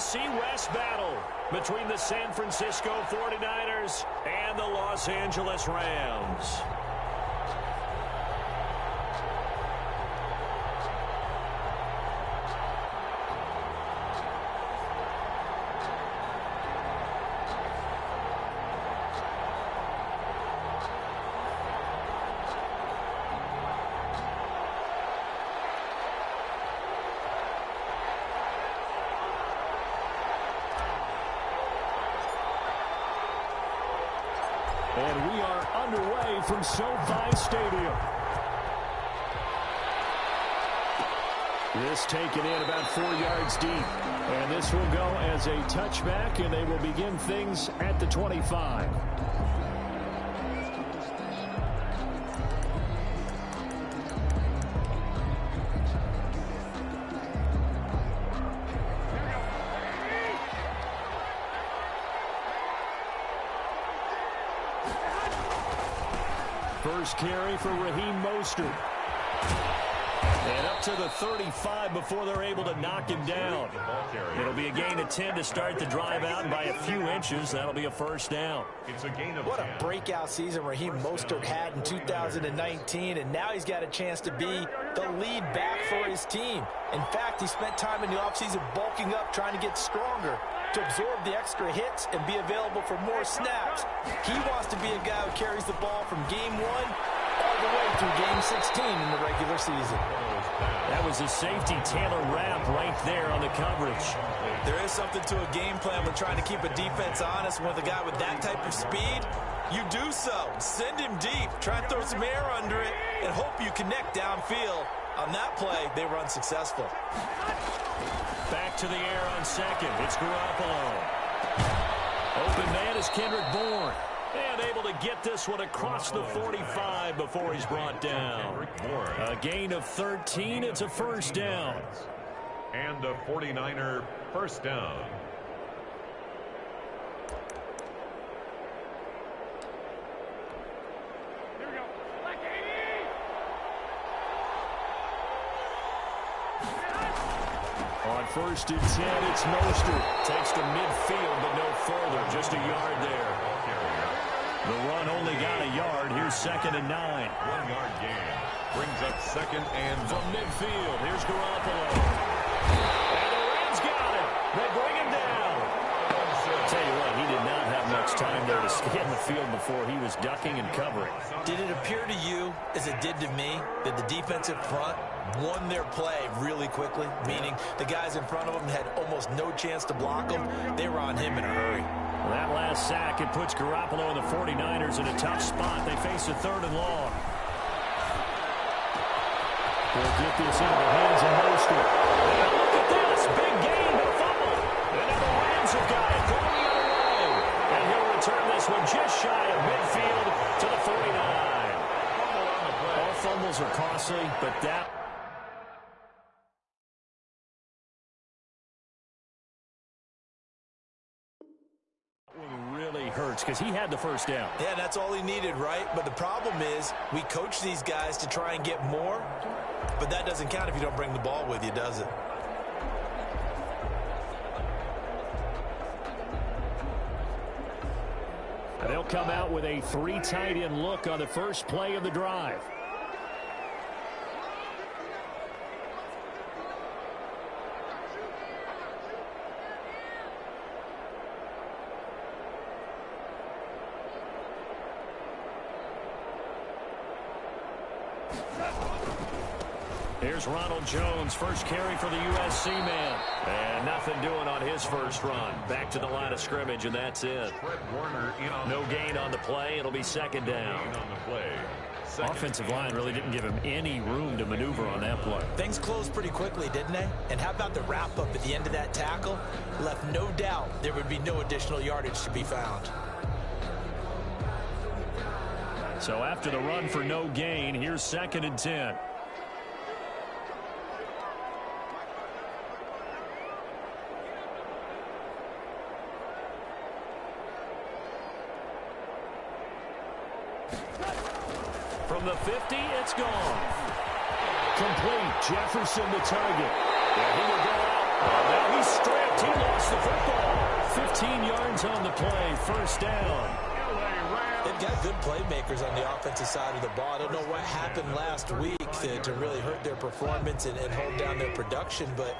NFC West battle between the San Francisco 49ers and the Los Angeles Rams. And we are underway from SoFi Stadium. This taken in about 4 yards deep. And this will go as a touchback, and they will begin things at the 25. First carry for Raheem Mostert. And up to the 35 before they're able to knock him down. It'll be a gain of 10 to start the drive out, and by a few inches, that'll be a first down. It's a gain of 10. What a breakout season Raheem Mostert had in 2019, and now he's got a chance to be the lead back for his team. In fact, he spent time in the offseason bulking up, trying to get stronger to absorb the extra hits and be available for more snaps. He wants to be a guy who carries the ball from game 1 all the way through game 16 in the regular season. That was a safety Taylor Rapp right there on the coverage. There is something to a game plan with trying to keep a defense honest. With a guy with that type of speed, you do so. Send him deep, try and throw some air under it, and hope you connect downfield. On that play, they were unsuccessful. Back to the air on second. It's Garoppolo. Open man is Kendrick Bourne. And able to get this one across the 45 before he's brought down. A gain of 13. It's a first down. And a 49er first down. On first and 10, it's Mostert. Takes to midfield, but no further. Just a yard there. The run only got a yard. Here's second and 9. 1 yard gain. Brings up second and from midfield. Here's Garoppolo. And the Rams got it. They bring him down. I'll tell you what, he did not have much time there to stay in the field before he was ducking and covering. Did it appear to you, as it did to me, that the defensive front won their play really quickly? Meaning the guys in front of them had almost no chance to block him. They were on him in a hurry. Well, that last sack, it puts Garoppolo and the 49ers in a tough spot. They face a third and long. They'll get this into the hands of Mostert. And look at this. Big gain, but fumble. And now the Rams have got it going the other way. And he'll return this one just shy of midfield to the 49. All fumbles are costly, but that really hurts because he had the first down. Yeah, that's all he needed, right? But the problem is we coach these guys to try and get more, but that doesn't count if you don't bring the ball with you, does it? They'll come out with a 3 tight end look on the first play of the drive. Here's Ronald Jones, first carry for the USC man. And nothing doing on his first run. Back to the line of scrimmage, and that's it. No gain on the play. It'll be second down. Offensive line really didn't give him any room to maneuver on that play. Things closed pretty quickly, didn't they? And how about the wrap-up at the end of that tackle? Left no doubt there would be no additional yardage to be found. So after the run for no gain, here's second and 10. From the 50, it's gone. Complete. Jefferson the target. And he will go out Now he's stripped. He lost the football. 15 yards on the play. First down. They've got good playmakers on the offensive side of the ball. I don't know what happened last week to really hurt their performance and hold down their production, but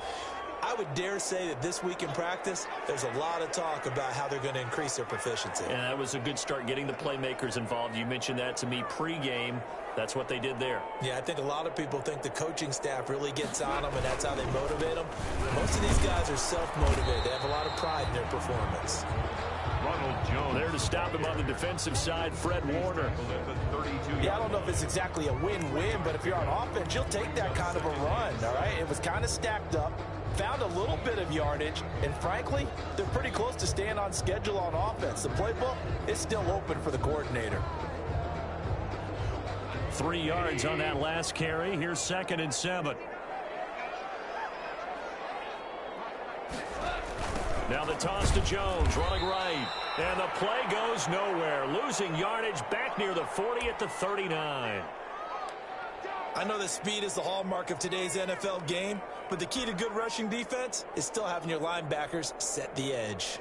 I would dare say that this week in practice, there's a lot of talk about how they're going to increase their proficiency. And that was a good start, getting the playmakers involved. You mentioned that to me pregame. That's what they did there. Yeah, I think a lot of people think the coaching staff really gets on them, and that's how they motivate them. Most of these guys are self-motivated. They have a lot of pride in their performance. There to stop him on the defensive side, Fred Warner. Yeah, I don't know if it's exactly a win-win, but if you're on offense, you'll take that kind of a run, all right? It was kind of stacked up, found a little bit of yardage, and frankly, they're pretty close to staying on schedule on offense. The playbook is still open for the coordinator. 3 yards on that last carry. Here's 2nd and 7. Now the toss to Jones, running right. And the play goes nowhere. Losing yardage back near the 40 at the 39. I know that speed is the hallmark of today's NFL game, but the key to good rushing defense is still having your linebackers set the edge.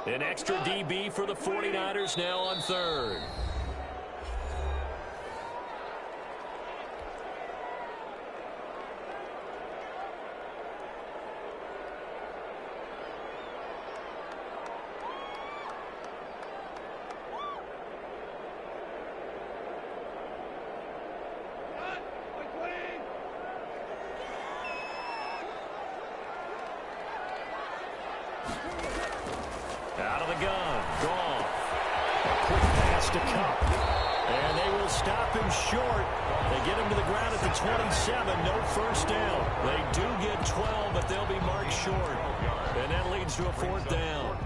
An extra DB for the 49ers now on 3rd. Out of the gun, Goff. A quick pass to Cup. And they will stop him short. They get him to the ground at the 27, no first down. They do get 12, but they'll be marked short. And that leads to a 4th down.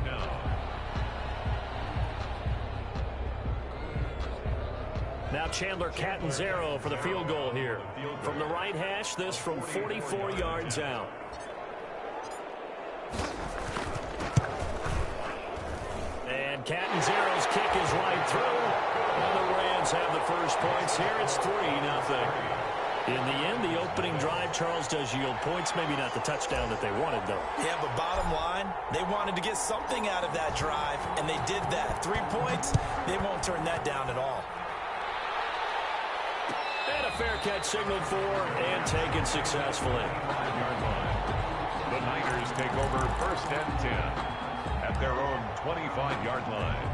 Now Chandler Catanzaro for the field goal here. From the right hash, this from 44 yards out. And Catanzaro's kick is right through. And the Rams have the first points here. It's 3-0. In the end, the opening drive, Charles, does yield points. Maybe not the touchdown that they wanted, though. Yeah, but bottom line, they wanted to get something out of that drive, and they did that. 3 points, they won't turn that down at all. And a fair catch signaled for and taken successfully. 5-yard line. The Niners take over 1st and 10 at their own 25-yard line.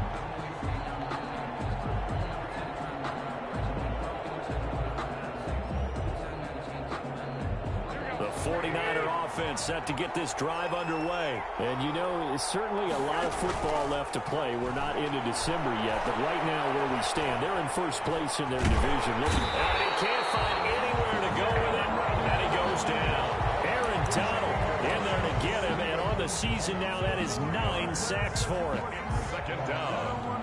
The 49er offense set to get this drive underway. And you know, it's certainly a lot of football left to play. We're not into December yet, but right now where we stand, they're in first place in their division. And he can't find anywhere to go with it. And he goes down. Aaron Donald in there to get him. And on the season now, that is 9 sacks for him. 2nd down.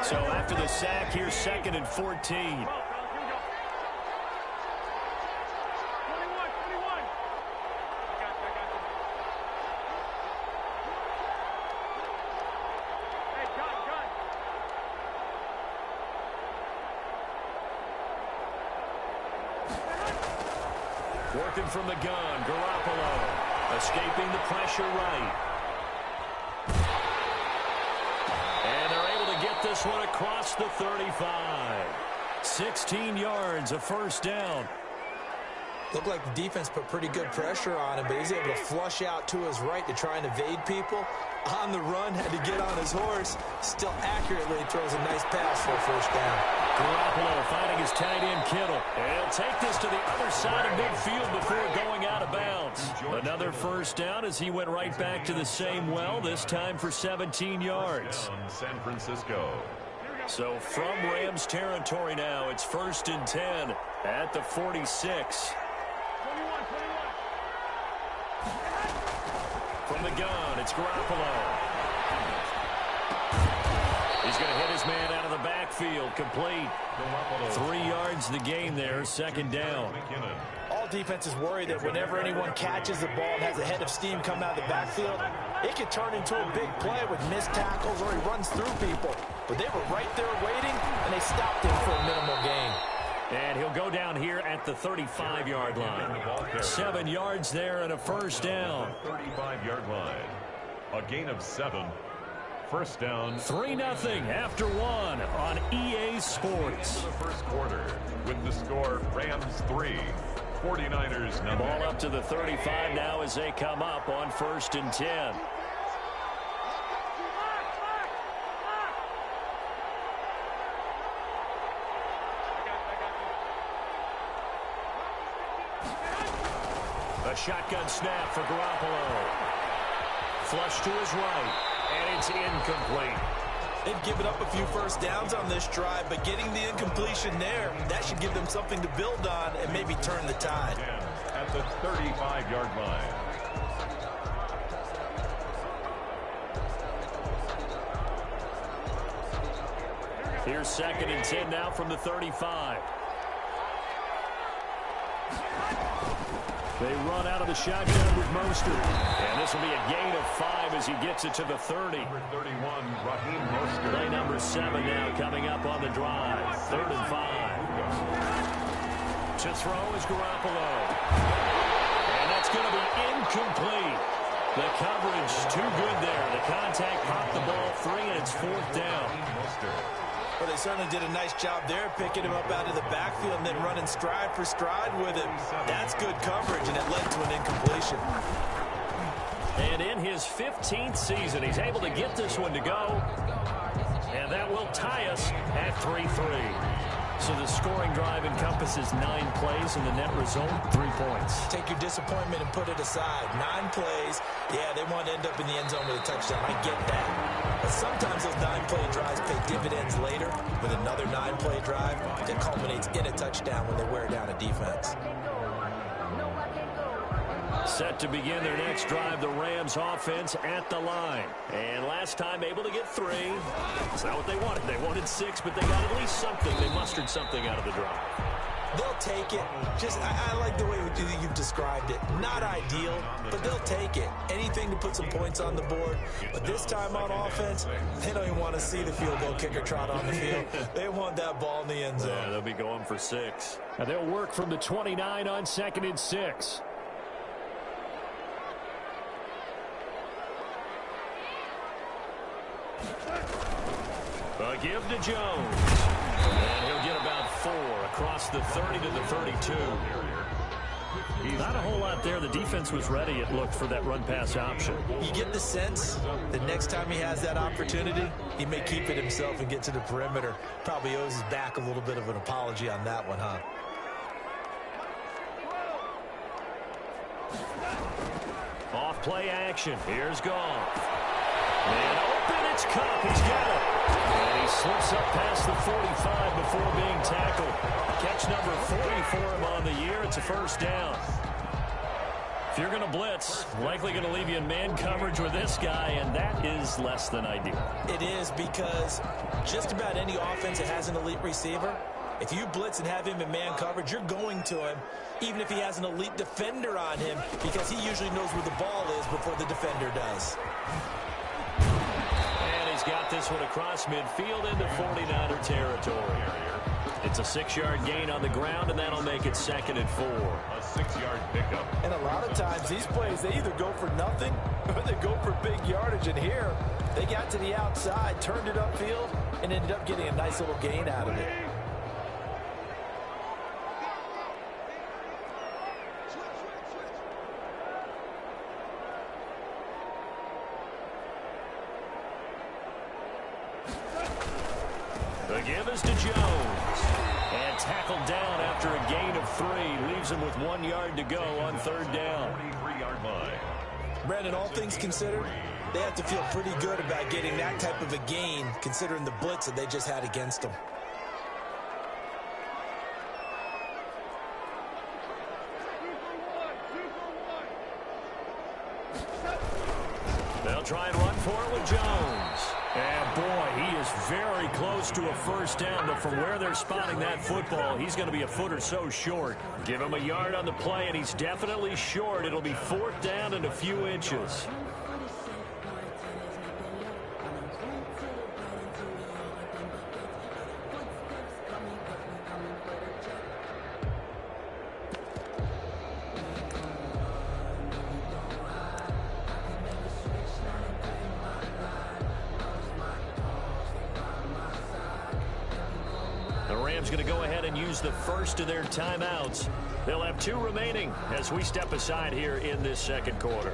So after the sack, here's 2nd and 14. Working from the gun, Garoppolo escaping the pressure right. And they're able to get this one across the 35. 16 yards, a first down. Looked like the defense put pretty good pressure on him, but he's able to flush out to his right to try and evade people. On the run, had to get on his horse. Still accurately throws a nice pass for a first down. Garoppolo finding his tight end Kittle. And he'll take this to the other side of midfield before going out of bounds. Another first down as he went right back to the same well, this time for 17 yards. San Francisco. So from Rams territory now, it's 1st and 10 at the 46. From the gun, it's Garoppolo. He's going to hit his man out of the backfield. Complete. 3 yards the gain there. Second down. All defenses worry that whenever anyone catches the ball and has a head of steam come out of the backfield, it could turn into a big play with missed tackles or he runs through people. But they were right there waiting, and they stopped him for a minimal gain. And he'll go down here at the 35-yard line. 7 yards there and a first down. 35-yard line. A gain of 7. First down. 3-0 after 1 on EA Sports. The first quarter with the score Rams 3, 49ers none. Ball up to the 35 now as they come up on 1st and 10. A shotgun snap for Garoppolo. Flush to his right, and it's incomplete. They've given up a few first downs on this drive, but getting the incompletion there, that should give them something to build on and maybe turn the tide. At the 35-yard line. Here's 2nd and 10 now from the 35. They run out of the shotgun with Mostert. And this will be a gain of 5 as he gets it to the 30. Number 31, Raheem Mostert. Play number 7 now coming up on the drive. 3rd and 5. To throw is Garoppolo. And that's going to be incomplete. The coverage too good there. The contact popped the ball free, and it's 4th down. Well, they certainly did a nice job there, picking him up out of the backfield and then running stride for stride with him. That's good coverage, and it led to an incompletion. And in his 15th season, he's able to get this one to go. And that will tie us at 3-3. So the scoring drive encompasses 9 plays, and the net result, 3 points. Take your disappointment and put it aside. 9 plays. Yeah, they want to end up in the end zone with a touchdown. I get that. But sometimes those 9-play drives pay dividends later with another 9-play drive that culminates in a touchdown when they wear down a defense. Set to begin their next drive, the Rams offense at the line. And last time able to get 3. It's not what they wanted. They wanted 6, but they got at least something. They mustered something out of the drive. They'll take it. I like the way you've described it. Not ideal, but they'll take it. Anything to put some points on the board. But this time on offense, they don't even want to see the field goal kicker trot on the field. They want that ball in the end zone. Yeah, they'll be going for 6. And they'll work from the 29 on 2nd and 6. A give to Jones. And he'll get about 4 across the 30 to the 32. Not a whole lot there. The defense was ready, it looked, for that run-pass option. You get the sense that next time he has that opportunity, he may keep it himself and get to the perimeter. Probably owes his back a little bit of an apology on that one, huh? Off play action. Here's Goff. And open, it's Cup. He's got it. And he slips up past the 45 before being tackled. Catch number 40 for him on the year. It's a first down. If you're going to blitz, likely going to leave you in man coverage with this guy, and that is less than ideal. It is, because just about any offense that has an elite receiver, if you blitz and have him in man coverage, you're going to him, even if he has an elite defender on him, because he usually knows where the ball is before the defender does. And he's got this one across midfield into 49er territory. It's a 6-yard gain on the ground, and that'll make it 2nd and 4. A 6-yard pickup. And a lot of times these plays, they either go for nothing or they go for big yardage. And here, they got to the outside, turned it upfield, and ended up getting a nice little gain out of it. The give is to Jones. And tackled down after a gain of 3. Leaves him with 1 yard to go on 3rd down. 43-yard line. Brandon, all things considered, they have to feel pretty good about getting that type of a gain, considering the blitz that they just had against them. They'll try and run for it with Jones. And boy, he is very close to a first down, but from where they're spotting that football, he's going to be a foot or so short. Give him a yard on the play, and he's definitely short. It'll be 4th down and a few inches. Going to go ahead and use the first of their timeouts. They'll have 2 remaining as we step aside here in this second quarter.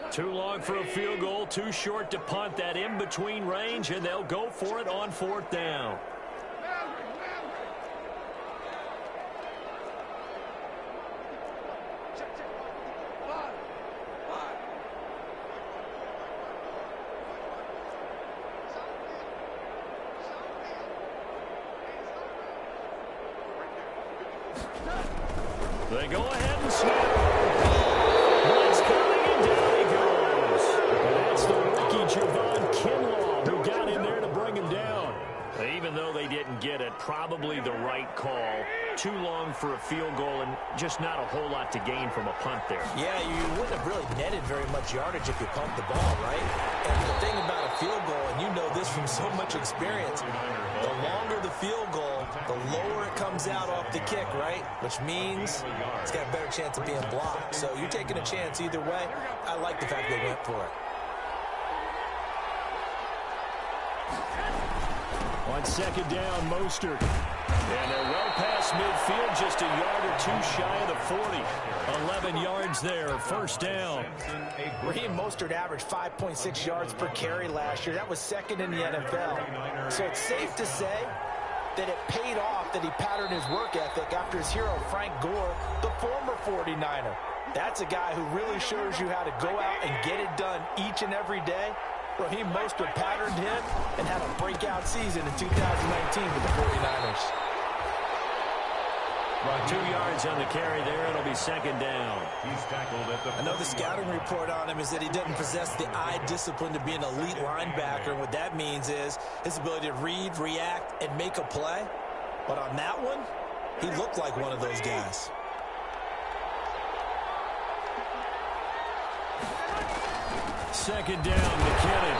Too long for a field goal, too short to punt. That in-between range, and they'll go for it on 4th down. They go ahead and snap. Blitz coming, and down he goes. That's the rookie Javon Kinlaw who got in there to bring him down. Even though they didn't get it, probably the right call. Too long for a field goal and just not a whole lot to gain from a punt there. Yeah, you wouldn't have really netted very much yardage if you pumped the ball, right? And the thing about a field goal, and you know this from so much experience, the longer the field goal, the lower it comes out off the kick, right? Which means it's got a better chance of being blocked. So you're taking a chance either way. I like the fact they went for it. On 2nd down, Mostert. And they're well past midfield, just a yard or 2 shy of the 40. 11 yards there, 1st down. Raheem Mostert averaged 5.6 yards per carry last year. That was 2nd in the NFL. So it's safe to say that it paid off that he patterned his work ethic after his hero, Frank Gore, the former 49er. That's a guy who really shows you how to go out and get it done each and every day. Raheem Mostert patterned him and had a breakout season in 2019 with the 49ers. 2 yards on the carry there. It'll be 2nd down. He's tackled at the I know the scouting report on him is that he doesn't possess the eye discipline to be an elite linebacker. What that means is his ability to read, react, and make a play. But on that one, he looked like one of those guys. Second down, McKinnon.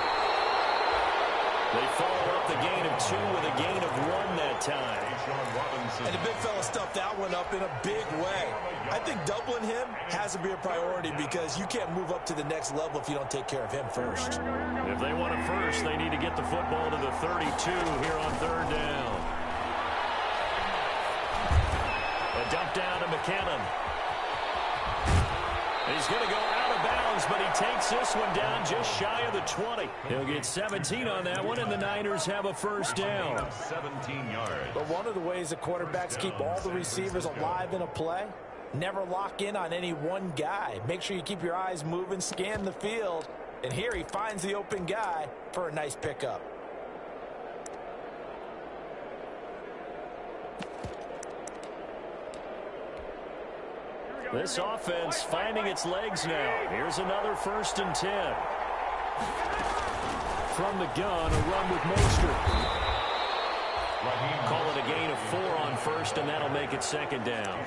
They followed up the gain of 2 with a gain of 1 that time. And the big fella stuffed that one up in a big way. I think doubling him has to be a priority because you can't move up to the next level if you don't take care of him first. If they want it first, they need to get the football to the 32 here on 3rd down. A dump down to McKinnon. He's going to go out of bounds, but he takes this one down just shy of the 20. He'll get 17 on that one, and the Niners have a 1st down. 17 yards. But one of the ways the quarterbacks keep all the receivers alive in a play, never lock in on any one guy. Make sure you keep your eyes moving, scan the field. And here he finds the open guy for a nice pickup. This offense finding its legs now. Here's another 1st and 10. From the gun, a run with Mostert. Call it a gain of 4 on 1st, and that'll make it 2nd down.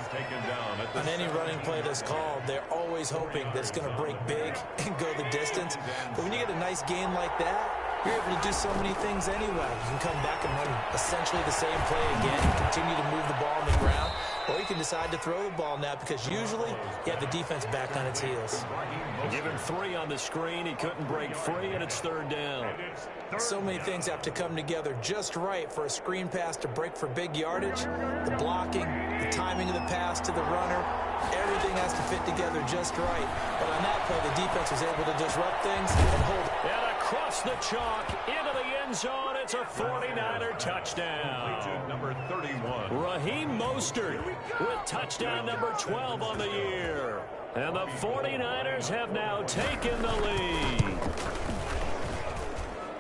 On any running play that's called, they're always hoping that it's going to break big and go the distance. But when you get a nice gain like that, you're able to do so many things anyway. You can come back and run essentially the same play again, continue to move the ball on the ground, or you can decide to throw the ball now because usually you have the defense back on its heels. Give him 3 on the screen. He couldn't break free, and it's 3rd down. So many things have to come together just right for a screen pass to break for big yardage. The blocking, the timing of the pass to the runner, everything has to fit together just right. But on that play, the defense was able to disrupt things and hold it. And across the chalk, into the end zone, it's a 49er touchdown. Number 31. Raheem Mostert with touchdown number 12 on the year. And the 49ers have now taken the lead.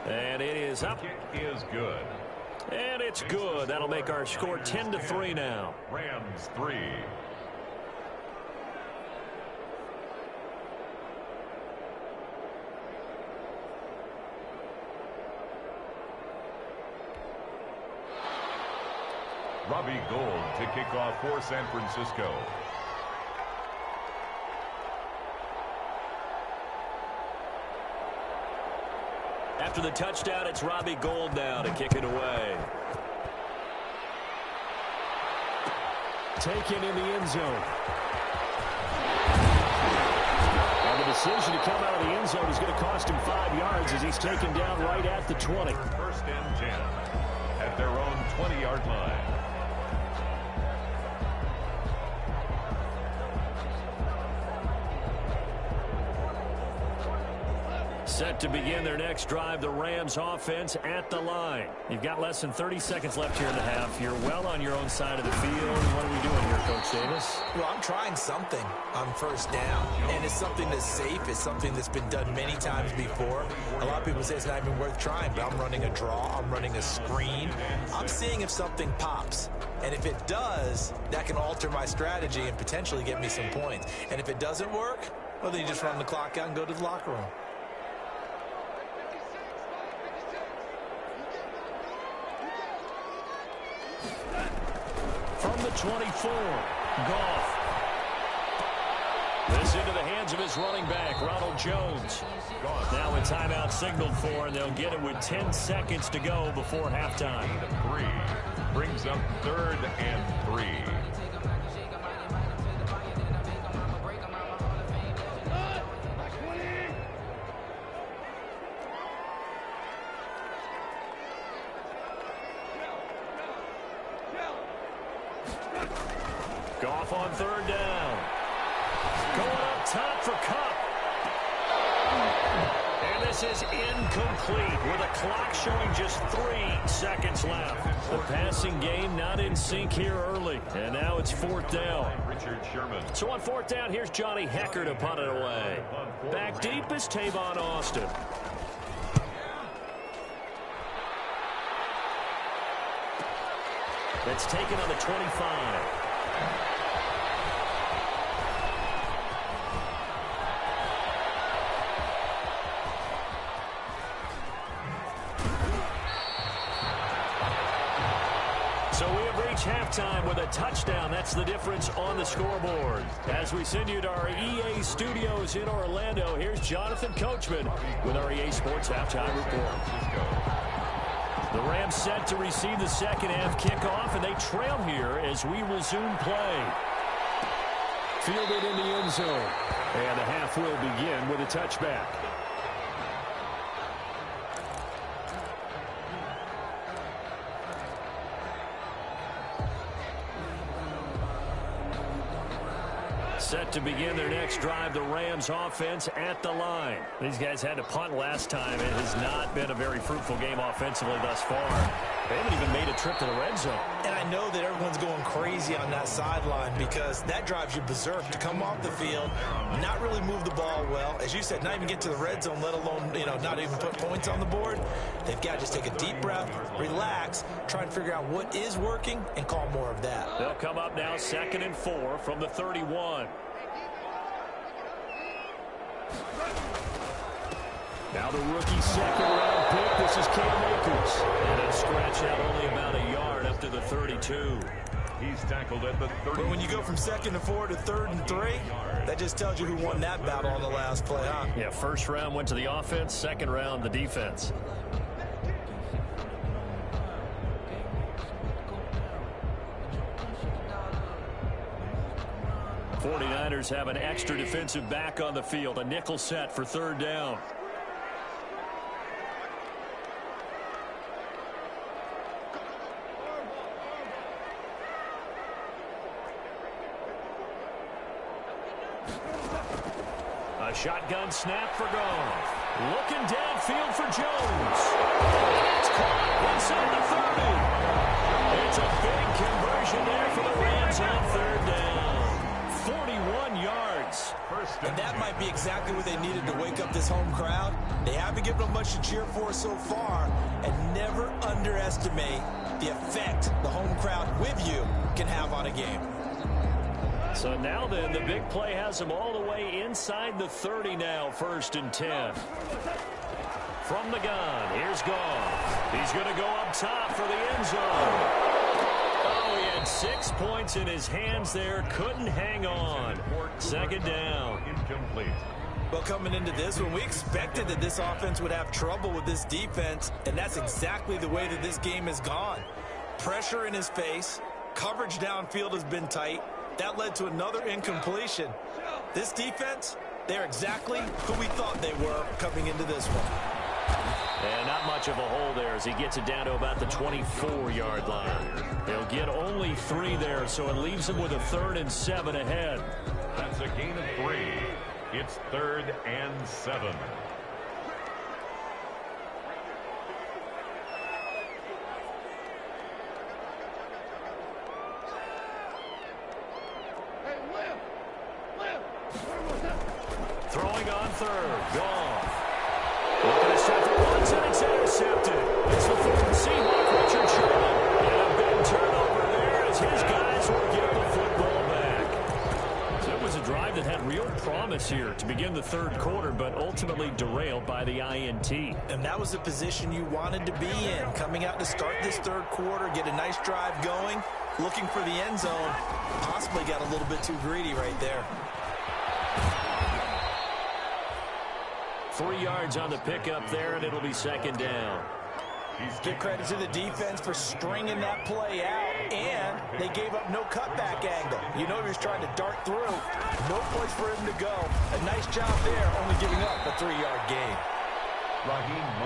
And it is up. Kick is good. And it's good. That'll make our score 10-3 now. Rams 3. Robbie Gould to kick off for San Francisco. After the touchdown, it's Robbie Gould now to kick it away. Taken in the end zone. And the decision to come out of the end zone is going to cost him 5 yards as he's taken down right at the 20. First and 10 at their own 20-yard line. Set to begin their next drive, the Rams offense at the line. You've got less than 30 seconds left here in the half. You're well on your own side of the field. What are we doing here, Coach Davis? Well, I'm trying something on first down, and it's something that's safe. It's something that's been done many times before. A lot of people say it's not even worth trying, but I'm running a draw. I'm running a screen. I'm seeing if something pops. And if it does, that can alter my strategy and potentially get me some points. And if it doesn't work, well, then you just run the clock out and go to the locker room. From the 24, Goff. This into the hands of his running back, Ronald Jones. Now a timeout signaled for, and they'll get it with 10 seconds to go before halftime. 3 brings up 3rd and 3. Goff on 3rd down. Going up top for Kupp. And this is incomplete with a clock showing just 3 seconds left. The passing game not in sync here early. And now it's 4th down. Richard Sherman. So on 4th down, here's Johnny Hecker to punt it away. Back deep is Tavon Austin. That's taken on the 25. So we have reached halftime with a touchdown. That's the difference on the scoreboard. As we send you to our EA studios in Orlando, here's Jonathan Coachman with our EA Sports Halftime Report. The Rams set to receive the second half kickoff, and they trail here as we resume play. Fielded in the end zone. And the half will begin with a touchback. Set to begin their next drive, the Rams offense at the line. These guys had to punt last time. It has not been a very fruitful game offensively thus far. They haven't even made a trip to the red zone. And I know that everyone's going crazy on that sideline because that drives you berserk to come off the field, not really move the ball well. As you said, not even get to the red zone, let alone, not even put points on the board. They've got to just take a deep breath, relax, try and figure out what is working and call more of that. They'll come up now 2nd and 4 from the 31. Now the rookie second-round pick. This is Cam Akers. And a stretch out only about a yard up to the 32. He's tackled at the 30. But when you go from 2nd and 4 to 3rd and 3, that just tells you who won that battle on the last play, huh? Yeah, first round went to the offense, second round the defense. The 49ers have an extra defensive back on the field. A nickel set for 3rd down. A shotgun snap for Goff. Looking downfield for Jones. It's caught inside the 30. It's a big conversion there for the Rams on 3rd down. 41 yards. And that might be exactly what they needed to wake up this home crowd. They haven't given them much to cheer for so far, and never underestimate the effect the home crowd with you can have on a game. So now then, the big play has them all the way inside the 30 now, 1st and 10. From the gun, here's Goff. He's going to go up top for the end zone. Oh, he had 6 points in his hands there. Couldn't hang on. 2nd down. Incomplete. Well, coming into this one, we expected that this offense would have trouble with this defense, and that's exactly the way that this game has gone. Pressure in his face. Coverage downfield has been tight. That led to another incompletion. This defense, they're exactly who we thought they were coming into this one. And not much of a hole there as he gets it down to about the 24-yard line. They'll get only 3 there, so it leaves them with a 3rd and 7 ahead. That's a gain of 3. It's 3rd and 7. Throwing on 3rd. Goff. Looking to set for once, and it's intercepted. It's the 4th Seahawk, Richard Sherman. And a big turnover there as his guys will get the football back. So it was a drive that had real promise here to begin the 3rd quarter, but ultimately derailed by the INT. And that was the position you wanted to be in. Coming out to start this 3rd quarter, get a nice drive going, looking for the end zone. Possibly got a little bit too greedy right there. 3 yards on the pickup there, and it'll be 2nd down. Give credit to the defense for stringing that play out, and they gave up no cutback angle. You know he was trying to dart through. No place for him to go. A nice job there, only giving up a 3-yard gain.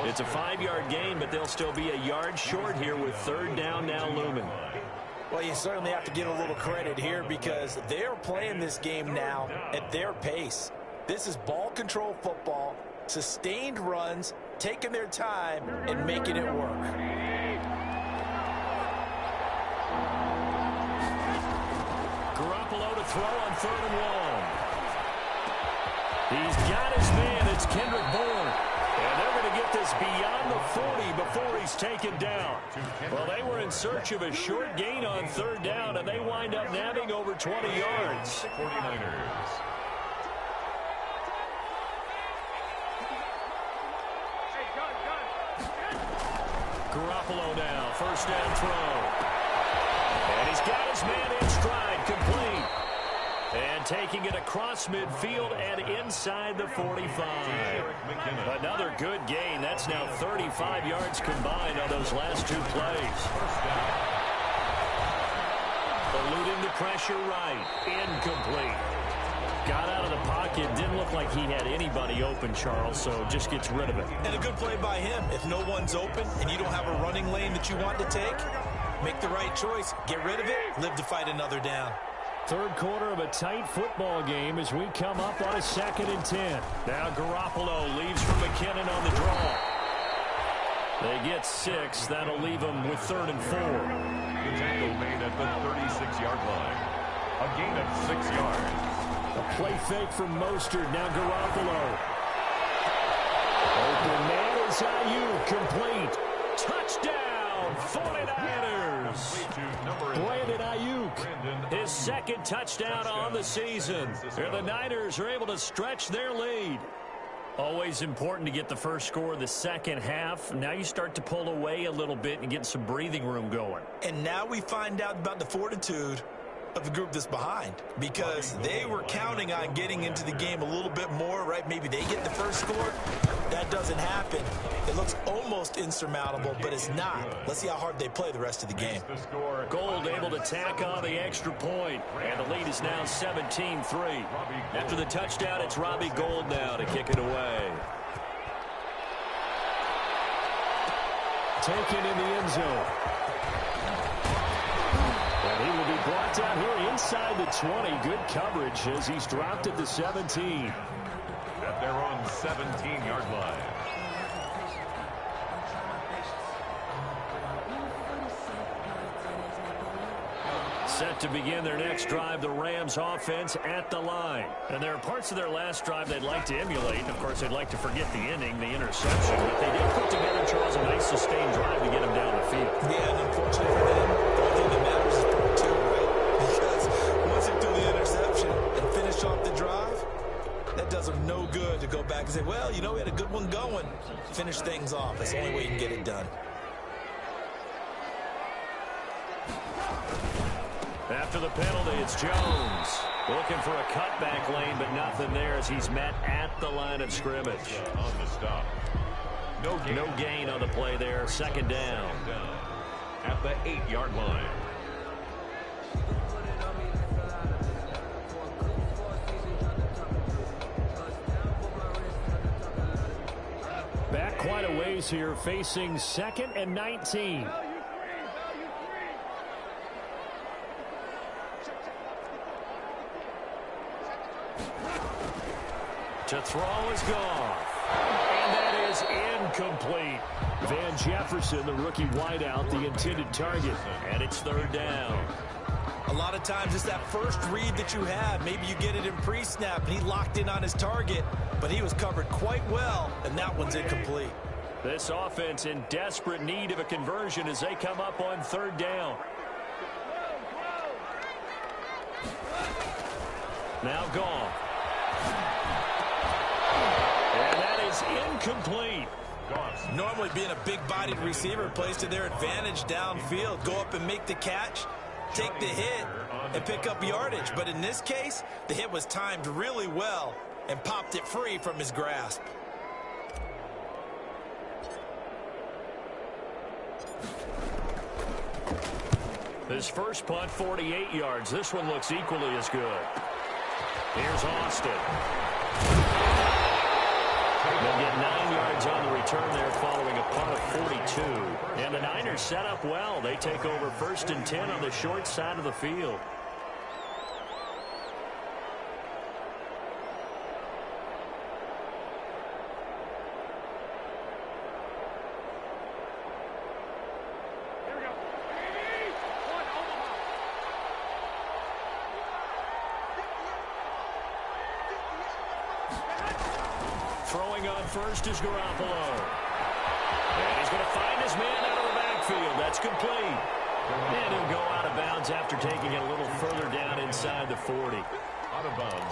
It's a 5-yard gain, but they'll still be a yard short here with 3rd down now looming. Well, you certainly have to give a little credit here because they're playing this game now at their pace. This is ball control football, sustained runs, taking their time and making it work. Garoppolo to throw on 3rd and 1. He's got his man. It's Kendrick Bourne. And they're going to get this beyond the 40 before he's taken down. Well, they were in search of a short gain on 3rd down, and they wind up nabbing over 20 yards. 49ers. Garoppolo now, 1st down throw. And he's got his man in stride, complete. And taking it across midfield and inside the 45. Another good gain. That's now 35 yards combined on those last 2 plays. Eluding the pressure right. Incomplete. Got out of the pocket. Didn't look like he had anybody open, Charles, so just gets rid of it. And a good play by him. If no one's open and you don't have a running lane that you want to take, make the right choice. Get rid of it. Live to fight another down. 3rd quarter of a tight football game as we come up on a 2nd and 10. Now Garoppolo leaves for McKinnon on the draw. They get 6. That'll leave them with 3rd and 4. The tackle made at the 36-yard line. A gain of 6 yards. A play fake from Mostert. Now Garoppolo. Open man is Ayuk. Complete. Touchdown, 49ers. Brandon Ayuk, his 2nd touchdown on the season. And the Niners are able to stretch their lead. Always important to get the first score of the second half. Now you start to pull away a little bit and get some breathing room going. And now we find out about the fortitude of the group that's behind, because they were counting on getting into the game a little bit more, right? Maybe they get the first score. That doesn't happen. It looks almost insurmountable, but it's not. Let's see how hard they play the rest of the game. Gold able to tack on the extra point, and the lead is now 17-3. After the touchdown, it's Robbie Gould now to kick it away. Taken in the end zone. And he will be brought down here inside the 20. Good coverage as he's dropped at the 17. At their own 17-yard line. Set to begin their next drive, the Rams offense at the line. And there are parts of their last drive they'd like to emulate. Of course, they'd like to forget the ending, the interception. But they did put together, Charles, a nice sustained drive to get them down the field. Yeah, and unfortunately for them, the only thing that matters is part two, right? Because once they do the interception and finish off the drive, that does them no good to go back and say, well, you know, we had a good one going. Finish things off. That's the only way you can get it done. After the penalty, it's Jones. Looking for a cutback lane, but nothing there as he's met at the line of scrimmage. On the stop. No gain on the play there. Second down. At the 8-yard line. Back quite a ways here, facing 2nd and 19. To throw is gone. And that is incomplete. Van Jefferson, the rookie wideout, the intended target. And it's 3rd down. A lot of times it's that first read that you have. Maybe you get it in pre-snap and he locked in on his target, but he was covered quite well, and that one's incomplete. This offense in desperate need of a conversion as they come up on 3rd down. Now gone. And that is incomplete. Normally being a big-bodied receiver plays to their advantage downfield. Go up and make the catch, take the hit, and pick up yardage. But in this case, the hit was timed really well and popped it free from his grasp. His first punt, 48 yards. This one looks equally as good. Here's Austin. They'll get 9 yards on the return there following a punt of 42. And the Niners set up well. They take over 1st and 10 on the short side of the field. Throwing on first is Garoppolo. And he's going to find his man out of the backfield. That's complete. And he'll go out of bounds after taking it a little further down inside the 40.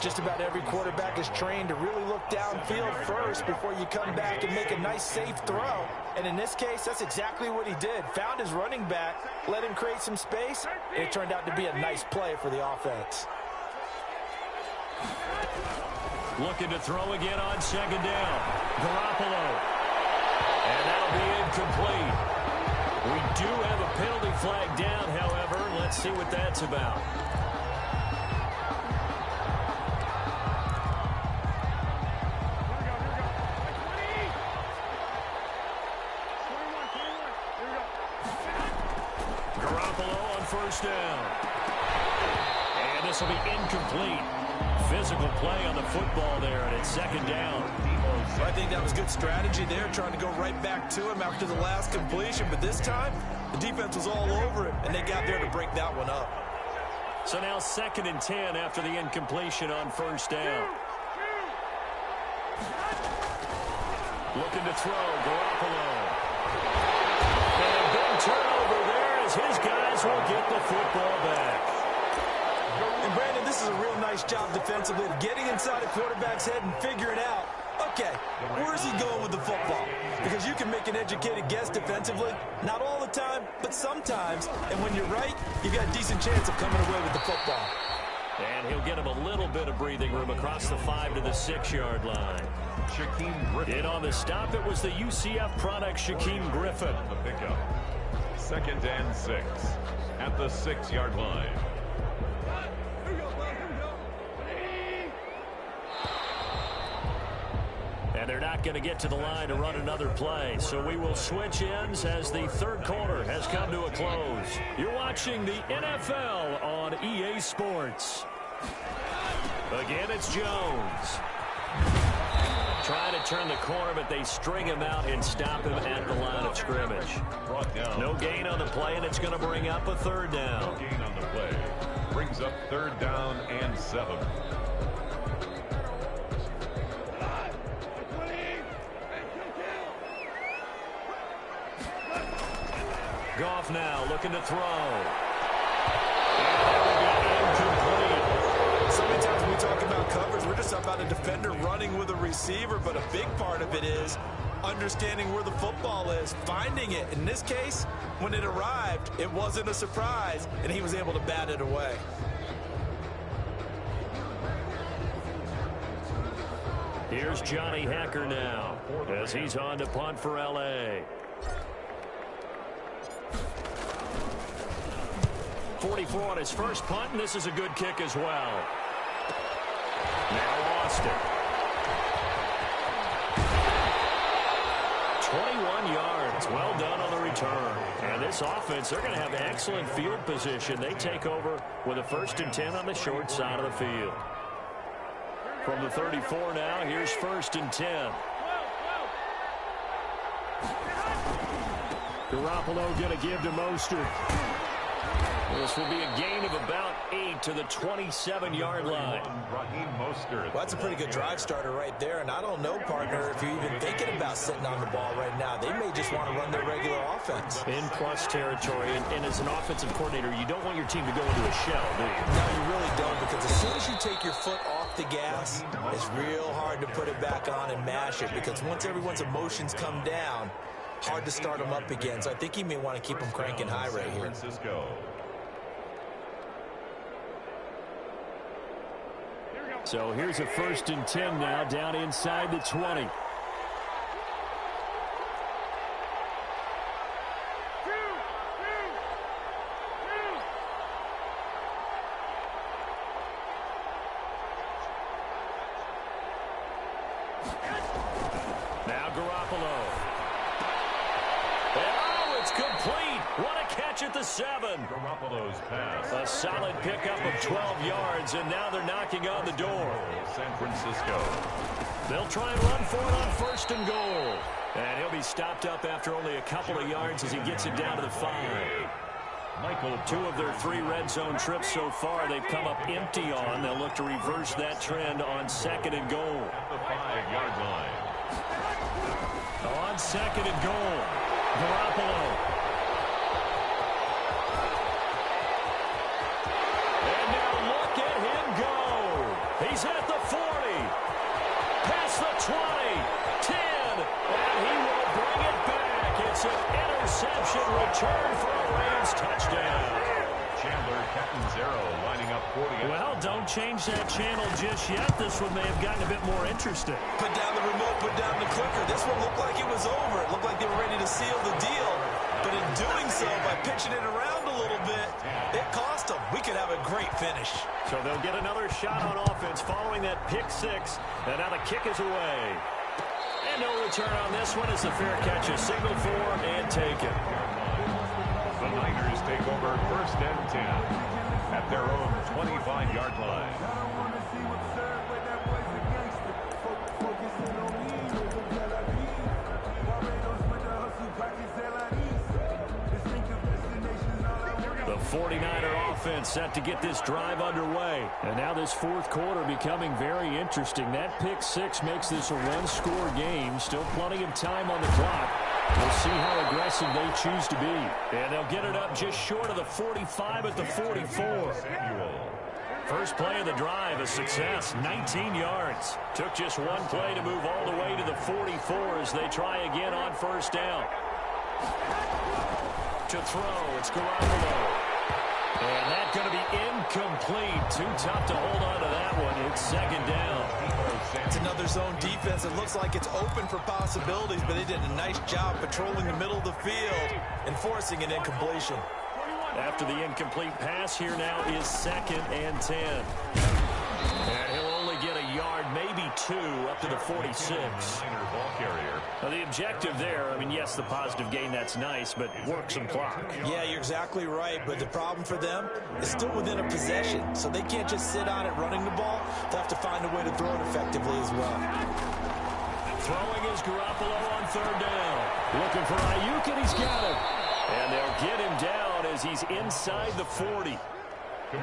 Just about every quarterback is trained to really look downfield first before you come back and make a nice, safe throw. And in this case, that's exactly what he did. Found his running back, let him create some space, and it turned out to be a nice play for the offense. Looking to throw again on 2nd down. Garoppolo. And that'll be incomplete. We do have a penalty flag down, however. Let's see what that's about. Garoppolo on 1st down. And this will be incomplete. Physical play on the football there, and it's 2nd down. I think that was good strategy there, trying to go right back to him after the last completion. But this time, the defense was all over him, and they got there to break that one up. So now 2nd and 10 after the incompletion on 1st down. Looking to throw, Garoppolo. And a big turnover there as his guys will get the football back. And Brandon, this is a real nice job defensively of getting inside a quarterback's head and figuring out, okay, where's he going with the football? Because you can make an educated guess defensively, not all the time, but sometimes. And when you're right, you've got a decent chance of coming away with the football. And he'll get him a little bit of breathing room across the 5 to the 6-yard line. Shaquem Griffin. And on the stop, it was the UCF product, Shaquem Griffin. The pickup. 2nd and 6 at the 6-yard line. And they're not going to get to the line to run another play. So we will switch ends as the 3rd quarter has come to a close. You're watching the NFL on EA Sports. Again, it's Jones. Trying to turn the corner, but they string him out and stop him at the line of scrimmage. No gain on the play, and it's going to bring up a third down. No gain on the play. Brings up third down and 7. Goff now looking to throw. So many times when we talk about coverage, we're just about a defender running with a receiver, but a big part of it is understanding where the football is, finding it. In this case, when it arrived, it wasn't a surprise, and he was able to bat it away. Here's Johnny Hacker now as he's on to punt for L.A. 44 on his first punt, and this is a good kick as well. Now Austin. 21 yards. Well done on the return. And this offense, they're going to have excellent field position. They take over with a 1st and 10 on the short side of the field. From the 34 now, here's 1st and 10. Garoppolo going to give to Mostert. This will be a gain of about 8 to the 27-yard line. Well, that's a pretty good drive starter right there, and I don't know, partner, if you're even thinking about sitting on the ball right now. They may just want to run their regular offense. In plus territory, and as an offensive coordinator, you don't want your team to go into a shell, do you? No, you really don't, because as soon as you take your foot off the gas, it's real hard to put it back on and mash it, because once everyone's emotions come down, hard to start them up again. So I think he may want to keep them cranking high right here. So here's a 1st and 10 now down inside the 20. Now Garoppolo. Oh, it's complete. What a catch at the 7. Garoppolo's pass. A solid pickup of 12 yards, and now they're knocking on the door. San Francisco. They'll try and run for it on 1st and goal. And he'll be stopped up after only a couple of yards as he gets it down to the 5. Michael, 2 of their 3 red zone trips so far they've come up empty on. They'll look to reverse that trend on 2nd and goal. at the 5-yard line. On 2nd and goal, Garoppolo. He's at the 40, past the 20, 10, and he will bring it back. It's an interception return for a Rams touchdown. Chandler Catanzaro lining up 40. Well, don't change that channel just yet. This one may have gotten a bit more interesting. Put down the remote, put down the clicker. This one looked like it was over. It looked like they were ready to seal the deal. But in doing so, by pitching it around a little bit, it cost them. We could have a great finish. So they'll get another shot on offense following that pick 6. And now the kick is away. And no return on this one. It's a fair catch. A signal for and taken. The Niners take over 1st and 10 at their own 25-yard line. The 49er offense set to get this drive underway. And now this 4th quarter becoming very interesting. That pick 6 makes this a one-score game. Still plenty of time on the clock. We'll see how aggressive they choose to be. And they'll get it up just short of the 45 at the 44. First play of the drive, a success, 19 yards. Took just one play to move all the way to the 44 as they try again on 1st down. To throw, it's Garoppolo. And that's going to be incomplete. Too tough to hold on to that one. It's 2nd down. It's another zone defense. It looks like it's open for possibilities, but they did a nice job patrolling the middle of the field and forcing an incompletion. After the incomplete pass, here now is 2nd and 10. And he'll only get a yard, maybe 2, up to the 46. Now the objective there, I mean, yes, the positive gain, that's nice, but work some clock. Yeah, you're exactly right, but the problem for them is still within a possession, so they can't just sit on it running the ball. They'll have to find a way to throw it effectively as well. Throwing is Garoppolo on third down. Looking for Ayuk, and he's got him. And they'll get him down as he's inside the 40.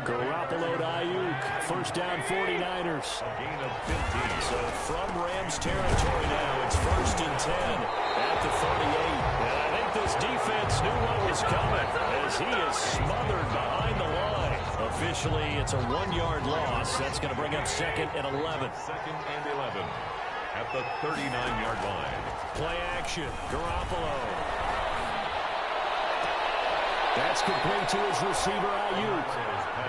Garoppolo to Ayuk. First down, 49ers. A gain of 15. So from Rams territory now, it's 1st and 10 at the 38. And I think this defense knew what was coming as he is smothered behind the line. Officially, it's a 1-yard loss. That's going to bring up 2nd and 11. 2nd and 11 at the 39-yard line. Play action. Garoppolo. That's complete to his receiver, Ayuk.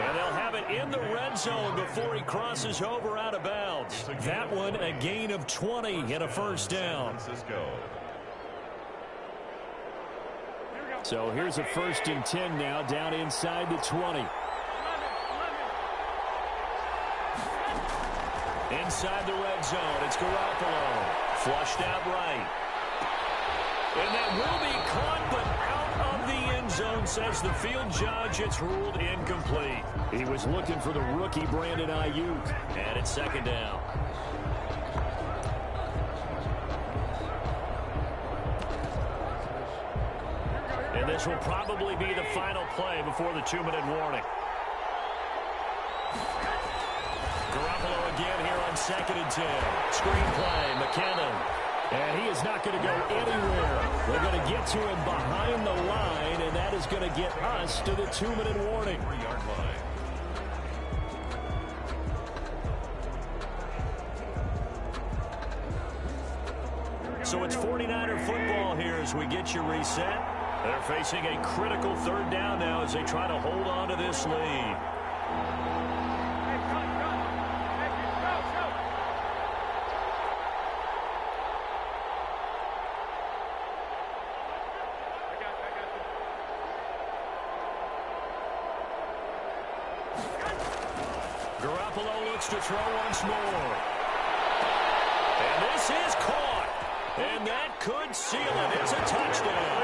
And they'll have it in the red zone before he crosses over out of bounds. That one, a gain of 20 and a first down. So here's a 1st and 10 now, down inside the 20. Inside the red zone, it's Garoppolo. Flushed out right. And that will be caught, but out of the end zone, says the field judge. It's ruled incomplete. He was looking for the rookie Brandon Ayuk. And it's 2nd down. And this will probably be the final play before the 2-minute warning. Garoppolo again here on 2nd and 10. Screen play, McKinnon. And he is not going to go anywhere. They're going to get to him behind the line, and that is going to get us to the 2-minute warning. 3-yard line. So it's 49er football here as we get you reset. They're facing a critical 3rd down now as they try to hold on to this lead. Garoppolo looks to throw once more. And this is caught. And that could seal it. It's a touchdown.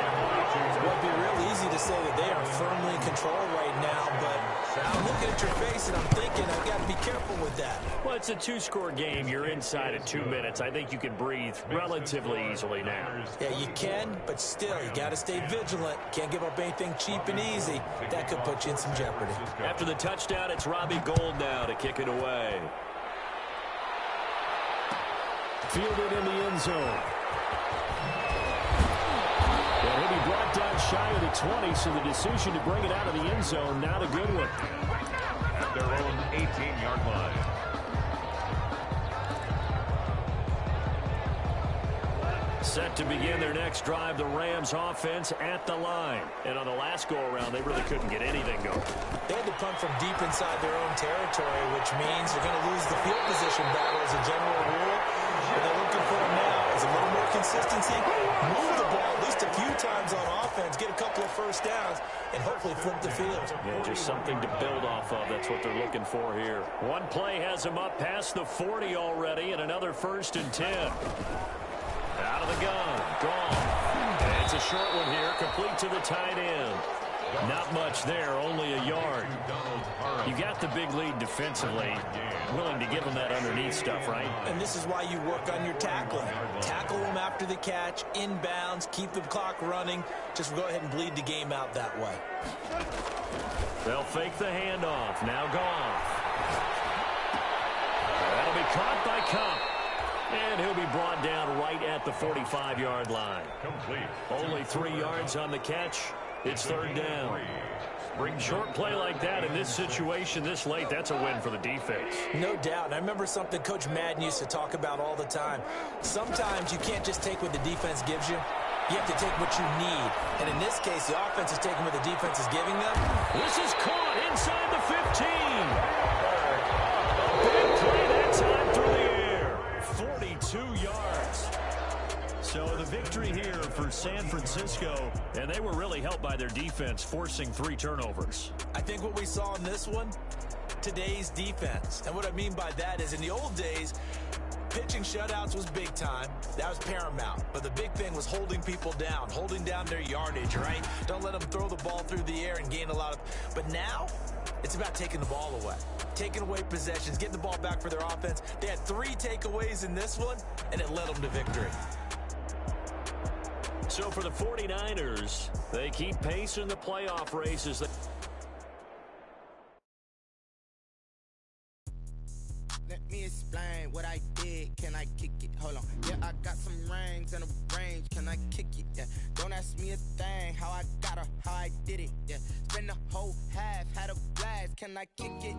It would be real easy to say that they are firmly in control right now, but I'm looking at your face and I'm thinking I've got to be careful with that. Well, it's a 2-score game. You're inside at 2 minutes. I think you can breathe relatively easily now. Yeah, you can, but still, you got to stay vigilant. Can't give up anything cheap and easy. That could put you in some jeopardy. After the touchdown, it's Robbie Gould now to kick it away. Fielded in the end zone. And he'll be brought down shy of the 20, so the decision to bring it out of the end zone, not a good one. At their own 18-yard line. Set to begin their next drive, the Rams offense at the line. And on the last go-around, they really couldn't get anything going. They had to punt from deep inside their own territory, which means they're going to lose the field position battle as a general rule. What they're looking for now is a little more consistency, move the ball at least a few times on offense, get a couple of first downs, and hopefully flip the field. Yeah, just something to build off of. That's what they're looking for here. One play has them up past the 40 already, and another 1st and 10. Out of the gun, gone. And it's a short one here, complete to the tight end. Not much there, only a yard. You got the big lead defensively. Willing to give them that underneath stuff, right? And this is why you work on your tackling. Tackle them after the catch, inbounds, keep the clock running. Just go ahead and bleed the game out that way. They'll fake the handoff. Now gone. That'll be caught by Cup. And he'll be brought down right at the 45-yard line. Complete. Only 3 yards on the catch. It's 3rd down. Bring short play like that in this situation this late, that's a win for the defense. No doubt. And I remember something Coach Madden used to talk about all the time. Sometimes you can't just take what the defense gives you. You have to take what you need. And in this case, the offense is taking what the defense is giving them. This is caught inside the 15. A big play that time through the air. 42 yards. So the victory here for San Francisco, and they were really helped by their defense, forcing 3 turnovers. I think what we saw in this one, today's defense. And what I mean by that is in the old days, pitching shutouts was big time. That was paramount. But the big thing was holding people down, holding down their yardage, right? Don't let them throw the ball through the air and gain a lot of... But now, It's about taking the ball away, taking away possessions, getting the ball back for their offense. They had 3 takeaways in this one, and it led them to victory. So for the 49ers, they keep pace in the playoff races. Let me explain what I did. Can I kick it? Hold on. Yeah, I got some rings and a range. Can I kick it? Yeah. Don't ask me a thing. How I got her, how I did it. Yeah. Spend the whole half, had a blast. Can I kick it?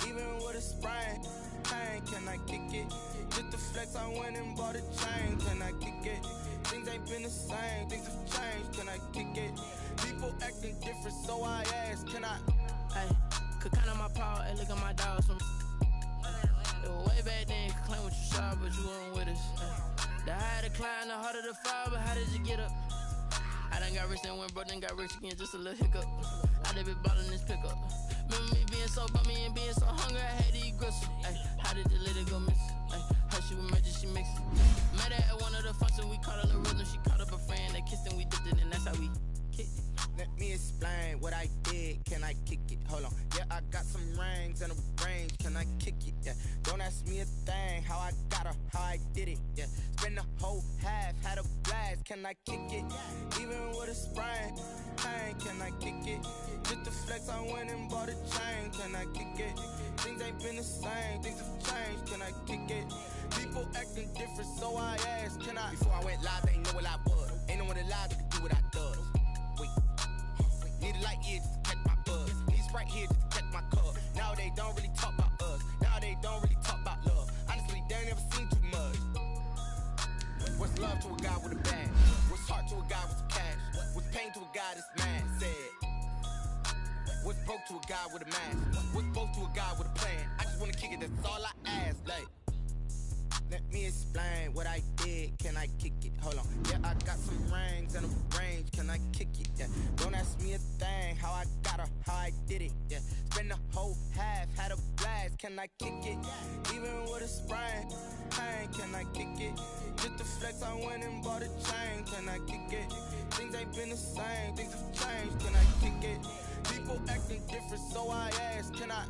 Even with a sprain. Pain, can I kick it? Just the flex, I went and bought a chain. Can I kick it? Things ain't been the same. Things have changed. Can I kick it? People acting different, so I ask. Can I? Hey, could count on my power and look at my dogs from. Way back then, you could claim what you saw, but you weren't with us. The higher the climb, the harder the fall, but how did you get up? I done got rich and went broke, then got rich again, just a little hiccup. I done been ballin' this pickup. Remember me being so bummy and being so hungry, I had to eat gristle. Ay, how did you let it go miss? Ay, how she was magic, she mixed it. Met her at one of the functions, we caught her the rhythm, she caught up a friend, they kissed and we dipped it, and that's how we kicked it. Let me explain what I did. Can I kick it? Hold on. Yeah, I got some rings and a range. Can I kick it? Yeah. Don't ask me a thing. How I got her, how I did it. Yeah. Spend the whole half, had a blast. Can I kick it? Even with a sprain. Pain, can I kick it? Just the flex, I went and bought a chain. Can I kick it? Things ain't been the same. Things have changed. Can I kick it? People acting different, so I asked. Can I? Before I went live, they ain't know what I was. Ain't no one alive that could do what I does. Wait. Need a light here just to catch my buzz. Need Sprite here just to catch my cup. Now they don't really talk about us. Now they don't really talk about love. Honestly, they ain't never seen too much. What's love to a guy with a bag? What's heart to a guy with some cash? What's pain to a guy that's mad? Said. What's broke to a guy with a mask? What's both to a guy with a plan? I just wanna kick it, that's all I ask. Like, let me explain what I did. Can I kick it? Hold on. Yeah, I got some rings and a range. Can I kick it? Yeah. Don't ask me a thing. How I got her, how I did it. Yeah. Spend the whole half, had a blast. Can I kick it? Even with a sprain. Pain, can I kick it? Just the flex, I went and bought a chain. Can I kick it? Things ain't been the same. Things have changed. Can I kick it? People acting different, so I ask. Can I?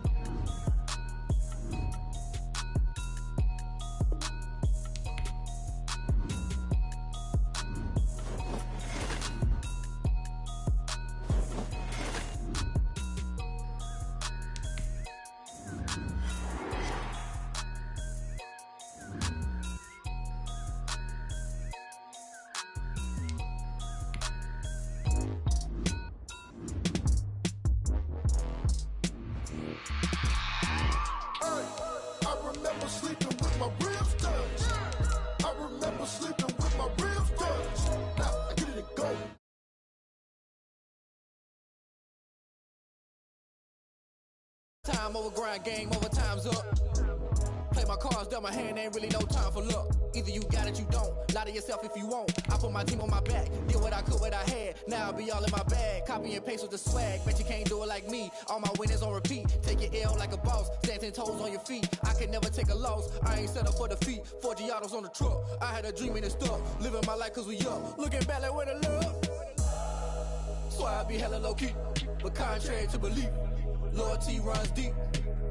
Time over grind, game over, time's up. Play my cards, dealt my hand, ain't really no time for luck. Either you got it, you don't. Lie to yourself if you won't. I put my team on my back, did what I could, what I had. Now I'll be all in my bag, copy and paste with the swag. Bet you can't do it like me, all my winners on repeat. Take your L like a boss, stand 10 toes on your feet. I can never take a loss, I ain't set up for defeat. 4 Giottos on the truck, I had a dream and it stuck. Living my life cause we up, looking back like where the love. So I be hella low key, but contrary to belief. Loyalty runs deep,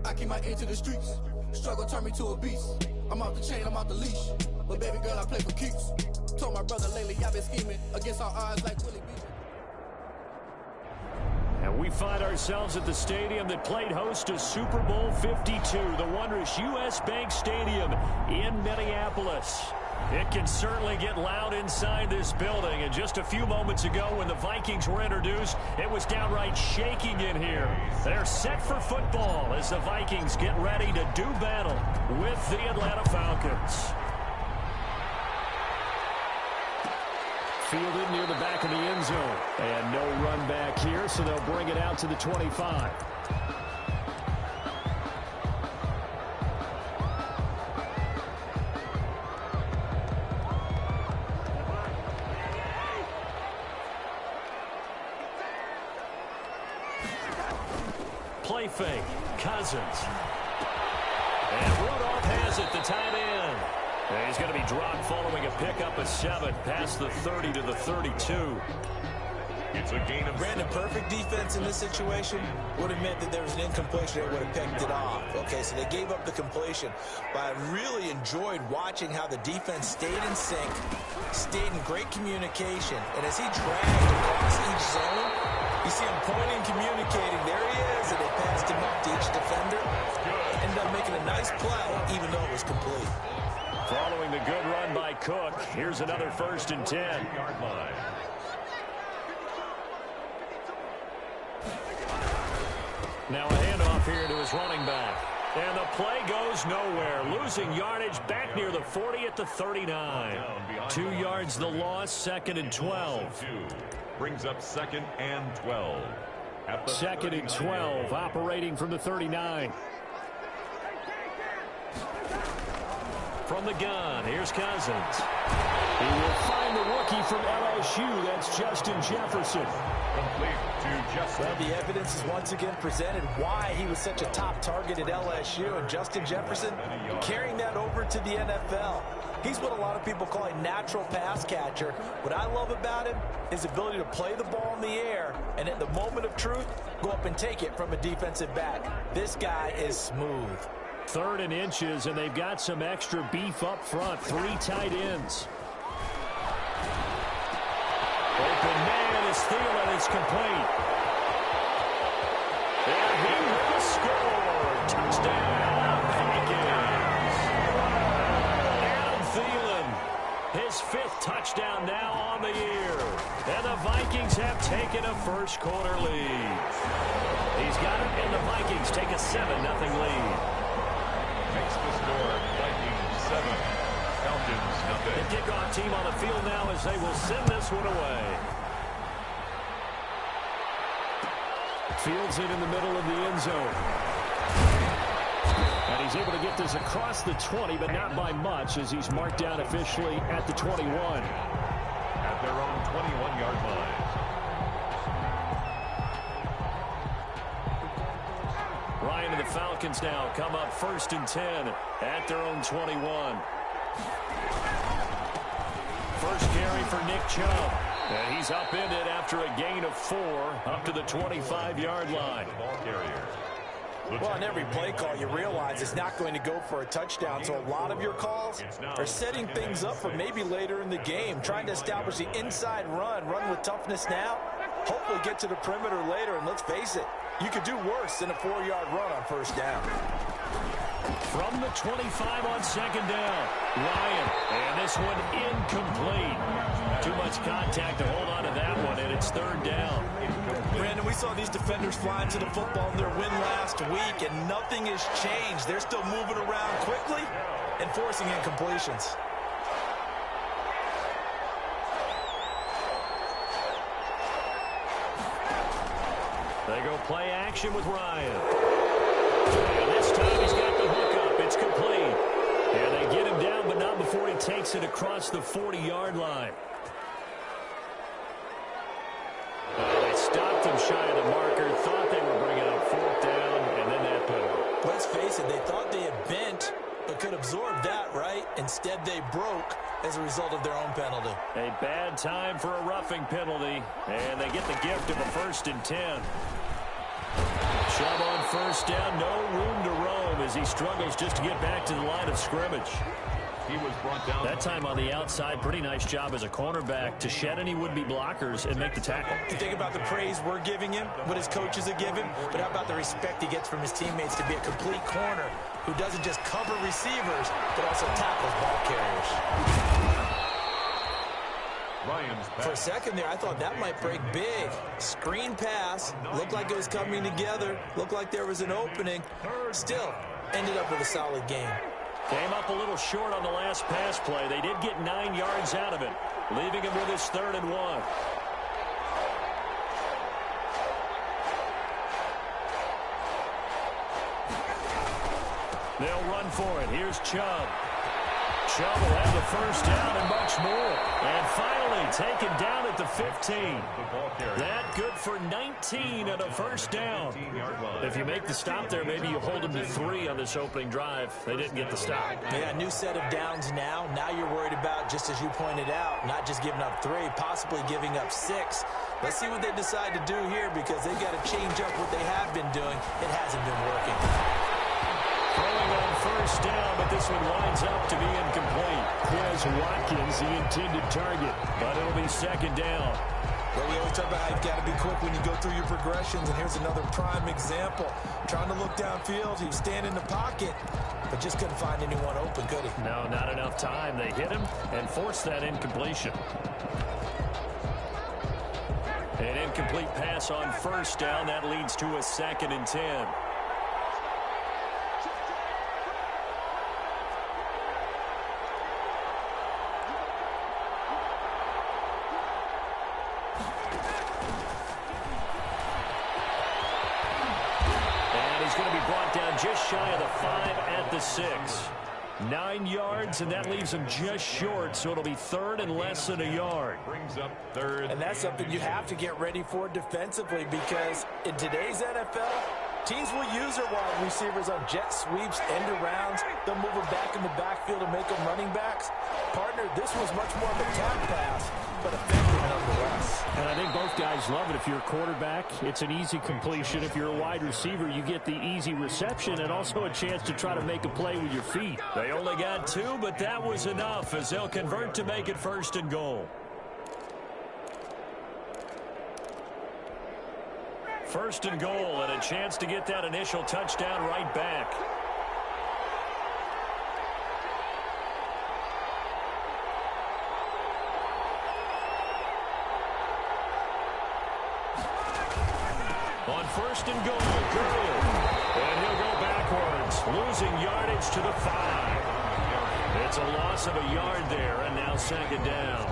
I keep my ear to the streets. Struggle turned me to a beast. I'm off the chain, I'm off the leash. But baby girl, I play for keeps. Told my brother lately, I've been scheming against all odds like Willie B. And we find ourselves at the stadium that played host to Super Bowl 52, the wondrous U.S. Bank Stadium in Minneapolis. It can certainly get loud inside this building. And just a few moments ago when the Vikings were introduced, it was downright shaking in here. They're set for football as the Vikings get ready to do battle with the Atlanta Falcons. Fielded near the back of the end zone. And no run back here, so they'll bring it out to the 25. Play fake. Cousins. And Rudolph has it, the tight end. And he's going to be dropped following a pickup of 7 past the 30 to the 32. It's a gain of Brandon, perfect defense in this situation would have meant that there was an incompletion. They would have picked it off. Okay, so they gave up the completion. But I really enjoyed watching how the defense stayed in sync, stayed in great communication. And as he dragged across each zone, you see him pointing, communicating. There he is, and they passed him up to each defender. Ended up making a nice play, even though it was complete. Following the good run by Cook, here's another 1st and 10. yard line. Now a handoff here to his running back. And the play goes nowhere. Losing yardage back near the 40 at the 39. 2 yards the loss, 2nd and 12. Brings up 2nd and 12. At the 2nd and 12, operating from the 39. From the gun, here's Cousins. He will find the rookie from LSU. That's Justin Jefferson. Complete to Justin. Well, the evidence is once again presented why he was such a top target at LSU. And Justin Jefferson carrying that over to the NFL. He's what a lot of people call a natural pass catcher. What I love about him, his ability to play the ball in the air and at the moment of truth, go up and take it from a defensive back. This guy is smooth. 3rd and inches, and they've got some extra beef up front. 3 tight ends. Open man is Thielen. It's complete. And he will score. Touchdown, Vikings. Adam Thielen, his 5th touchdown now on the year. And the Vikings have taken a 1st quarter lead. He's got it, and the Vikings take a 7-0 lead. Makes the score Vikings 7, Falcons nothing. The kickoff team on the field now as they will send this one away. Fields it in the middle of the end zone. And he's able to get this across the 20, but not by much as he's marked down officially at the 21. At their own 21-yard line. Ryan and the Falcons now come up 1st and 10 at their own 21. First carry for Nick Chubb. And he's upended after a gain of 4 up to the 25-yard line. Ball carrier. Well, on every play call, you realize it's not going to go for a touchdown. So a lot of your calls are setting things up for maybe later in the game, trying to establish the inside run with toughness now, hopefully get to the perimeter later. And let's face it, you could do worse than a 4-yard run on 1st down. From the 25 on 2nd down, Ryan, and this one incomplete. Too much contact to hold on to that one, and it's 3rd down. Brandon, we saw these defenders flying to the football in their win last week, and nothing has changed. They're still moving around quickly and forcing incompletions. They go play action with Ryan. And this time he's got the hook up. It's complete. And they get him down, but not before he takes it across the 40-yard line. They stopped him shy of the marker, thought they were bringing up 4th down, and then that penalty. Let's face it, they thought they had bent, but could absorb that, right? Instead, they broke as a result of their own penalty. A bad time for a roughing penalty, and they get the gift of a 1st and 10. Chubb on 1st down, no room to roam as he struggles just to get back to the line of scrimmage. He was brought down. That time on the outside, pretty nice job as a cornerback to shed any would-be blockers and make the tackle. You think about the praise we're giving him, what his coaches are giving, but how about the respect he gets from his teammates to be a complete corner who doesn't just cover receivers, but also tackles ball carriers. Ryan's pass. For a second there, I thought that might break big. Screen pass, looked like it was coming together, looked like there was an opening. Still, ended up with a solid game. Came up a little short on the last pass play. They did get 9 yards out of it, leaving him with his 3rd and 1. They'll run for it. Here's Chubb. Chubb will have the first down and much more. And finally taken down at the 15. That good for 19 and a first down. If you make the stop there, maybe you hold them to 3 on this opening drive. They didn't get the stop. Yeah, new set of downs now. Now you're worried about, just as you pointed out, not just giving up 3, possibly giving up 6. Let's see what they decide to do here, because they've got to change up what they have been doing. It hasn't been working. Throwing on first down, but this one winds up to be incomplete. Quez Watkins, the intended target, but it'll be second down. Well, we always talk about how you've got to be quick when you go through your progressions, and here's another prime example. Trying to look downfield, he was standing in the pocket, but just couldn't find anyone open, could he? No, not enough time. They hit him and forced that incompletion. An incomplete pass on first down. That leads to a 2nd and 10. Just shy of the 5 at the 6. 9 yards, and that leaves him just short, so it'll be 3rd and less than a yard. Brings up 3rd. And that's something you have to get ready for defensively, because in today's NFL, teams will use their wide receivers on jet sweeps, end arounds. They'll move them back in the backfield and make them running backs. Partner, this was much more of a tap pass, but effective nonetheless. And I think both guys love it. If you're a quarterback, it's an easy completion. If you're a wide receiver, you get the easy reception and also a chance to try to make a play with your feet. They only got 2, but that was enough as they'll convert to make it 1st and goal. 1st and goal, and a chance to get that initial touchdown right back. On 1st and goal, good. And he'll go backwards, losing yardage to the 5. It's a loss of a yard there, and now 2nd down.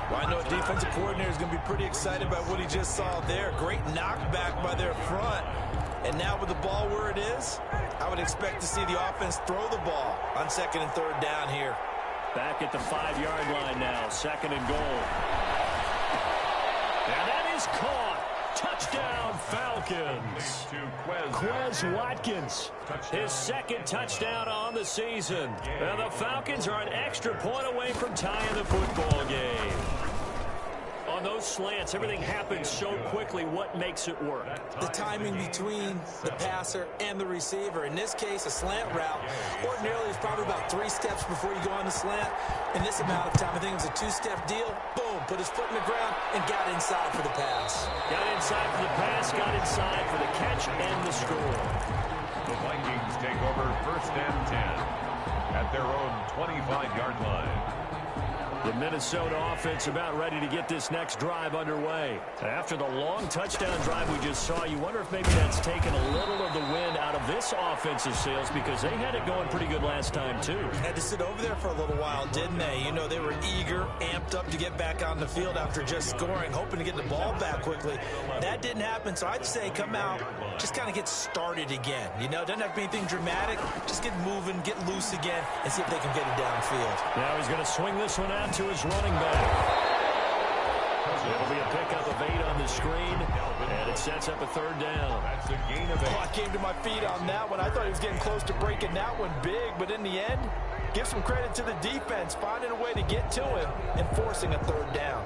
Well, I know a defensive coordinator is going to be pretty excited about what he just saw there. Great knockback by their front. And now with the ball where it is, I would expect to see the offense throw the ball on 2nd and 3rd down here. Back at the 5-yard line now, 2nd and goal. And that is caught. Touchdown, Falcons. Quez Watkins, his 2nd touchdown on the season. And the Falcons are an extra point away from tying the football game. On those slants, everything happens so quickly. What makes it work? The timing between the passer and the receiver. In this case, a slant route ordinarily is probably about 3 steps before you go on the slant. In this amount of time, I think it was a 2-step deal. Boom, put his foot in the ground and got inside for the pass. Got inside for the pass, got inside for the catch and the score. The Vikings take over 1st and 10 at their own 25-yard line. The Minnesota offense about ready to get this next drive underway. After the long touchdown drive we just saw, you wonder if maybe that's taken a little of the wind out of this offensive sails, because they had it going pretty good last time too. Had to sit over there for a little while, didn't they? You know, they were eager, amped up to get back on the field after just scoring, hoping to get the ball back quickly. That didn't happen, so I'd say come out, just kind of get started again. You know, doesn't have to be anything dramatic. Just get moving, get loose again, and see if they can get it downfield. Now he's going to swing this one out to his running back. It'll be a pickup of 8 on the screen, and it sets up a 3rd down. That's a gain of 8. Oh, I came to my feet on that one. I thought he was getting close to breaking that one big, but in the end, give some credit to the defense, finding a way to get to him and forcing a 3rd down.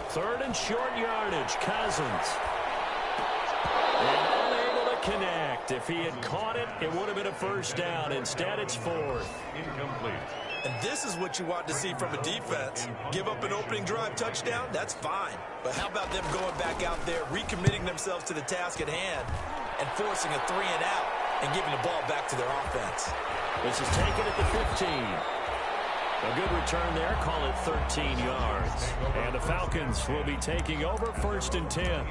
Third and short yardage, Cousins. And unable to connect. If he had caught it, it would have been a 1st down. Instead, it's 4th. Incomplete. And this is what you want to see from a defense. Give up an opening drive touchdown, that's fine. But how about them going back out there, recommitting themselves to the task at hand, and forcing a 3 and out, and giving the ball back to their offense. This is taken at the 15. A good return there, call it 13 yards. And the Falcons will be taking over 1st and 10.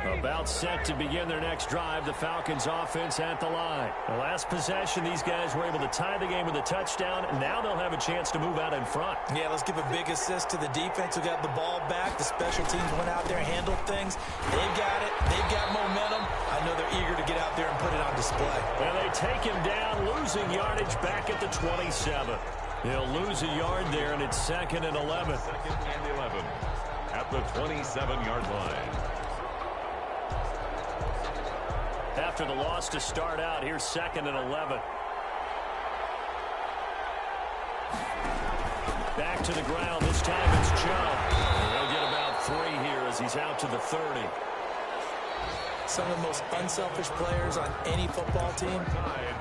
A About set to begin their next drive. The Falcons offense at the line. The last possession, these guys were able to tie the game with a touchdown, and now they'll have a chance to move out in front. Yeah, let's give a big assist to the defense who got the ball back. The special teams went out there and handled things. They've got it. They've got momentum. I know they're eager to get out there and put it on display. And they take him down, losing yardage back at the 27. They'll lose a yard there, and it's 2nd and 11. 2nd and 11 at the 27-yard line. After the loss to start out, here's 2nd and 11. Back to the ground. This time it's Chubb. They'll get about 3 here as he's out to the 30. Some of the most unselfish players on any football team,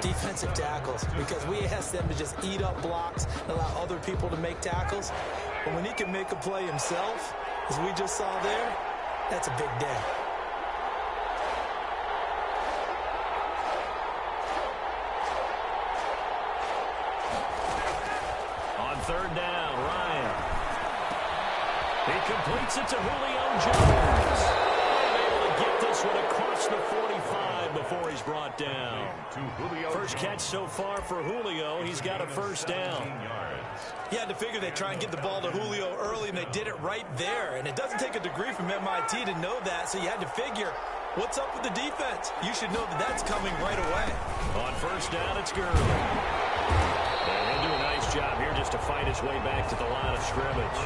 defensive tackles, because we ask them to just eat up blocks and allow other people to make tackles. But when he can make a play himself, as we just saw there, that's a big day. On 3rd down, Ryan. He completes it to Julio Jones. Get this one across the 45 before he's brought down. First catch so far for Julio. He's got a 1st down. You had to figure they'd try and get the ball to Julio early, and they did it right there. And it doesn't take a degree from MIT to know that, so you had to figure, what's up with the defense? You should know that that's coming right away. On 1st down, it's Gurley. And he'll do a nice job here just to fight his way back to the line of scrimmage.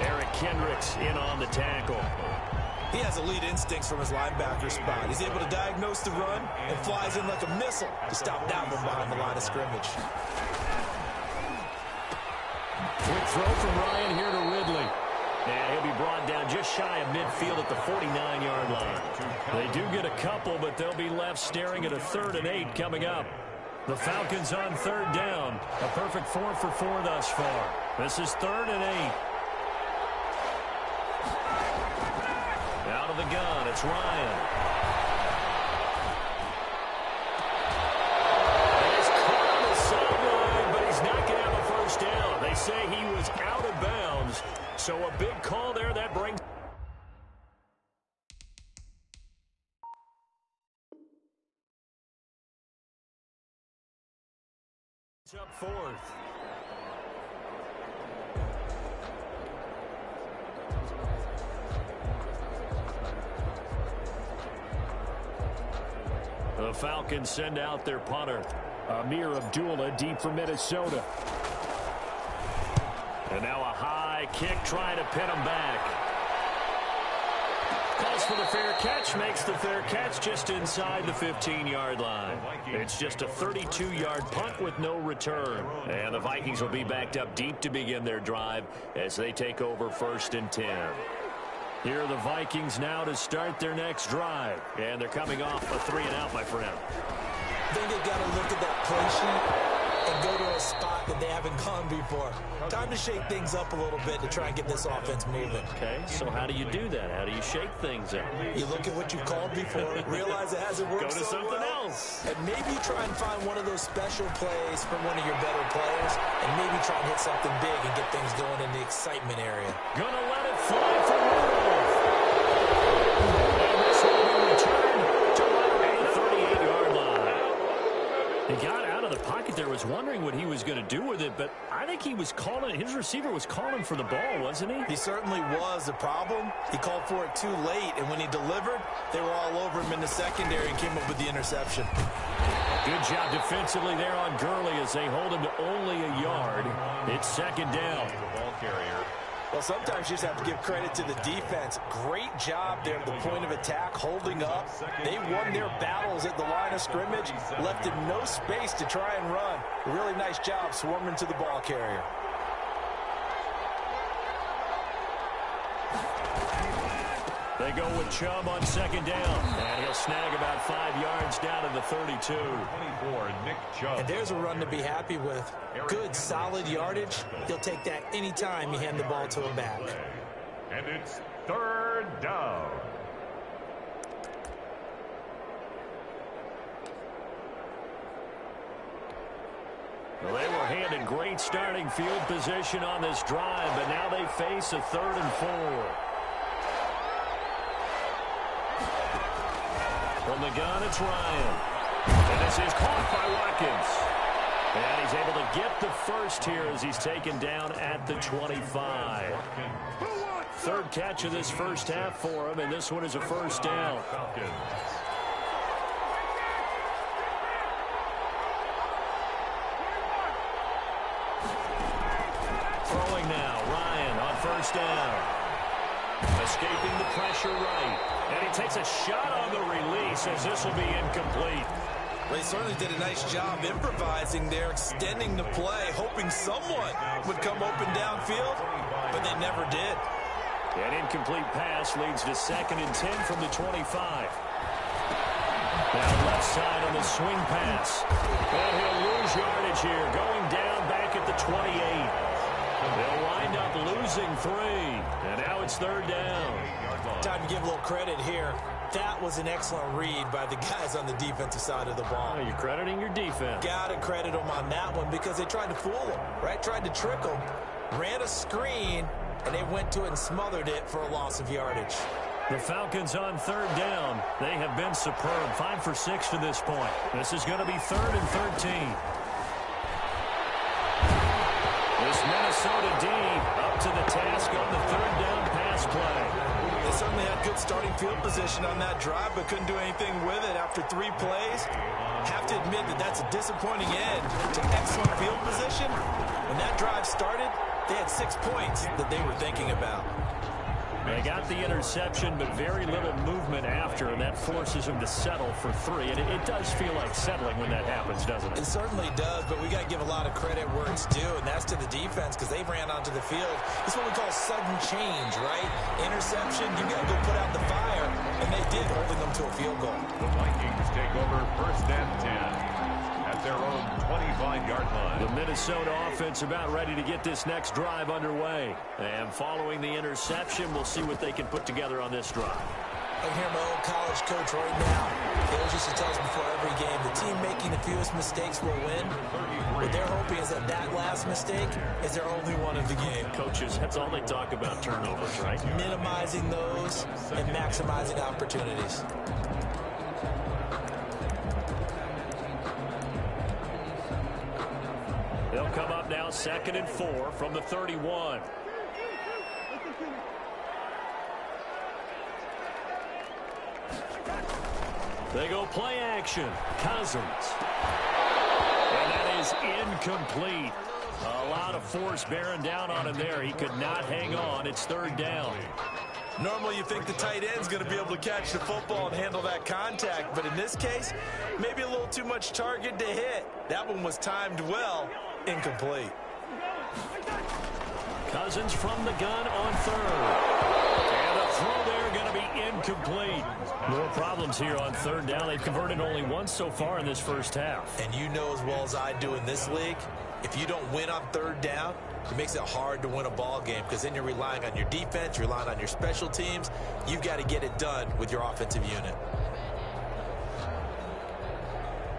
Eric Kendricks in on the tackle. He has elite instincts from his linebacker spot. He's able to diagnose the run and flies in like a missile to stop that one behind the line of scrimmage. Quick throw from Ryan here to Ridley. And he'll be brought down just shy of midfield at the 49-yard line. They do get a couple, but they'll be left staring at a 3rd and 8 coming up. The Falcons on 3rd down. A perfect 4 for 4 thus far. This is 3rd and 8. Out of the gun, it's Ryan. And he's caught on the sideline, but he's not going to have a 1st down. They say he was out of bounds, so a big call there that brings up 4th. The Falcons send out their punter, Amir Abdullah, deep for Minnesota. And now a high kick trying to pin him back. Calls for the fair catch, makes the fair catch just inside the 15-yard line. It's just a 32-yard punt with no return. And the Vikings will be backed up deep to begin their drive as they take over 1st and 10. Here are the Vikings now to start their next drive. And they're coming off a 3-and-out, my friend. I think they've got to look at that play sheet and go to a spot that they haven't gone before. Time to shake things up a little bit to try and get this offense moving. Okay, so how do you do that? How do you shake things up? You look at what you called before, realize it hasn't worked Go to so something well, else. and maybe try and find one of those special plays from one of your better players, and maybe try and hit something big and get things going in the excitement area. Gonna let it fly for Rudolph. And this will be returned to right around the 38-yard line. He got out of the pocket there, was wondering what he was going to do with it, but I think he was calling, his receiver was calling for the ball, wasn't he? He certainly was. The problem, he called for it too late, and when he delivered, they were all over him in the secondary and came up with the interception. Good job defensively there on Gurley as they hold him to only a yard. It's 2nd down. The ball carrier. Well, sometimes you just have to give credit to the defense. Great job there at the point of attack, holding up. They won their battles at the line of scrimmage, left him no space to try and run. Really nice job swarming to the ball carrier. They go with Chubb on 2nd down, and he'll snag about 5 yards down to the 32. 24, Nick Chubb. And there's a run to be happy with. Good, solid yardage. He'll take that anytime you hand the ball to him back. And it's 3rd down. Well, they were handed great starting field position on this drive, but now they face a 3rd and 4. the gun, it's Ryan. And this is caught by Watkins. And he's able to get the first here as he's taken down at the 25. Third catch of this first half for him, and this one is a first down. Throwing now, Ryan on first down. Escaping the pressure right. And he takes a shot on the release as this will be incomplete. Well, he certainly did a nice job improvising there, extending the play, hoping someone would come open downfield, but they never did. An incomplete pass leads to 2nd and 10 from the 25. Now left side on the swing pass. And he'll lose yardage here, going down back at the 28. They'll wind up losing 3. And now it's 3rd down. Time to give a little credit here. That was an excellent read by the guys on the defensive side of the ball. Oh, you're crediting your defense. Got to credit them on that one because they tried to fool them, right? Tried to trick them. Ran a screen, and they went to it and smothered it for a loss of yardage. The Falcons on 3rd down. They have been superb. 5 for 6 to this point. This is going to be 3rd and 13. This Minnesota D up to the task on the 3rd down pass play. They certainly had good starting field position on that drive, but couldn't do anything with it after 3 plays. Have to admit that that's a disappointing end to excellent field position. When that drive started, they had 6 points that they were thinking about. They got the interception, but very little movement after, and that forces them to settle for 3. And it does feel like settling when that happens, doesn't it? It certainly does, but we got to give a lot of credit where it's due, and that's to the defense because they ran onto the field. It's what we call sudden change, right? Interception, you got to go put out the fire, and they did, holding them to a field goal. The Vikings take over 1st and 10 at their own 25-yard line. The Minnesota offense about ready to get this next drive underway. And following the interception, we'll see what they can put together on this drive. I hear my old college coach right now. He always used to tell us before every game, the team making the fewest mistakes will win. What they're hoping is that that last mistake is their only one of the game. Coaches, that's all they talk about, turnovers, right? Minimizing those and maximizing opportunities. They'll come up now 2nd and 4 from the 31. They go play action. Cousins. And that is incomplete. A lot of force bearing down on him there. He could not hang on. It's 3rd down. Normally you think the tight end's going to be able to catch the football and handle that contact, but in this case, maybe a little too much target to hit. That one was timed well. Incomplete. Cousins from the gun on 3rd. And the throw there going to be incomplete. More problems here on 3rd down. They've converted only once so far in this first half. And you know as well as I do in this league, if you don't win on 3rd down, it makes it hard to win a ball game because then you're relying on your defense, you're relying on your special teams. You've got to get it done with your offensive unit.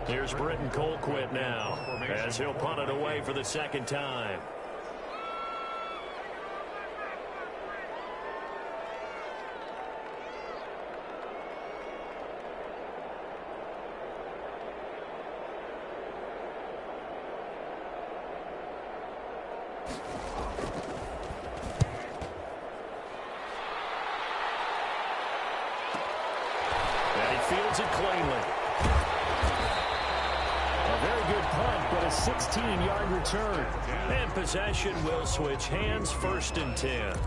Here's Britton Colquitt now as he'll punt it away for the 2nd time. And he fields it cleanly. Very good punt, but a 16-yard return. And possession will switch hands, 1st and 10.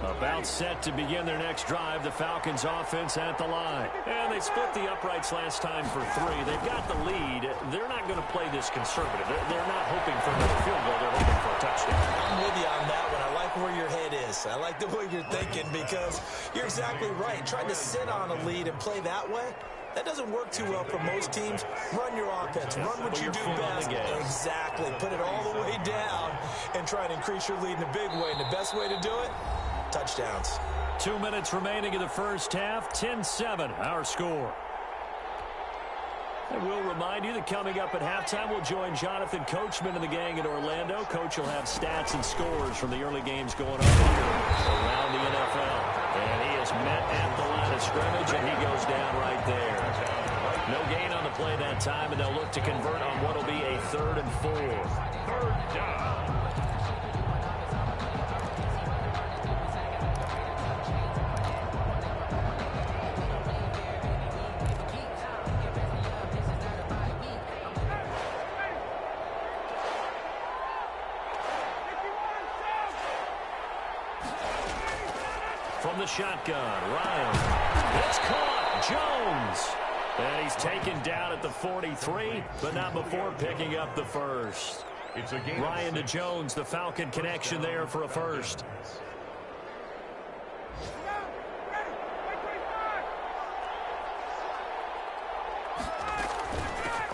About set to begin their next drive, the Falcons offense at the line. And they split the uprights last time for 3. They've got the lead. They're not going to play this conservative. They're not hoping for another field goal. They're hoping for a touchdown. I'm with you on that one. I like where your head is. I like the way you're thinking because you're exactly right. Trying to sit on a lead and play that way, that doesn't work too well for most teams. Run your offense. Run what you do best. Exactly. Put it all the way down and try and increase your lead in a big way. And the best way to do it, touchdowns. 2 minutes remaining in the first half. 10-7, our score. And we'll remind you that coming up at halftime, we'll join Jonathan Coachman and the gang in Orlando. Coach will have stats and scores from the early games going on here around the NFL. And he is met at the line of scrimmage, and he goes down right there. No gain on the play that time, and they'll look to convert on what will be a 3rd and 4. 3rd down. From the shotgun, Ryan. It's caught. Jones. And he's taken down at the 43, but not before picking up the first. It's a game. Ryan to Jones, the Falcon connection there for a first.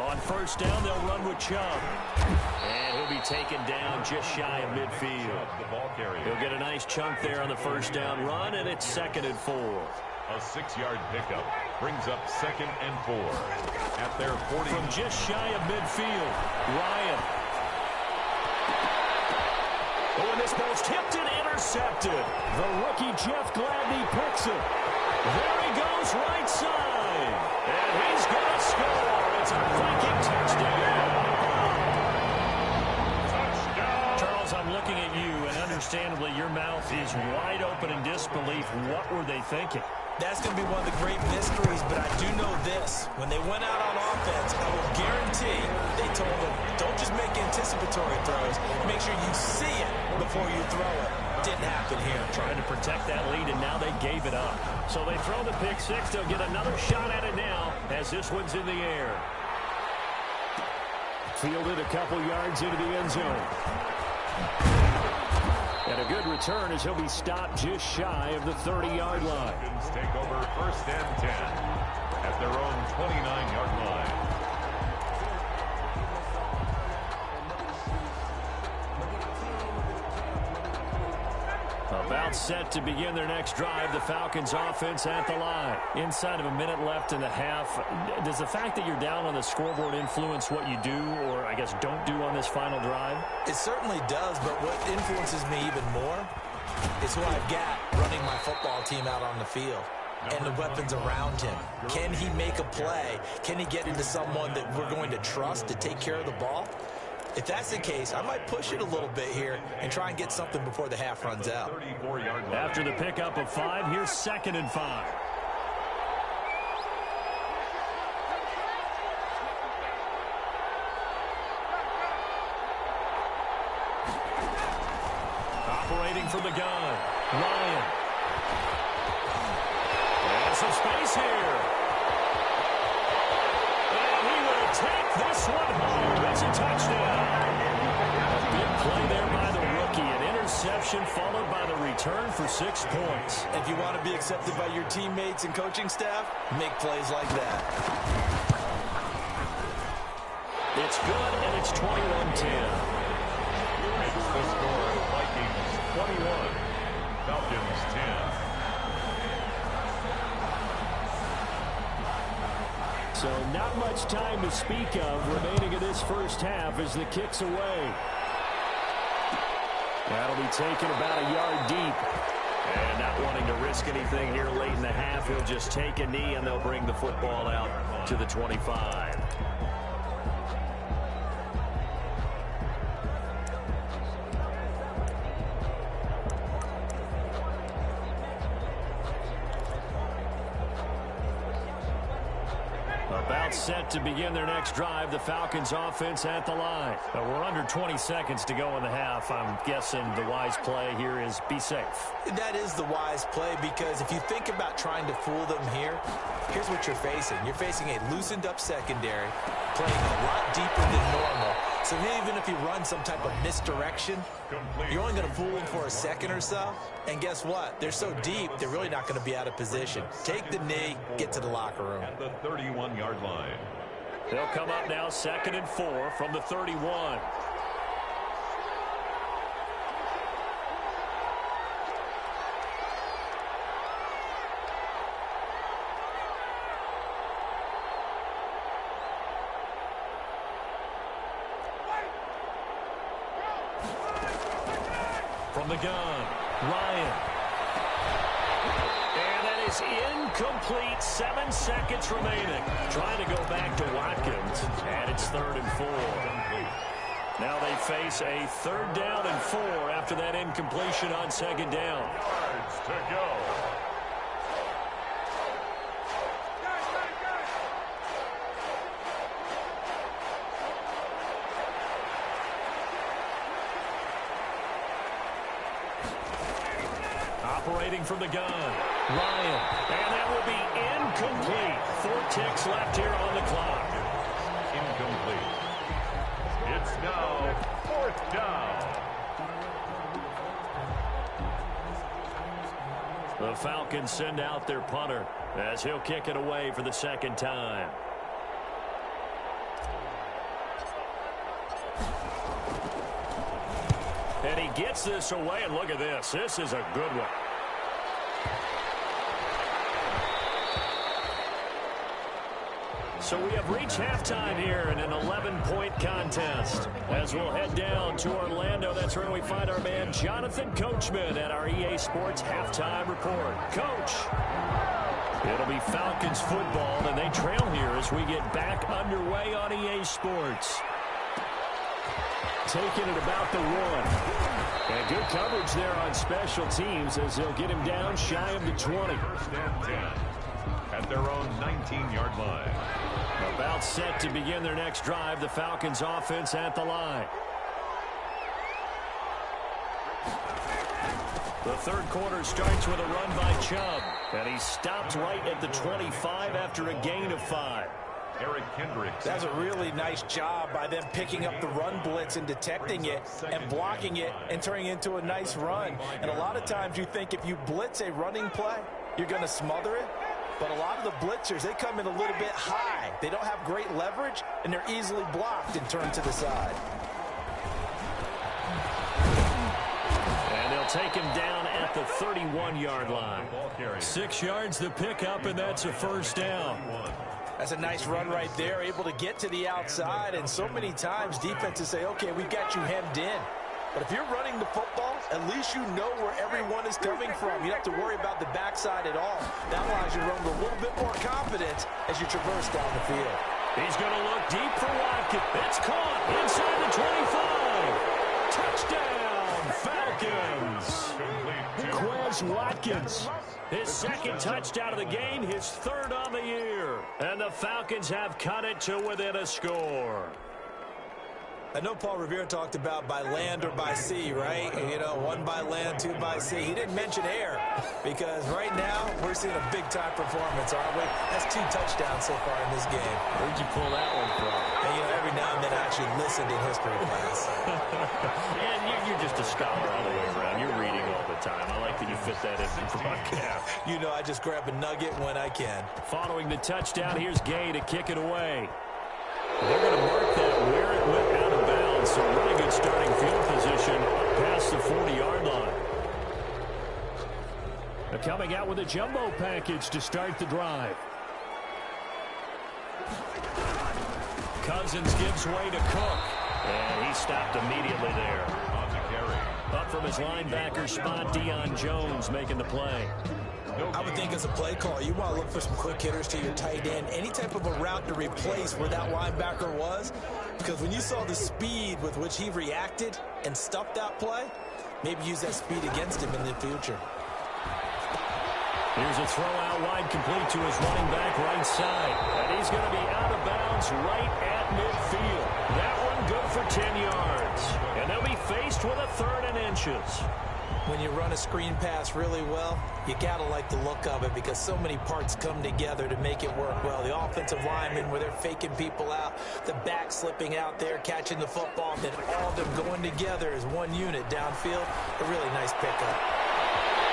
On first down, they'll run with Chubb. And he'll be taken down just shy of midfield. He'll get a nice chunk there on the first down run, and it's 2nd and 4. A 6-yard pickup brings up 2nd and 4 at their 40. From just shy of midfield, Ryan. Oh, and this ball's tipped and intercepted. The rookie Jeff Gladney picks it. There he goes, right side. And he's going to score. It's a Viking touchdown. Charles, I'm looking at you, and understandably, your mouth is wide open in disbelief. What were they thinking? That's going to be one of the great mysteries, but I do know this. When they went out on offense, I will guarantee they told them, don't just make anticipatory throws. Make sure you see it before you throw it. Didn't happen here. Trying to protect that lead, and now they gave it up. So they throw the pick six. They'll get another shot at it now as this one's in the air. Fielded a couple yards into the end zone. And a good return as he'll be stopped just shy of the 30-yard line. Falcons take over 1st and 10 at their own 29-yard line. About set to begin their next drive, the Falcons offense at the line. Inside of a minute left in the half, does the fact that you're down on the scoreboard influence what you do, or I guess don't do on this final drive? It certainly does, but what influences me even more is who I've got running my football team out on the field and the weapons around him. Can he make a play? Can he get into someone that we're going to trust to take care of the ball? If that's the case, I might push it a little bit here and try and get something before the half runs out. After the pickup of 5, here's 2nd and 5. Operating from the gun, Ryan. And some space here. And he will take this one home. It's a touchdown. A big play there by the rookie. An interception followed by the return for 6 points. If you want to be accepted by your teammates and coaching staff, make plays like that. It's good, and it's 21-10. It's the score. Vikings 21, Falcons 10. So not much time to speak of remaining in this first half as the kick's away. That'll be taken about a yard deep. And not wanting to risk anything here late in the half, he'll just take a knee and they'll bring the football out to the 25. About set to begin their next drive, the Falcons offense at the line. We're under 20 seconds to go in the half. I'm guessing the wise play here is be safe. That is the wise play, because if you think about trying to fool them here, here's what you're facing. You're facing a loosened up secondary, playing a lot deeper than normal. So even if you run some type of misdirection, you're only going to fool them for a second or so. And guess what? They're so deep, they're really not going to be out of position. Take the knee, get to the locker room. At the 31-yard line. They'll come up now 2nd and 4 from the 31. From the gun, Ryan. And that is incomplete. 7 seconds remaining. Trying to go back to Watkins. And it's 3rd and 4. Now they face a 3rd down and 4 after that incompletion on 2nd down. Yards to go. Operating from the gun, Ryan. And that will be incomplete. 4 ticks left here on the clock. Incomplete. It's now 4th down. The Falcons send out their punter as he'll kick it away for the 2nd time. And he gets this away, and look at this. This is a good one. So we have reached halftime here in an 11-point contest. As we'll head down to Orlando, that's where we find our man Jonathan Coachman at our EA Sports Halftime Report. Coach, it'll be Falcons football, and they trail here as we get back underway on EA Sports. Taking it about the 1. And good coverage there on special teams as they'll get him down shy of the 20. 1st and 10 at their own 19-yard line. About set to begin their next drive, the Falcons offense at the line. The 3rd quarter starts with a run by Chubb, and he stopped right at the 25 after a gain of 5. Eric Kendricks. That's a really nice job by them picking up the run blitz and detecting it and blocking it and turning it into a nice run. And a lot of times you think if you blitz a running play, you're going to smother it. But a lot of the blitzers, they come in a little bit high. They don't have great leverage, and they're easily blocked and turned to the side. And they'll take him down at the 31-yard line. 6 yards to pick up, and that's a 1st down. That's a nice run right there, able to get to the outside. And so many times defenses say, okay, we've got you hemmed in. But if you're running the football, at least you know where everyone is coming from. You don't have to worry about the backside at all. That allows you to run with a little bit more confidence as you traverse down the field. He's going to look deep for Watkins. It's caught inside the 25. Touchdown, Falcons. Quez Watkins. His 2nd touchdown of the game, his 3rd on the year. And the Falcons have cut it to within a score. I know Paul Revere talked about by land or by sea, right? You know, 1 by land, 2 by sea. He didn't mention air because right now we're seeing a big-time performance, aren't we? That's 2 touchdowns so far in this game. Where'd you pull that one from? And, you know, every now and then I actually listened in history class. And you're just a scholar all the way around. You're reading all the time. I like that you fit that in the broadcast. You know, I just grab a nugget when I can. Following the touchdown, here's Gay to kick it away. They're going to mark that where it went out of bounds. So really good starting field position past the 40-yard line. They're coming out with a jumbo package to start the drive. Cousins gives way to Cook. And he stopped immediately there. On the carry. Up from his linebacker spot, Deion Jones making the play. I would think as a play call, you want to look for some quick hitters to your tight end. Any type of a route to replace where that linebacker was. Because when you saw the speed with which he reacted and stuffed that play, maybe use that speed against him in the future. Here's a throw out wide complete to his running back right side. And he's going to be out of bounds right at midfield. That one good for 10 yards. And they'll be faced with a 3rd and inches. When you run a screen pass really well, you got to like the look of it because so many parts come together to make it work well. The offensive linemen where they're faking people out, the back slipping out there, catching the football, then all of them going together as one unit downfield. A really nice pickup.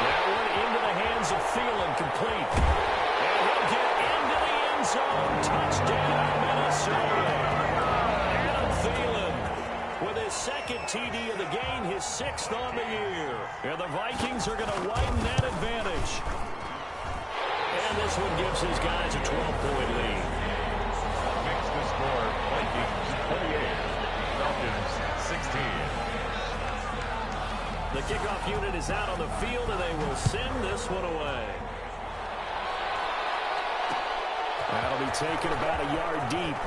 That one into the hands of Thielen, complete. And he'll get into the end zone. Touchdown, Minnesota. Adam Thielen with his 2nd TD of the game, his 6th on the year. And the Vikings are going to widen that advantage. And this one gives his guys a 12-point lead. Makes the score Vikings 28, Falcons 16. The kickoff unit is out on the field, and they will send this one away. That'll be taken about a yard deep.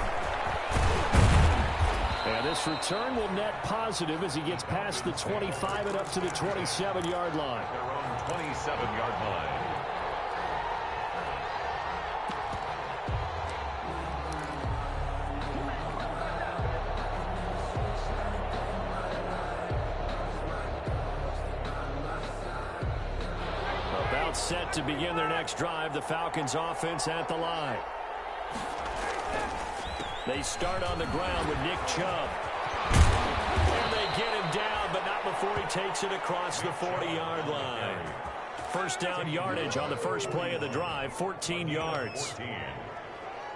And this return will net positive as he gets past the 25 and up to the 27-yard line. Their own 27-yard line. About set to begin their next drive, the Falcons offense at the line. They start on the ground with Nick Chubb. And they get him down, but not before he takes it across the 40-yard line. First down yardage on the first play of the drive, 14 yards. 14.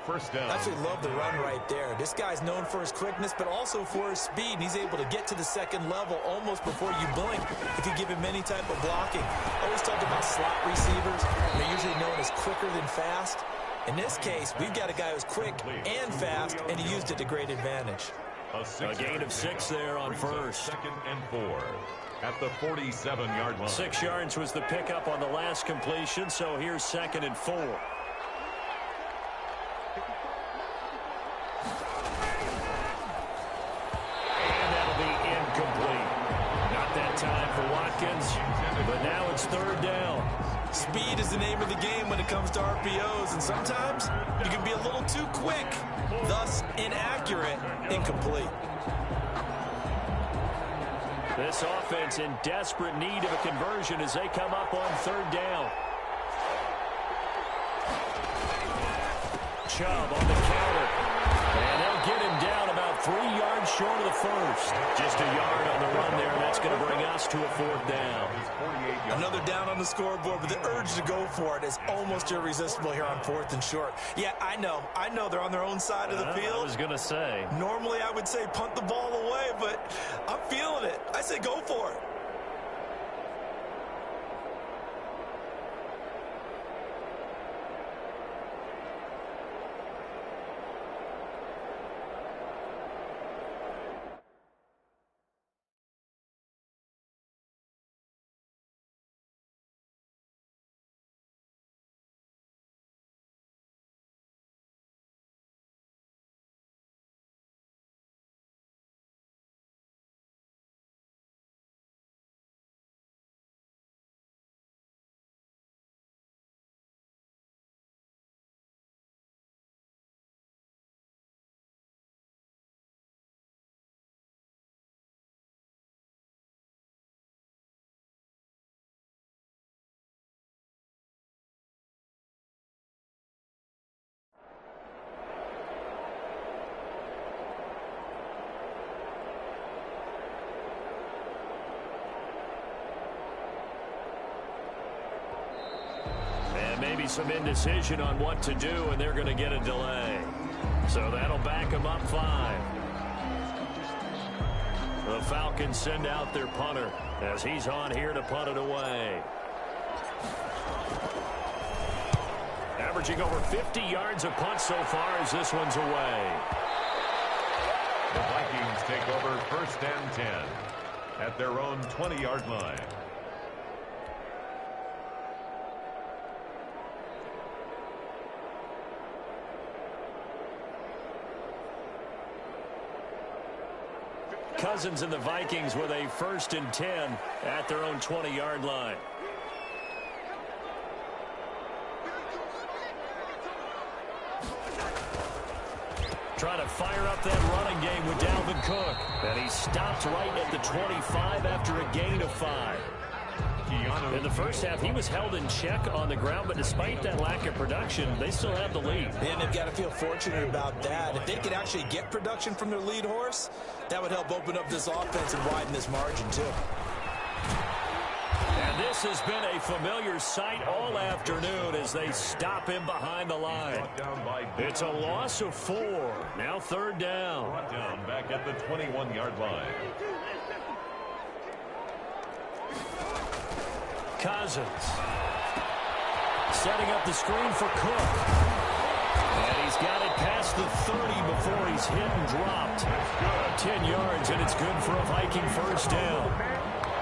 First down. I actually love the run right there. This guy's known for his quickness, but also for his speed. And he's able to get to the second level almost before you blink if you give him any type of blocking. I always talk about slot receivers. They're usually known as quicker than fast. In this case, we've got a guy who's quick and fast, and he used it to great advantage. A gain of 6 there on first. Second and 4 at the 47-yard line. 6 yards was the pickup on the last completion, so here's 2nd and 4. And that'll be incomplete. Not that time for Watkins, but now it's 3rd down. Speed is the name of the game when it comes to RPOs, and sometimes you can be a little too quick, thus inaccurate, incomplete. This offense in desperate need of a conversion as they come up on 3rd down. Chubb on the counter, and they'll get him down about 3 yards short of the first. Just a yard on the run there, and that's going to bring us to a 4th down. Another down on the scoreboard, but the urge to go for it is almost irresistible here on 4th and short. Yeah, I know they're on their own side of the field. I was going to say. Normally I would say punt the ball away, but I'm feeling it. I say go for it. Maybe some indecision on what to do, and they're going to get a delay. So that'll back them up 5. The Falcons send out their punter as he's on here to punt it away. Averaging over 50 yards a punt so far as this one's away. The Vikings take over 1st and 10 at their own 20-yard line. Cousins and the Vikings with a 1st and 10 at their own 20-yard line. Trying to fire up that running game with Dalvin Cook. And he stopped right at the 25 after a gain of 5. In the first half, he was held in check on the ground, but despite that lack of production, they still have the lead. And they've got to feel fortunate about that. If they could actually get production from their lead horse, that would help open up this offense and widen this margin, too. And this has been a familiar sight all afternoon as they stop him behind the line. It's a loss of 4. Now 3rd down. Brought down back at the 21-yard line. Cousins setting up the screen for Cook. And he's got it past the 30 before he's hit and dropped. 10 yards, and it's good for a Viking 1st down.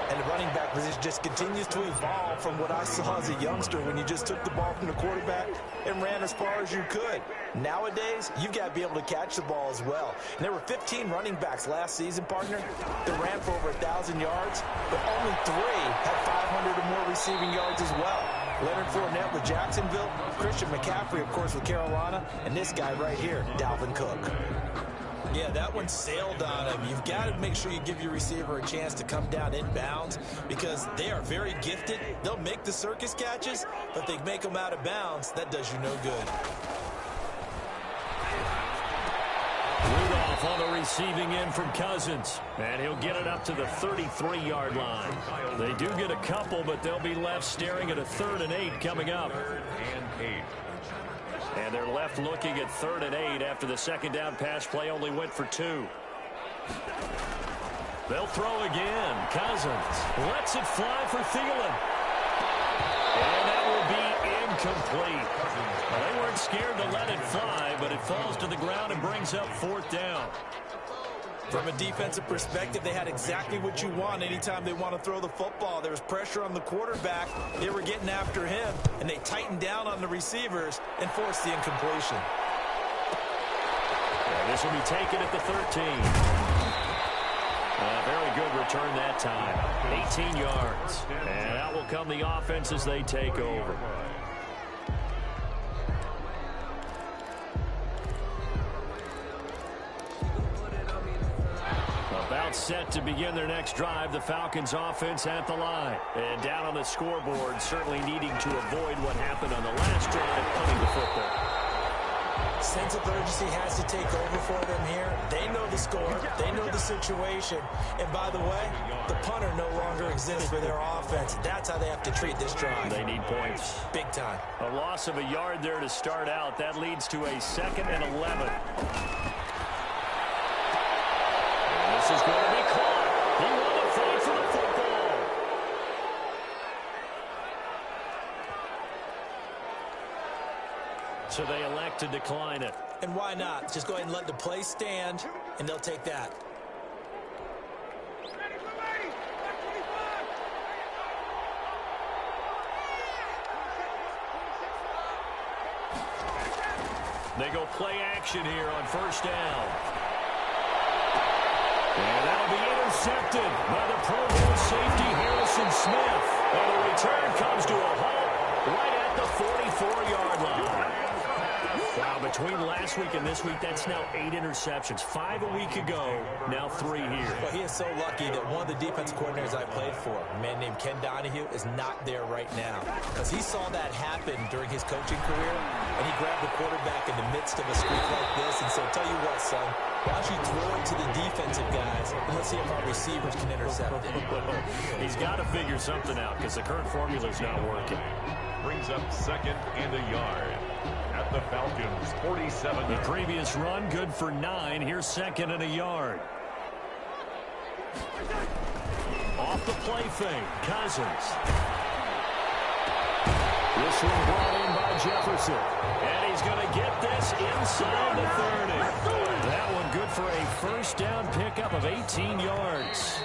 And the running back position just continues to evolve from what I saw as a youngster when you just took the ball from the quarterback and ran as far as you could. Nowadays, you've got to be able to catch the ball as well. And there were 15 running backs last season, partner, that ran for over 1,000 yards, but only 3 had 500 or more receiving yards as well. Leonard Fournette with Jacksonville, Christian McCaffrey, of course, with Carolina, and this guy right here, Dalvin Cook. Yeah, that one sailed on him. You've got to make sure you give your receiver a chance to come down inbounds because they are very gifted. They'll make the circus catches, but they make them out of bounds. That does you no good. Rudolph on the receiving end from Cousins, and he'll get it up to the 33-yard line. They do get a couple, but they'll be left staring at a 3rd and 8 coming up. And they're left looking at 3rd and 8 after the second down pass play only went for 2. They'll throw again. Cousins lets it fly for Thielen. And that will be incomplete. Well, they weren't scared to let it fly, but it falls to the ground and brings up 4th down. From a defensive perspective, they had exactly what you want anytime they want to throw the football. There was pressure on the quarterback. They were getting after him, and they tightened down on the receivers and forced the incompletion. And this will be taken at the 13. Very good return that time. 18 yards. And out will come the offense as they take over. About set to begin their next drive, the Falcons offense at the line. And down on the scoreboard, certainly needing to avoid what happened on the last drive, punting the football. Sense of urgency has to take over for them here. They know the score. They know the situation. And by the way, the punter no longer exists for their offense. That's how they have to treat this drive. They need points. Big time. A loss of a yard there to start out. That leads to a 2nd and 11. This is going to be caught. He won the fight for the football. So they elect to decline it. And why not? Just go ahead and let the play stand, and they'll take that. They go play action here on 1st down. And that'll be intercepted by the Pro Bowl safety Harrison Smith. And the return comes to a halt right at the 44-yard line. Wow, between last week and this week, that's now 8 interceptions. 5 a week ago, now 3 here. Well, he is so lucky that one of the defense coordinators I played for, a man named Ken Donahue, is not there right now. Because he saw that happen during his coaching career, and he grabbed the quarterback in the midst of a streak like this and said, tell you what, son, why don't you throw it to the defensive guys, and let's see if our receivers can intercept it. He's got to figure something out because the current formula's not working. Brings up 2nd and a yard at the Falcons' 47. The previous run good for 9. Here's 2nd and a yard. Off the play fake, Cousins. This one brought in by Jefferson. And he's going to get this inside the 30. That one good for a 1st down pickup of 18 yards.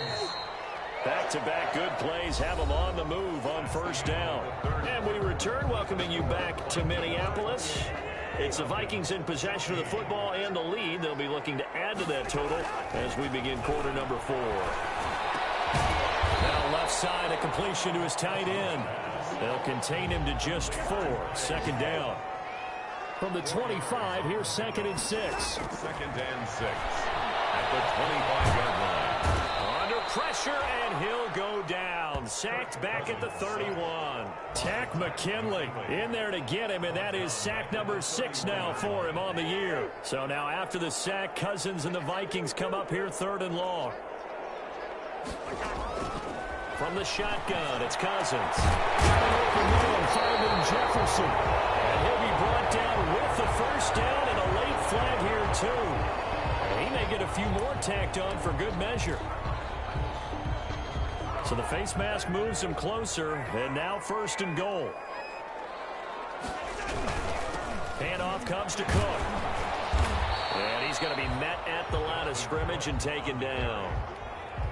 Back-to-back good plays have them on the move on 1st down. And we return, welcoming you back to Minneapolis. It's the Vikings in possession of the football and the lead. They'll be looking to add to that total as we begin quarter number 4. Now left side, a completion to his tight end. They'll contain him to just 4. 2nd down. From the 25, here's 2nd and 6. 2nd and 6 at the 25-yard line. Under pressure, and he'll go down. Sacked back at the 31. Tack McKinley in there to get him, and that is sack number 6 now for him on the year. So now after the sack, Cousins and the Vikings come up here 3rd and long. From the shotgun, it's Cousins. Finding Jefferson. And he'll be brought down with the 1st down and a late flag here, too. He may get a few more tacked on for good measure. So the face mask moves him closer, and now 1st and goal. Handoff comes to Cook. And he's going to be met at the line of scrimmage and taken down.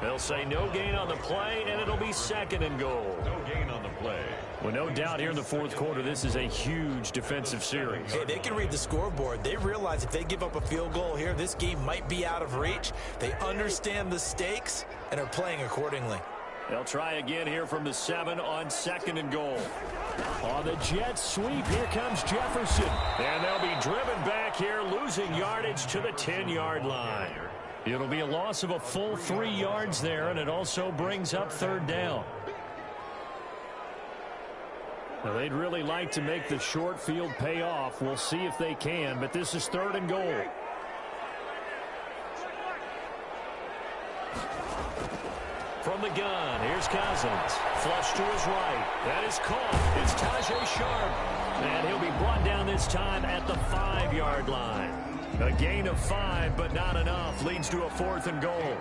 They'll say no gain on the play, and it'll be 2nd and goal. No gain on the play. Well, no doubt here in the fourth quarter, this is a huge defensive series. Hey, they can read the scoreboard. They realize if they give up a field goal here, this game might be out of reach. They understand the stakes and are playing accordingly. They'll try again here from the 7 on 2nd and goal. On the jet sweep, here comes Jefferson. And they'll be driven back here, losing yardage to the 10-yard line. It'll be a loss of a full 3 yards there, and it also brings up 3rd down. Now, they'd really like to make the short field pay off. We'll see if they can, but this is 3rd and goal. From the gun, here's Cousins. Flush to his right. That is caught. It's Tajay Sharp. And he'll be brought down this time at the 5-yard line. A gain of 5, but not enough. Leads to a 4th and goal.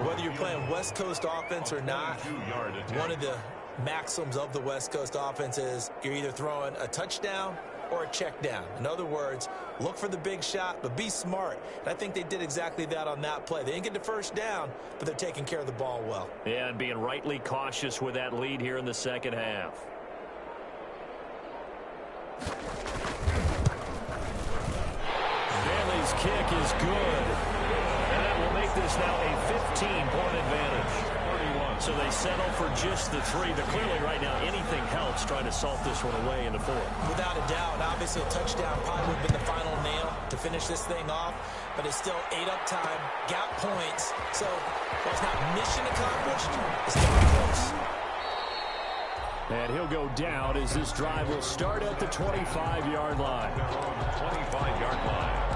Whether you're playing West Coast offense or not, one of the maxims of the West Coast offense is you're either throwing a touchdown or a check down. In other words, look for the big shot, but be smart. And I think they did exactly that on that play. They didn't get the first down, but they're taking care of the ball well. Yeah, and being rightly cautious with that lead here in the second half. Bailey's kick is good. And that will make this now a 15-point advantage. So they settle for just the 3, but clearly right now anything helps trying to salt this one away in the 4th. Without a doubt, obviously a touchdown probably would have been the final nail to finish this thing off, but it's still 8 up time, got points, so while it's not mission accomplished, it's still close. And he'll go down as this drive will start at the 25-yard line. 25-yard line.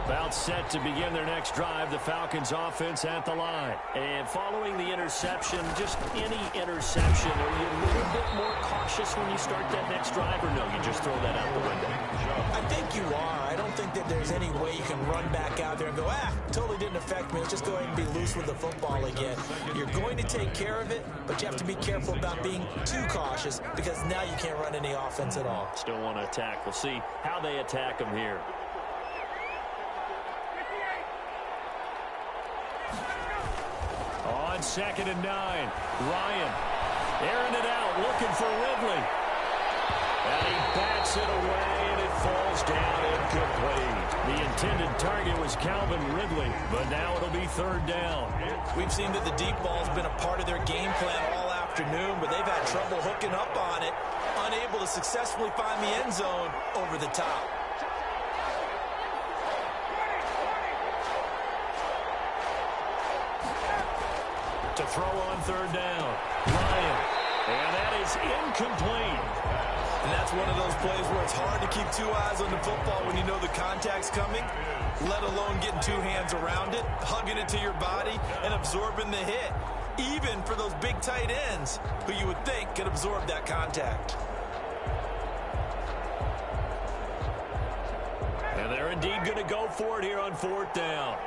About set to begin their next drive, the Falcons offense at the line. And following the interception, just any interception, are you a little bit more cautious when you start that next drive, or no, you just throw that out the window? I think you are. I don't think that there's any way you can run back out there and go, totally didn't affect me. Let's just go ahead and be loose with the football again. You're going to take care of it, but you have to be careful about being too cautious because now you can't run any offense at all. Still want to attack. We'll see how they attack them here. On 2nd and 9, Ryan airing it out, looking for Ridley. And he bats it away, and it falls down incomplete. The intended target was Calvin Ridley, but now it'll be 3rd down. We've seen that the deep ball's been a part of their game plan all afternoon, but they've had trouble hooking up on it, unable to successfully find the end zone over the top. To throw on 3rd down, Ryan, and that is incomplete. And that's one of those plays where it's hard to keep 2 eyes on the football when you know the contact's coming, let alone getting 2 hands around it, hugging it to your body, and absorbing the hit, even for those big tight ends who you would think could absorb that contact. And they're indeed going to go for it here on 4th down.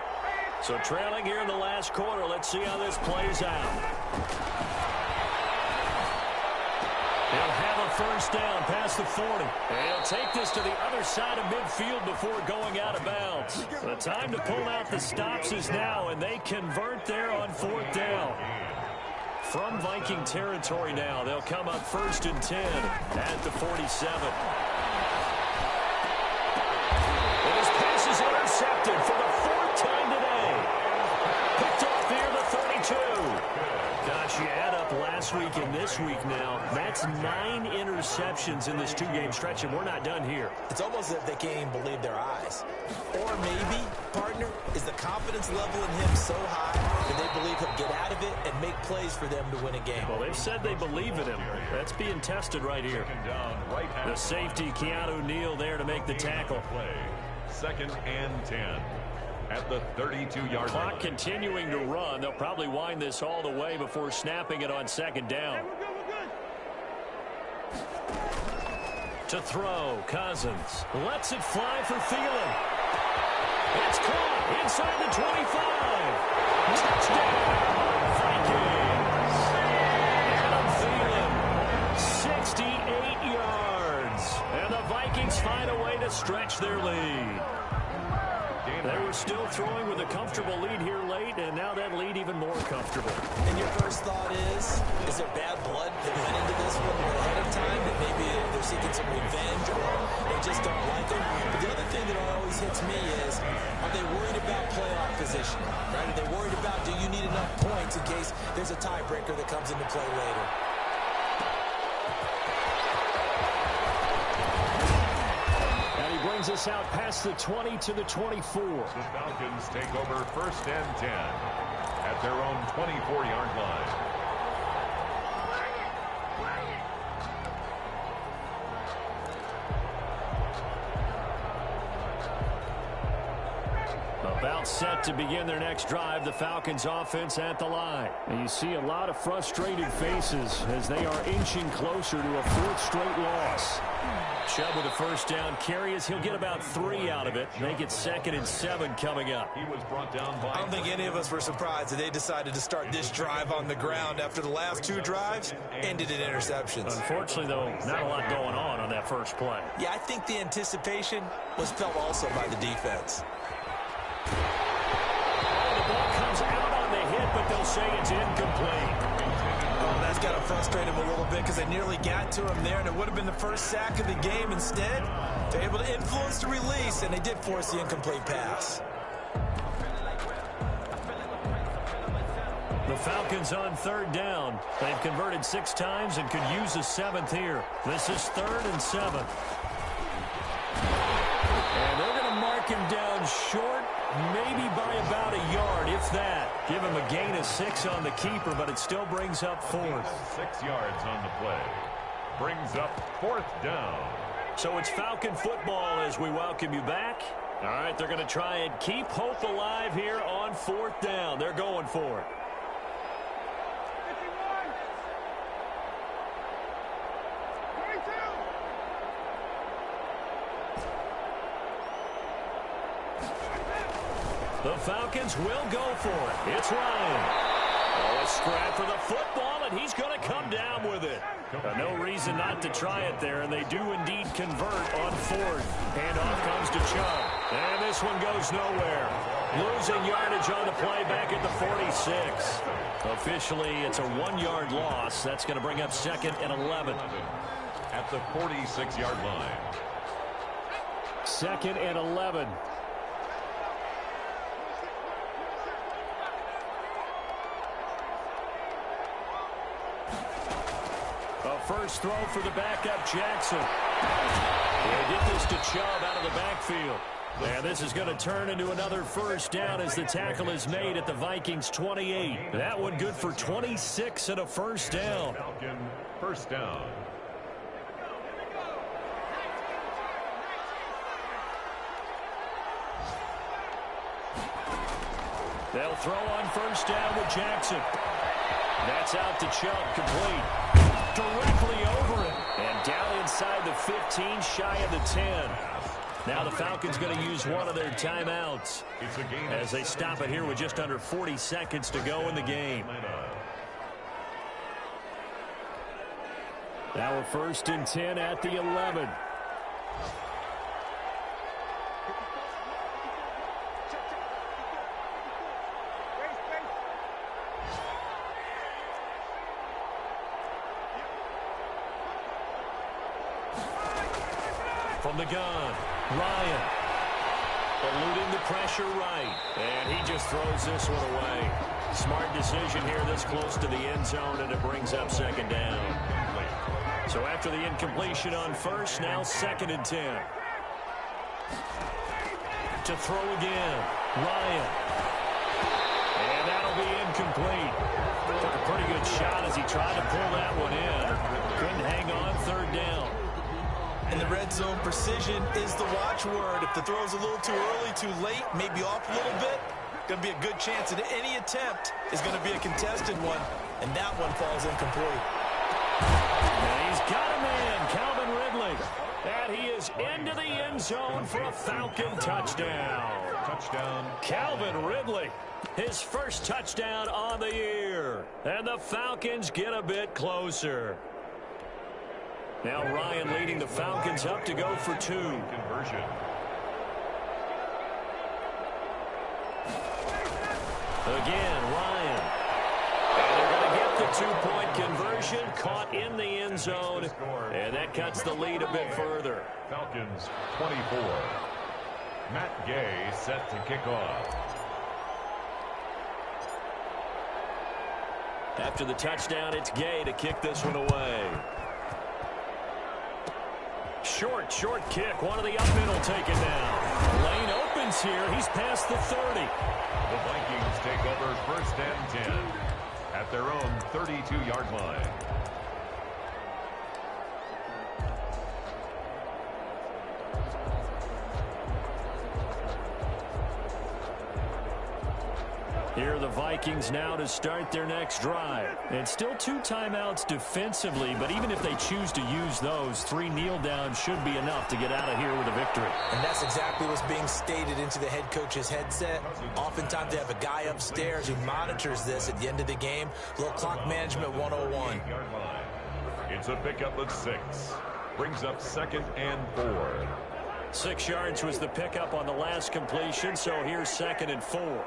So trailing here in the last quarter, let's see how this plays out. He'll have a 1st down past the 40. And he'll take this to the other side of midfield before going out of bounds. The time to pull out the stops is now, and they convert there on 4th down. From Viking territory now, they'll come up 1st and 10 at the 47. And his pass is intercepted for the 4th time today. Picked off here, the 32. Gosh, you add up last week and this week now. That's 9 interceptions in this 2-game stretch, and we're not done here. It's almost as if they can't even believe their eyes. Or maybe, partner, is the confidence level in him so high that they believe he'll get out of it and make plays for them to win a game. Well, they've said they believe in him. That's being tested right here. The safety, Keanu Neal, there to make the tackle. 2nd and 10. At the 32-yard line. Clock continuing to run. They'll probably wind this all the way before snapping it on 2nd down. To throw, Cousins lets it fly for Thielen. It's caught inside the 25. Touchdown, Vikings. Adam Thielen, 68 yards. And the Vikings find a way to stretch their lead. still throwing with a comfortable lead here late, and now that lead even more comfortable. And your first thought is there bad blood that went into this one ahead of time, that maybe they're seeking some revenge or they just don't like him? But the other thing that always hits me is, are they worried about playoff position? Right? Are they worried about, do you need enough points in case there's a tiebreaker that comes into play later? Brings us out past the 20 to the 24. The Falcons take over 1st and 10 at their own 24-yard line. About set to begin their next drive, the Falcons offense at the line. And you see a lot of frustrated faces as they are inching closer to a 4th straight loss. Chubb with a first down carry as he'll get about 3 out of it. Make it 2nd and 7 coming up. He was brought down by... I don't think any of us were surprised that they decided to start this drive on the ground after the last 2 drives ended in interceptions. Unfortunately, though, not a lot going on that first play. Yeah, I think the anticipation was felt also by the defense. The ball comes out on the hit, but they'll say it's incomplete. That's got to frustrate him a little bit because they nearly got to him there, and it would have been the first sack of the game. Instead, they're able to influence the release, and they did force the incomplete pass. The Falcons on 3rd down. They've converted 6 times and could use a 7th here. This is 3rd and 7. And they're going to mark him down short, maybe by about a yard, if that. Give him a gain of 6 on the keeper, but it still brings up 4th. 6 yards on the play. Brings up 4th down. So it's Falcon football as we welcome you back. All right, they're going to try and keep hope alive here on 4th down. They're going for it. The Falcons will go for it. It's Ryan. Oh, a scrap for the football, and he's going to come down with it. No reason not to try it there, and they do indeed convert on 4th. Handoff comes to Chubb. And this one goes nowhere. Losing yardage on the play back at the 46. Officially, it's a 1-yard loss. That's going to bring up 2nd and 11. At the 46-yard line. 2nd and 11. First throw for the backup, Jackson. They get this to Chubb out of the backfield. And this is going to turn into another first down as the tackle is made at the Vikings 28. That one good for 26 and a first down. Falcon, first down. They'll throw on first down with Jackson. That's out to Chubb, complete. Directly over it. And down inside the 15, shy of the 10. Now the Falcons going to use one of their timeouts as they stop it here with just under 40 seconds to go in the game. Now a 1st and 10 at the 11. From the gun, Ryan. Eluding the pressure right. And he just throws this one away. Smart decision here this close to the end zone, and it brings up 2nd down. So after the incompletion on 1st, now 2nd and 10. To throw again, Ryan. And that'll be incomplete. Took a pretty good shot as he tried to pull that one in. Couldn't hang on, 3rd down. In the red zone, precision is the watchword. If the throw's a little too early, too late, maybe off a little bit, going to be a good chance that any attempt is going to be a contested one, and that one falls incomplete. And he's got a man, Calvin Ridley. And he is into the end zone for a Falcon touchdown. Touchdown. Calvin Ridley, his first touchdown on the year. And the Falcons get a bit closer. Now Ryan leading the Falcons up to go for 2. Conversion. Again, Ryan. And they're going to get the two-point conversion, caught in the end zone, and that cuts the lead a bit further. Falcons 24. Matt Gay set to kick off. After the touchdown, it's Gay to kick this one away. Short kick. One of the up middle taken down. Lane opens here. He's past the 30. The Vikings take over first and 10 at their own 32-yard line. Here are the Vikings now to start their next drive. And still 2 timeouts defensively, but even if they choose to use those, 3 kneel downs should be enough to get out of here with a victory. And that's exactly what's being stated into the head coach's headset. Oftentimes they have a guy upstairs who monitors this at the end of the game. A little clock management 101. It's a pickup of 6. Brings up 2nd and 4. 6 yards was the pickup on the last completion, so here's 2nd and 4.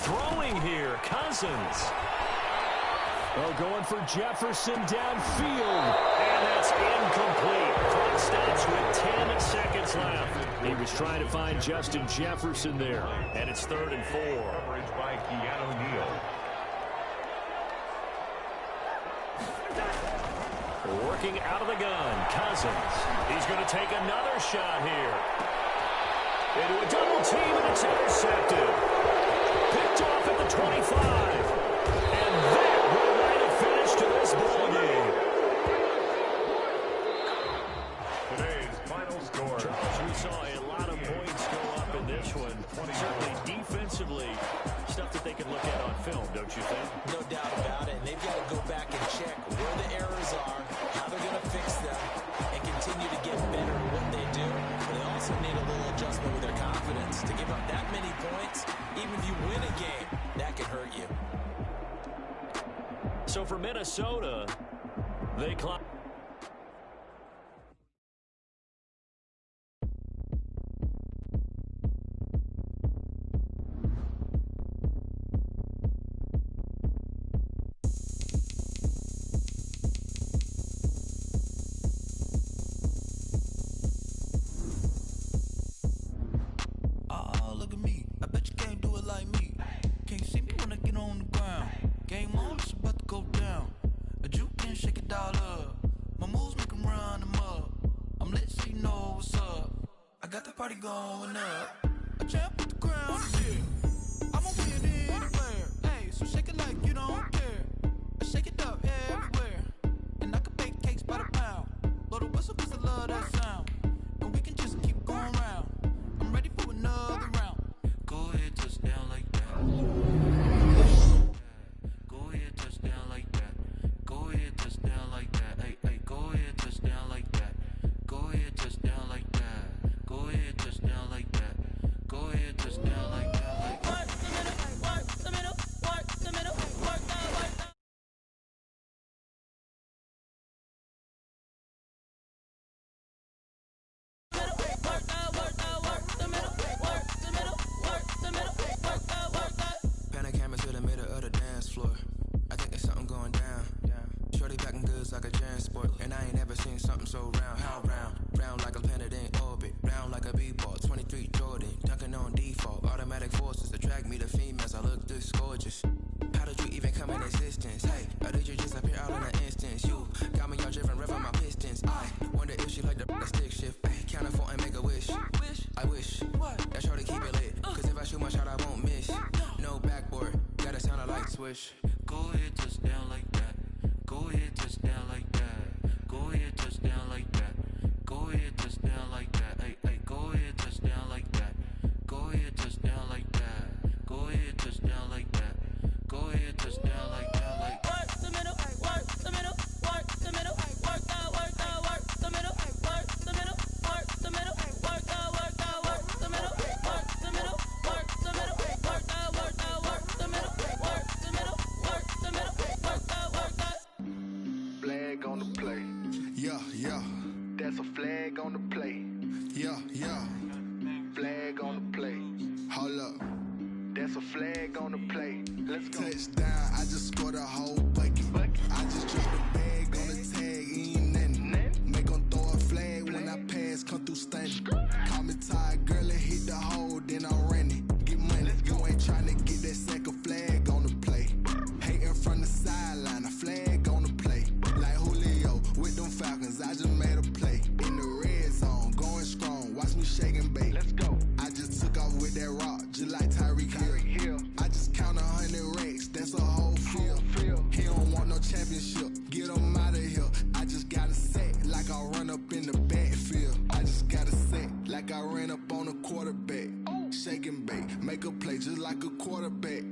Throwing here, Cousins. Oh, going for Jefferson downfield. And that's incomplete. Clock stops with 10 seconds left. He was trying to find Justin Jefferson there. And it's 3rd and 4. Coverage by Keanu Neal. Working out of the gun, Cousins. He's going to take another shot here. Into a double team, and it's intercepted. Picked off at the 25. And that will write a finish to this ball game. Today's final score. Charles, we saw a lot of points go up in this one. Certainly defensively, stuff that they can look at on film, don't you think? No doubt about it. And they've got to go back and check where the errors are, how they're going to fix them, and continue to get better at what they do. But they also need a little adjustment with their confidence. To give up that many points, even if you win a game, that can hurt you. So for Minnesota, they climb. Going up, a champ with the crown, yeah. I'm a win anywhere, hey, so shake it like you don't care. I shake it up everywhere, and I can bake cakes by the pound. Blow the whistle 'cause I love that sound, and we can just keep going round. I'm ready for another round. Go ahead, touchdown like that. Go ahead, touchdown like that. Go ahead, touchdown like that. Hey, hey, go ahead, touchdown like that. Go ahead, touchdown like that. Go ahead, touchdown like that. Go ahead, touchdown like that. Like work the middle, work the middle, work the middle, work that, work that. Panic hammer to the middle of the dance floor. I think there's something going down. Shorty packing goods like a transport, and I ain't never seen something so round. How round? Round like a planet in orbit, round like a b-ball. 23 Jordan, dunking on default. Automatic forces attract me to females. I look this gorgeous. How did you even come in existence? Hey, or did you just appear out in an instance? You got me all driven, revving my pistons. I wonder if she like the stick shift. Ay, count it 4 and make a wish. I wish that shorty keep it lit. 'Cause if I shoot my shot, I won't miss. No backboard, gotta sound a light switch. Go ahead, touchdown like that. Go ahead, touchdown like that. Go ahead, touchdown like that. Go ahead, touchdown like that. Hey, hey, go ahead, touchdown like that. Go ahead, touchdown like that. Go ahead, touchdown like that. Go ahead, touchdown like that. Like work the middle, work the middle, work the middle, work that, work that, work the middle, work the middle, work the middle, work that, work that, work the middle, work the middle, work the middle, work that, work that, work the middle, work the middle, That's a flag on the play. Let's go. Touchdown, I just scored a whole bucket. I just dropped the bag on the tag, ain't nothing. Make them throw a flag when I pass, come through stunning. Call me tired, girl, and hit the hole, then I'm running. Get money, you ain't trying to get that second flag on the play. Hating from the sideline, a flag on the play. Like Julio with them Falcons, I just made a play. In the red zone, going strong, watch me shake and bake. Let's go. I just took off with that rock, just like Tyreek Hill. I just count 100 racks, that's a whole field. He don't want no championship, get him out of here. I just got a set, like I run up in the backfield. I just got a set, like I ran up on a quarterback. Shake and bake, make a play just like a quarterback.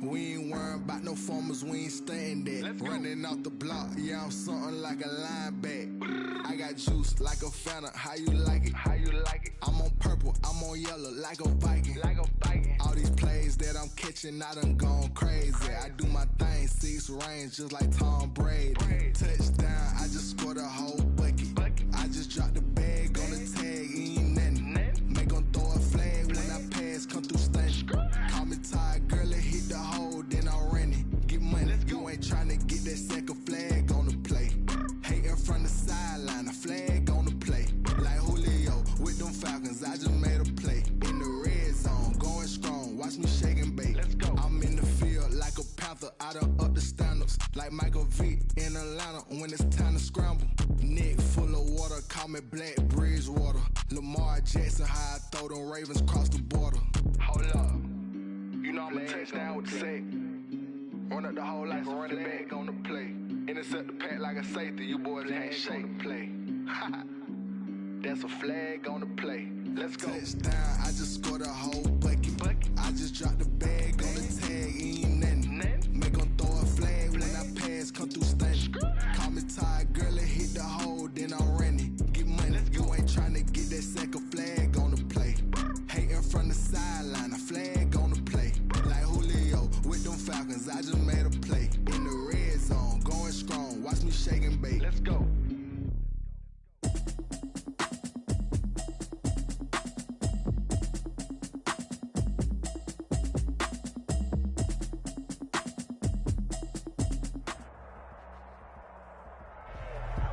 We ain't worrying about no formers, we ain't staying there. Running off the block, yeah, I'm something like a linebacker. I got juice like a Fanta, how you like it? How you like it? I'm on purple, I'm on yellow, like a Viking. Like a Viking. All these plays that I'm catching, I done gone crazy. I do my thing, 6 range, just like Tom Brady. Touchdown, I just scored a whole bucket. I just dropped the bag on the tag, ain't nothing. Make them throw a flag when I pass, come through stunning. Call me tired, girl, and hit the hole, then I'm running. Get money, you ain't trying to get that second flag on the play. Hating from the sideline, a flag on the play. Like Julio with them Falcons, I just made a play. In the red zone, going strong, watch me shake and bake. Let's go. I'm in the field like a Panther, I done up the standards. Like Michael Vick in Atlanta when it's time to scramble. Neck full of water, call me Black Bridgewater. Lamar Jackson, how I throw them Ravens cross the border. Hold up, you know I'm a touchdown with the sack. Run up the whole like a running back on the play. Intercept the pack like a safety, you boys ain't shake the play. That's a flag on the play. Let's go. Touchdown, I just scored a whole bucket. I just dropped the bag on the tag, ain't nothing. Make them throw a flag when I pass, come through stunning. Call me tired, girl, and hit the hole, then I'm running. Get money, you ain't trying to get that second flag on the play. Hating from the sideline, a flag on the play. Like Julio with them Falcons, I just made a play. In the red zone, going strong, watch me shake and bake. Let's go.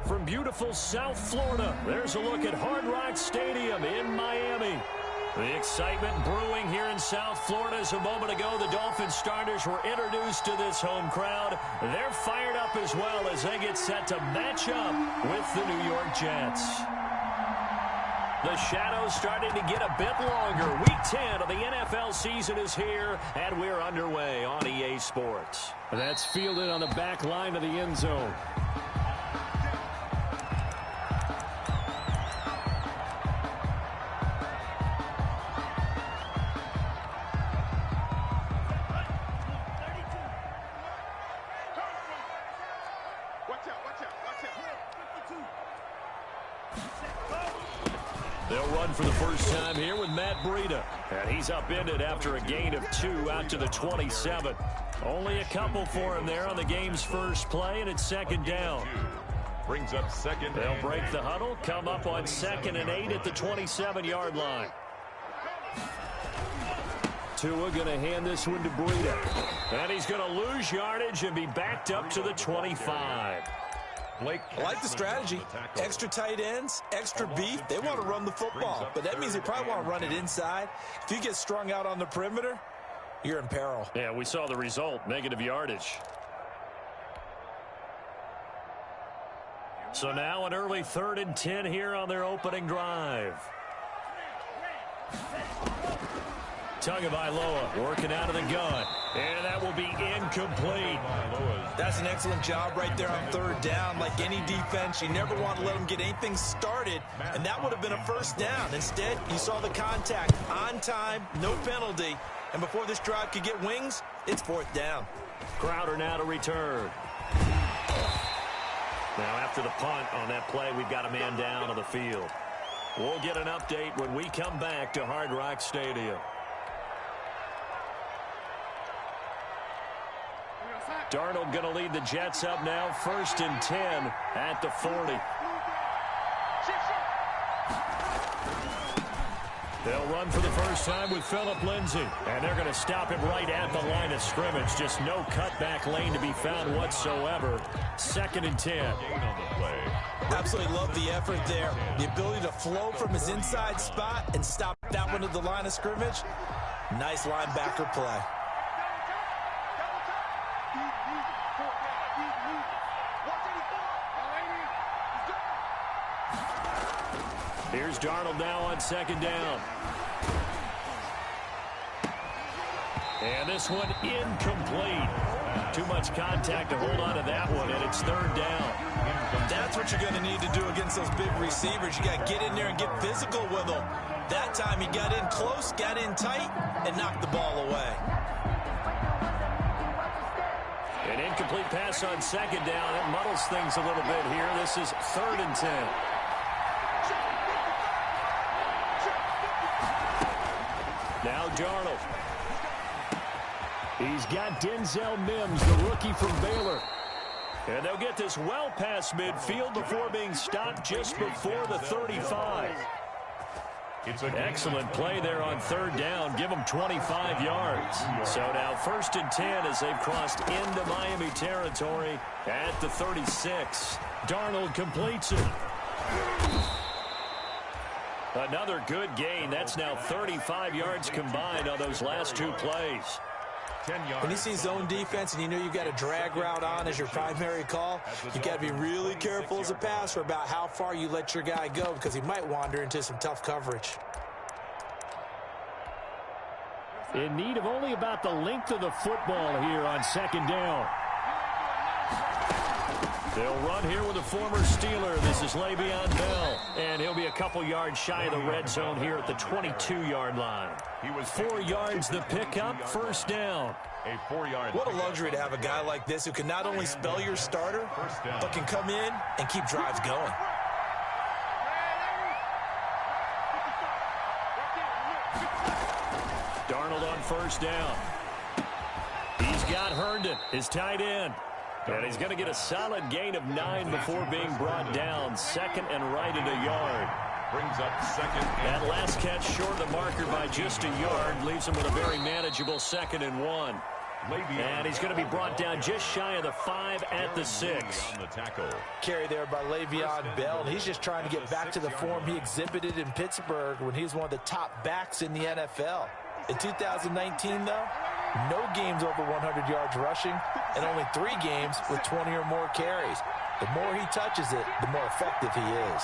From beautiful South Florida, there's a look at Hard Rock Stadium in Miami. The excitement brewing here in South Florida as a moment ago. The Dolphins starters were introduced to this home crowd. They're fired up as well as they get set to match up with the New York Jets. The shadows starting to get a bit longer. Week 10 of the NFL season is here, and we're underway on EA Sports. That's fielded on the back line of the end zone. They'll run for the first time here with Matt Breida. And he's upended after a gain of 2 out to the 27. Only a couple for him there on the game's first play, and it's second down. Brings up second. They'll break the huddle, come up on 2nd and 8 at the 27-yard line. Tua going to hand this one to Breida. And he's going to lose yardage and be backed up to the 25. I like the strategy. Extra tight ends, extra beef. They want to run the football, but that means they probably want to run it inside. If you get strung out on the perimeter, you're in peril. Yeah, we saw the result, negative yardage. So now an early 3rd and 10 here on their opening drive. Tagovailoa working out of the gun. And that will be incomplete. That's an excellent job right there on 3rd down. Like any defense, you never want to let them get anything started. And that would have been a first down. Instead, you saw the contact on time, no penalty. And before this drive could get wings, it's 4th down. Crowder now to return. Now after the punt on that play, we've got a man down on the field. We'll get an update when we come back to Hard Rock Stadium. Darnold going to lead the Jets up now, 1st and 10 at the 40. They'll run for the first time with Phillip Lindsay. And they're going to stop him right at the line of scrimmage. Just no cutback lane to be found whatsoever. 2nd and 10. Absolutely love the effort there. The ability to flow from his inside spot and stop that one at the line of scrimmage. Nice linebacker play. Here's Darnold now on 2nd down. And this one incomplete. Too much contact to hold on to that one, and it's 3rd down. That's what you're going to need to do against those big receivers. You got to get in there and get physical with them. That time he got in close, got in tight, and knocked the ball away. An incomplete pass on 2nd down. It muddles things a little bit here. This is 3rd and 10. Now Darnold. He's got Denzel Mims, the rookie from Baylor. And they'll get this well past midfield before being stopped just before the 35. Excellent play there on 3rd down. Give them 25 yards. So now 1st and 10 as they've crossed into Miami territory at the 36. Darnold completes it. Another good gain. That's now 35 yards combined on those last 2 plays. When you see zone defense and you know you've got a drag route on as your primary call, you've got to be really careful as a passer about how far you let your guy go because he might wander into some tough coverage. In need of only about the length of the football here on 2nd down. They'll run here with a former Steeler. This is Le'Veon Bell. And he'll be a couple yards shy of the red zone here at the 22-yard line. He was 4 yards the pickup, 1st down. A 4-yard. What a luxury to have a guy like this who can not only spell your starter, but can come in and keep drives going. Darnold on 1st down. He's got Herndon, his tight end. And he's going to get a solid gain of 9 before being brought down. 2nd and right at a yard. Brings up 2nd. That last catch short of the marker by just a yard leaves him with a very manageable 2nd and 1. And he's going to be brought down just shy of the 5 at the 6. Carry there by Le'Veon Bell. He's just trying to get back to the form he exhibited in Pittsburgh when he was one of the top backs in the NFL. In 2019, though, no games over 100 yards rushing and only 3 games with 20 or more carries. The more he touches it, the more effective he is.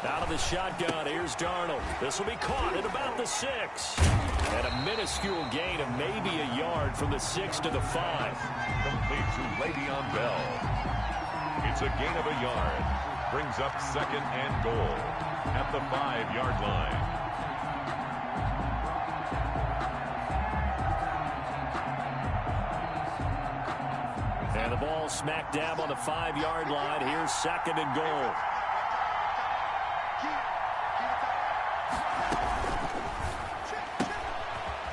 Out of the shotgun, here's Darnold. This will be caught at about the 6. And a minuscule gain of maybe a yard from the 6 to the 5. Complete to Le'Veon Bell. It's a gain of a yard. Brings up 2nd and goal at the 5-yard line. And the ball smack dab on the 5-yard line. Here's 2nd and goal.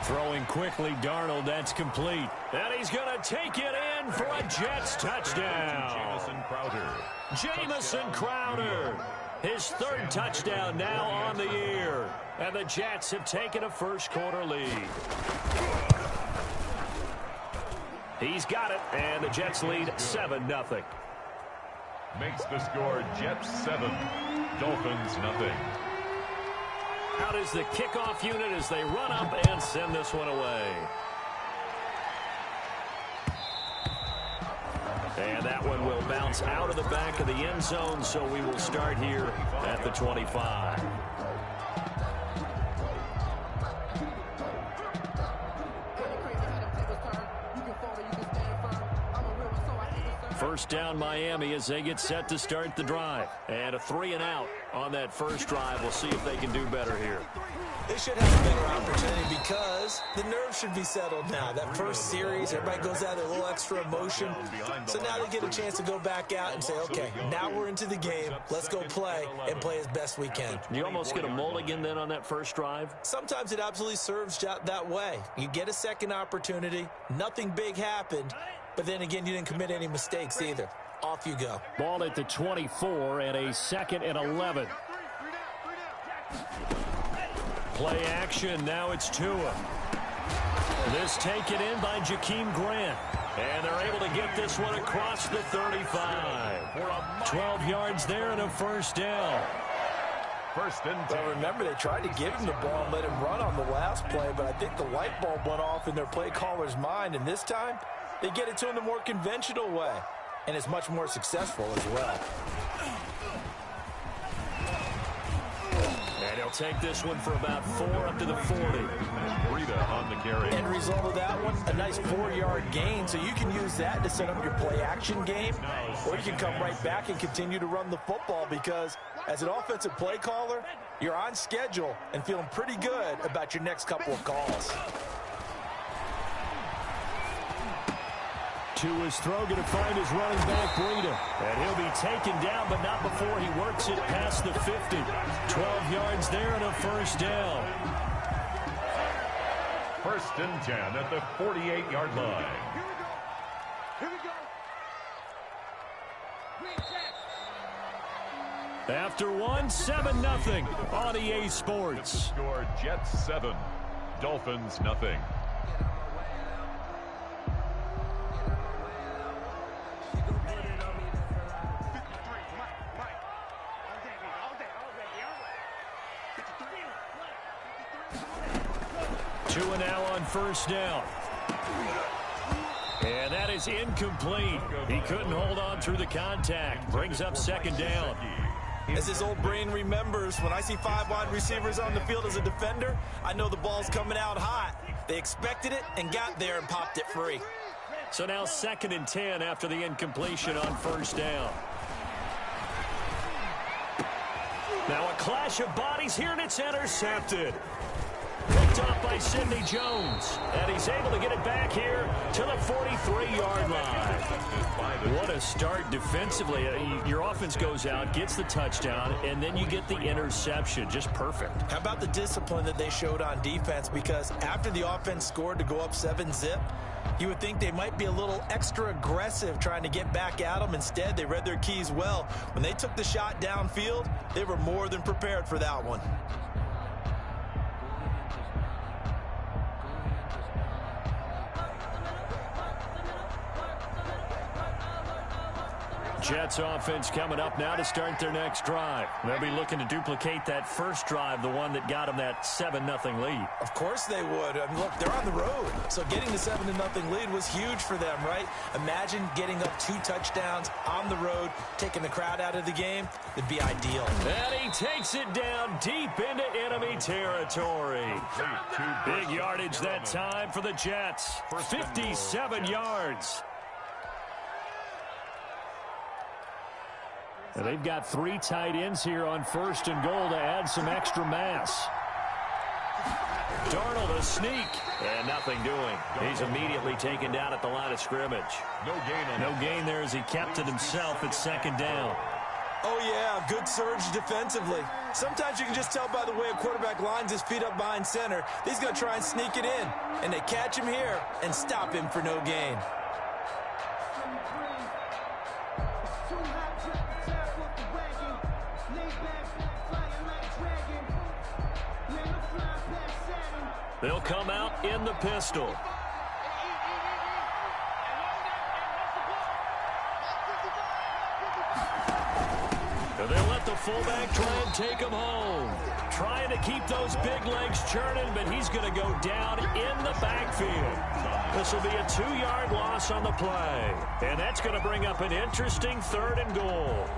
Throwing quickly, Darnold, that's complete. And he's going to take it in for a Jets touchdown. Jamison Crowder. His 3rd touchdown now on the year. And the Jets have taken a first-quarter lead. He's got it, and the Jets lead 7-0. Makes the score Jets 7, Dolphins 0. Out is the kickoff unit as they run up and send this one away. And that one will bounce out of the back of the end zone, so we will start here at the 25. First down Miami as they get set to start the drive. And a 3-and-out on that first drive. We'll see if they can do better here. They should have a better opportunity because the nerves should be settled now. That first series, everybody goes out a little extra emotion. So now they get a chance to go back out and say, okay, now we're into the game. Let's go play and play as best we can. You almost get a mulligan then on that first drive? Sometimes it absolutely serves that way. You get a second opportunity. Nothing big happened. But then again, you didn't commit any mistakes either. Off you go. Ball at the 24 and a 2nd and 11. Play action. Now it's Tua. This taken in by Jakeem Grant. And they're able to get this one across the 35. 12 yards there and a first down. First and 10. Well, remember, they tried to give him the ball and let him run on the last play, but I think the light bulb went off in their play caller's mind, and this time they get it to him the more conventional way, and it's much more successful as well. And he'll take this one for about 4 up to the 40. Rita on the carry. End result of that one, a nice 4-yard gain, so you can use that to set up your play-action game, or you can come right back and continue to run the football because as an offensive play caller, you're on schedule and feeling pretty good about your next couple of calls. To his throw, going to find his running back, Breida. And he'll be taken down, but not before he works it past the 50. 12 yards there and a first down. First and 10 at the 48-yard line. Here we go. After one, 7-0 on EA Sports. Score Jets 7, Dolphins nothing. Tua now on first down. And that is incomplete. He couldn't hold on through the contact. Brings up second down. As his old brain remembers, when I see 5 wide receivers on the field as a defender, I know the ball's coming out hot. They expected it and got there and popped it free. So now 2nd and 10 after the incompletion on first down. Now a clash of bodies here, and it's intercepted. Picked up by Sidney Jones. And he's able to get it back here to the 43-yard line. What a start defensively. Your offense goes out, gets the touchdown, and then you get the interception. Just perfect. How about the discipline that they showed on defense? Because after the offense scored to go up 7-zip, you would think they might be a little extra aggressive trying to get back at them. Instead, they read their keys well. When they took the shot downfield, they were more than prepared for that one. Jets offense coming up now to start their next drive. They'll be looking to duplicate that first drive, the one that got them that 7-0 lead. Of course they would. I mean, look, they're on the road. So getting the 7-0 lead was huge for them, right? Imagine getting up 2 touchdowns on the road, taking the crowd out of the game. It'd be ideal. And he takes it down deep into enemy territory. Big yardage that time for the Jets. 57 yards. And they've got 3 tight ends here on 1st and goal to add some extra mass. Darnold a sneak. And nothing doing. He's immediately taken down at the line of scrimmage. No gain there as he kept it himself at 2nd down. Oh, yeah, good surge defensively. Sometimes you can just tell by the way a quarterback lines his feet up behind center. He's going to try and sneak it in. And they catch him here and stop him for no gain. They'll come out in the pistol. And they'll let the fullback try and take him home. Trying to keep those big legs churning, but he's going to go down in the backfield. This will be a 2-yard loss on the play. And that's going to bring up an interesting 3rd and goal.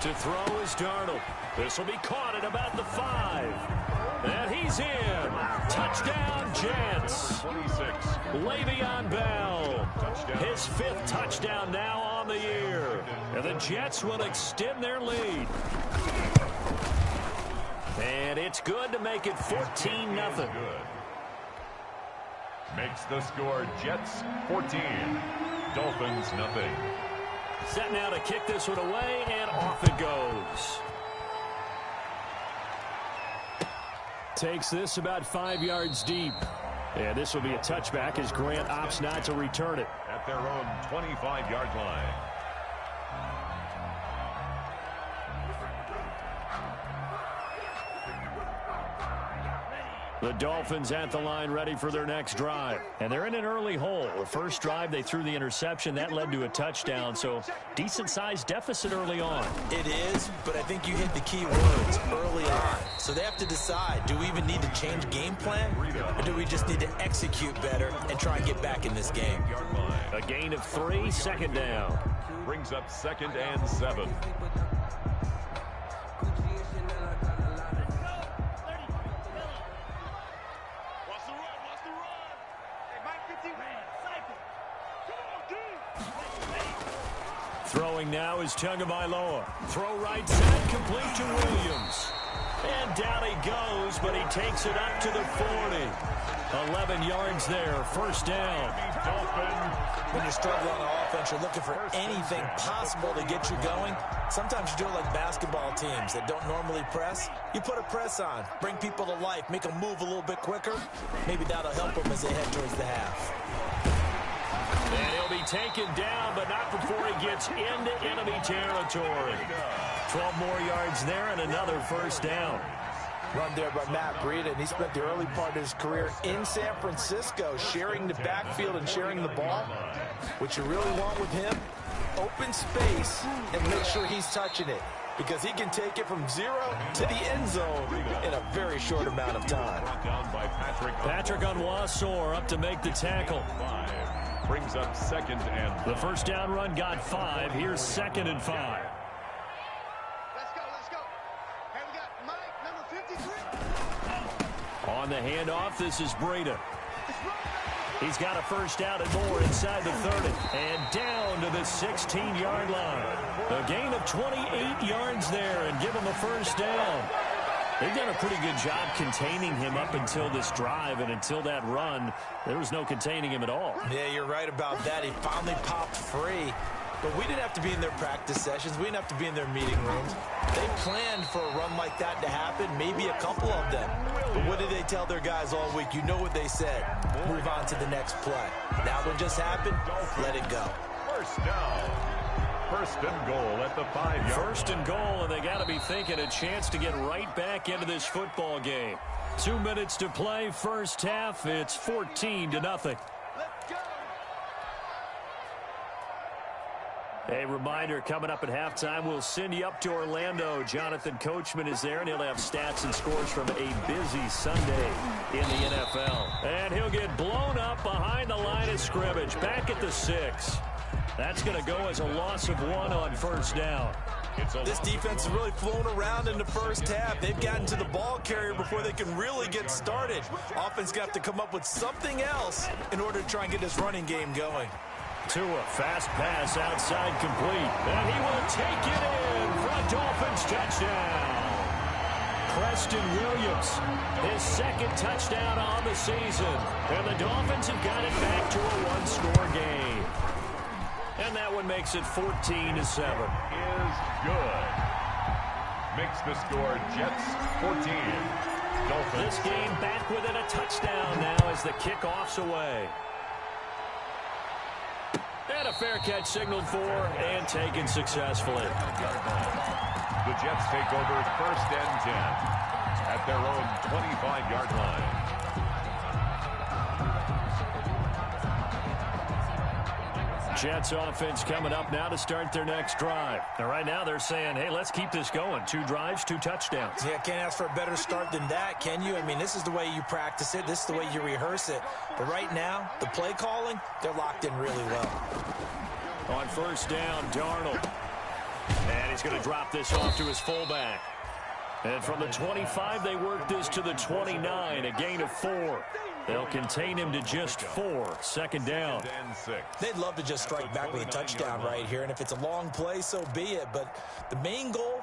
To throw is Darnold. This will be caught at about the 5. And he's in. Touchdown, Jets. 26. Le'Veon Bell. His 5th touchdown now on the year. And the Jets will extend their lead. And it's good to make it 14-0. Makes the score Jets 14, Dolphins, nothing. Set now to kick this one away, and off it goes. Takes this about 5 yards deep. And this will be a touchback as Grant opts not to return it. At their own 25-yard line. The Dolphins at the line ready for their next drive. And they're in an early hole. The first drive, they threw the interception. That led to a touchdown. So decent-sized deficit early on. It is, but I think you hit the key words early on. So they have to decide, do we even need to change game plan? Or do we just need to execute better and try and get back in this game? A gain of 3, second down. Brings up 2nd and 7. Throwing now is Tagovailoa. Throw right side, complete to Williams. And down he goes, but he takes it up to the 40. 11 yards there, first down. When you're struggling on offense, you're looking for anything possible to get you going. Sometimes you do it like basketball teams that don't normally press. You put a press on, bring people to life, make them move a little bit quicker. Maybe that'll help them as they head towards the half. And he'll be taken down, but not before he gets into enemy territory. 12 more yards there and another first down. Run there by Matt Breida, and he spent the early part of his career in San Francisco sharing the backfield and sharing the ball. What you really want with him, open space and make sure he's touching it, because he can take it from 0 to the end zone in a very short amount of time. Patrick Onwuasor up to make the tackle. Brings up 2nd and 5. The first down run got 5. Here's 2nd and 5. Let's go. Hey, we got Mike, number 53. On the handoff, this is Breida. He's got a first down and more inside the 30. And down to the 16-yard line. A gain of 28 yards there and give him a first down. They've done a pretty good job containing him up until this drive, and until that run, there was no containing him at all. Yeah, you're right about that. He finally popped free. But we didn't have to be in their practice sessions. We didn't have to be in their meeting rooms. They planned for a run like that to happen, maybe a couple of them. But what did they tell their guys all week? You know what they said. Move on to the next play. That one just happened. Let it go. First down. First and goal at the 5-yard. First and goal, and they got to be thinking a chance to get right back into this football game. 2 minutes to play, first half. It's 14-0. A reminder, coming up at halftime, we'll send you up to Orlando. Jonathan Coachman is there, and he'll have stats and scores from a busy Sunday in the NFL. And he'll get blown up behind the line of scrimmage, back at the 6. That's going to go as a loss of 1 on first down. This defense has really flown around in the first half. They've gotten to the ball carrier before they can really get started. Offense got to come up with something else in order to try and get this running game going. Tua, fast pass outside complete. And he will take it in for a Dolphins touchdown. Preston Williams, his 2nd touchdown on the season. And the Dolphins have got it back to a 1-score game. And that one makes it 14-7. Is good. Makes the score Jets 14. Dolphins. This game back within a touchdown now as the kickoff's away. And a fair catch signaled for and taken successfully. The Jets take over 1st and 10 at their own 25-yard line. Jets offense coming up now to start their next drive. Now, right now they're saying, hey, let's keep this going. 2 drives, 2 touchdowns. Yeah, can't ask for a better start than that, can you? I mean, this is the way you practice it. This is the way you rehearse it. But right now, the play calling, they're locked in really well. On first down, Darnold. And he's going to drop this off to his fullback. And from the 25, they work this to the 29, a gain of 4. They'll contain him to just 4. Second down. They'd love to just strike back with a touchdown right here, and if it's a long play, so be it. But the main goal,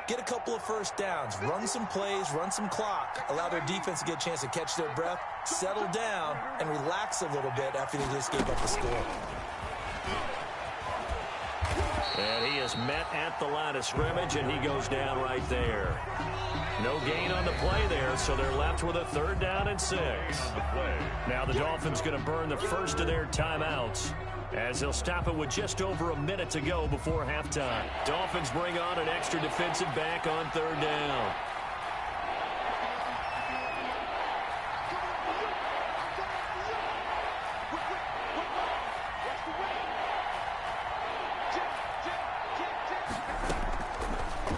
get a couple of first downs, run some plays, run some clock, allow their defense to get a chance to catch their breath, settle down, and relax a little bit after they just gave up the score. And he is met at the line of scrimmage, and he goes down right there. No gain on the play there, so they're left with a 3rd down and 6. Now the Dolphins going to burn the first of their timeouts, as they'll stop it with just over a minute to go before halftime. Dolphins bring on an extra defensive back on 3rd down.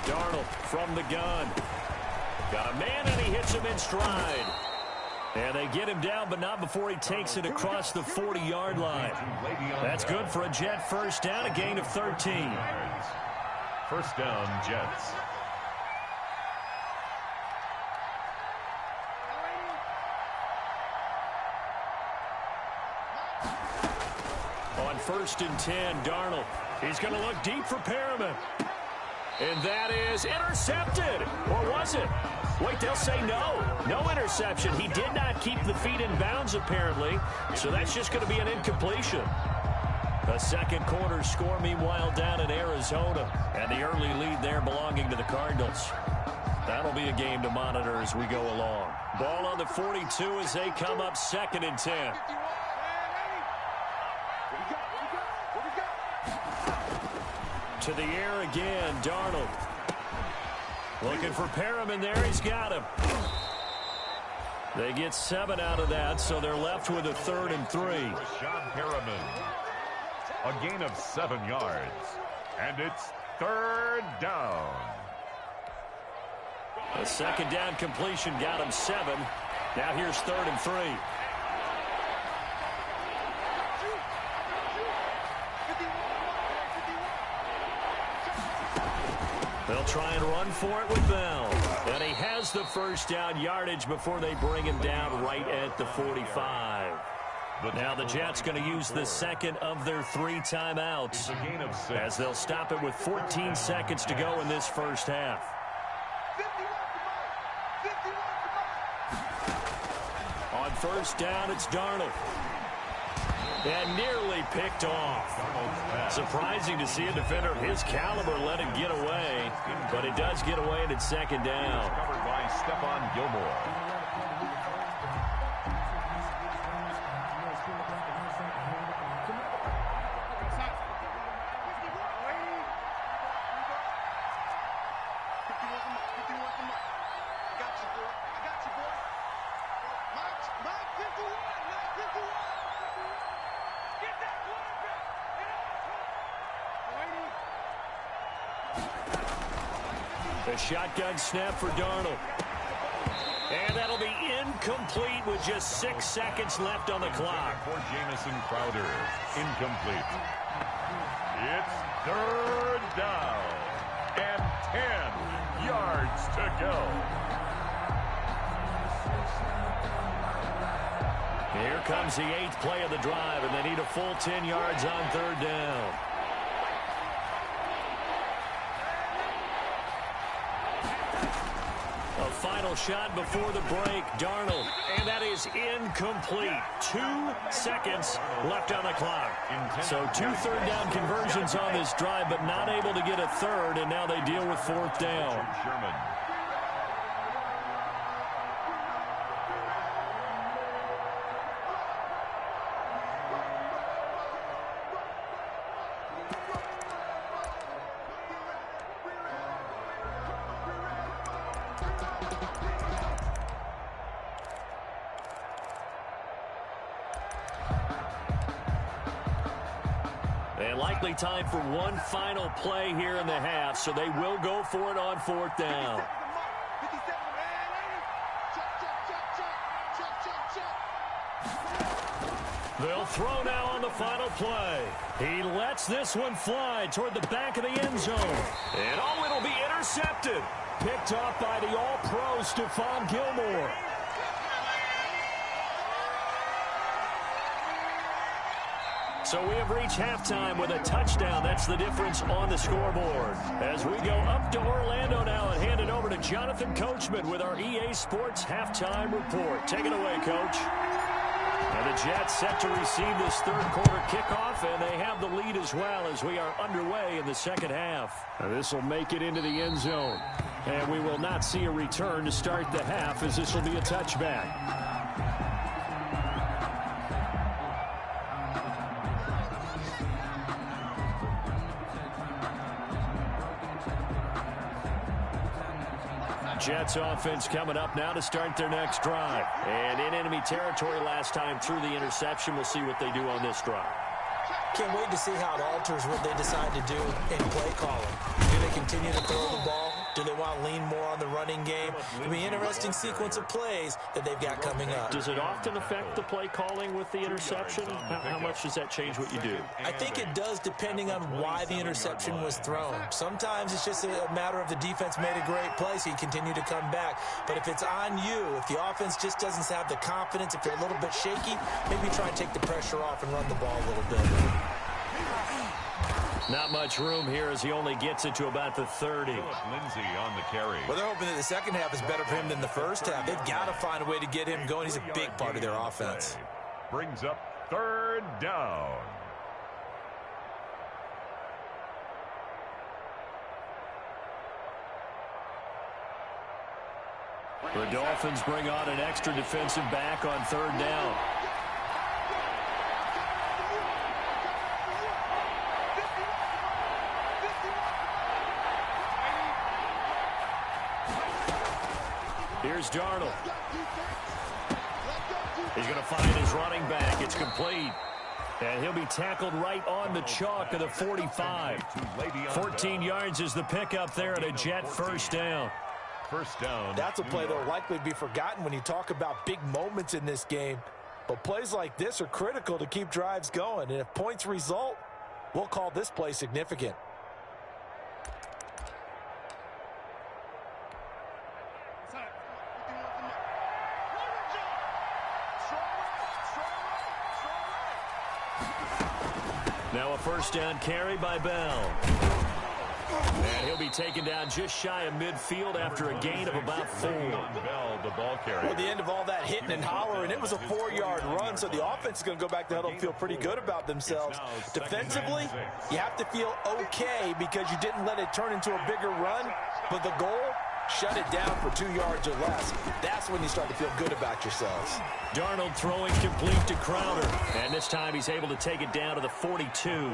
Darnold from the gun. Got a man, and he hits him in stride. And they get him down, but not before he takes it across the 40-yard line. That's good for a Jet first down, a gain of 13. First down, Jets. On 1st and 10, Darnold. He's going to look deep for Perriman. And that is intercepted. Or was it? Wait, they'll say no. No interception. He did not keep the feet in bounds, apparently. So that's just going to be an incompletion. A second quarter score, meanwhile, down in Arizona. And the early lead there belonging to the Cardinals. That'll be a game to monitor as we go along. Ball on the 42 as they come up 2nd and 10. To the air again, Darnold. Looking for Perriman there. He's got him. They get 7 out of that, so they're left with a 3rd and 3. Sean Perriman. A gain of 7 yards. And it's 3rd down. A 2nd down completion got him 7. Now here's 3rd and 3. They'll try and run for it with Bell. And he has the first down yardage before they bring him down right at the 45. Now the Jets going to use the second of their 3 timeouts, as they'll stop it with 14 seconds to go in this first half. On 1st down, it's Darnold. And nearly picked off. Surprising to see a defender of his caliber let it get away, but it does get away and it's 2nd down. Covered by Stephon Gilmore. The shotgun snap for Darnold. And that'll be incomplete with just 6 seconds left on the clock. For Jamison Crowder. Incomplete. It's 3rd down. And 10 yards to go. Here comes the 8th play of the drive, and they need a full 10 yards on 3rd down. A final shot before the break, Darnold, and that is incomplete. 2 seconds left on the clock. So 2 third down conversions on this drive, but not able to get a 3rd, and now they deal with 4th down. Sherman. And likely time for one final play here in the half, so they will go for it on 4th down. They'll throw now on the final play. He lets this one fly toward the back of the end zone. And oh, it'll be intercepted. Picked off by the all-pro Stephon Gilmore. So we have reached halftime with a touchdown. That's the difference on the scoreboard. As we go up to Orlando now and hand it over to Jonathan Coachman with our EA Sports Halftime Report. Take it away, Coach. And the Jets set to receive this third quarter kickoff, and they have the lead as well as we are underway in the second half. This will make it into the end zone. And we will not see a return to start the half, as this will be a touchback. Jets offense coming up now to start their next drive. And in enemy territory last time through the interception. We'll see what they do on this drive. Can't wait to see how it alters what they decide to do in play calling. Do they continue to throw the ball? Do they want to lean more on the running game? It'll be an interesting sequence of plays that they've got coming up. Does it often affect the play calling with the interception? How much does that change what you do? I think it does, depending on why the interception was thrown. Sometimes it's just a matter of the defense made a great play, so you continue to come back. But if it's on you, if the offense just doesn't have the confidence, if they're a little bit shaky, maybe try and take the pressure off and run the ball a little bit. Not much room here as he only gets it to about the 30. Lindsay on the carry. Well, they're hoping that the second half is better for him than the first half. They've got to find a way to get him going. He's a big part of their offense. Brings up third down. The Dolphins bring on an extra defensive back on third down. Here's Darnold. He's going to find his running back. It's complete. And he'll be tackled right on the chalk of the 45. 14 yards is the pickup there at a Jet first down. First down. That's a play that will likely be forgotten when you talk about big moments in this game. But plays like this are critical to keep drives going. And if points result, we'll call this play significant. Now a first down carry by Bell. And he'll be taken down just shy of midfield after a gain of about 4. Bell, the ball carrier. Well, the end of all that hitting and hollering, it was a 4-yard run, so the offense is going to go back to huddle and feel pretty good about themselves. Defensively, you have to feel okay because you didn't let it turn into a bigger run, but the goal, shut it down for 2 yards or less. That's when you start to feel good about yourselves. Darnold throwing complete to Crowder. And this time he's able to take it down to the 42.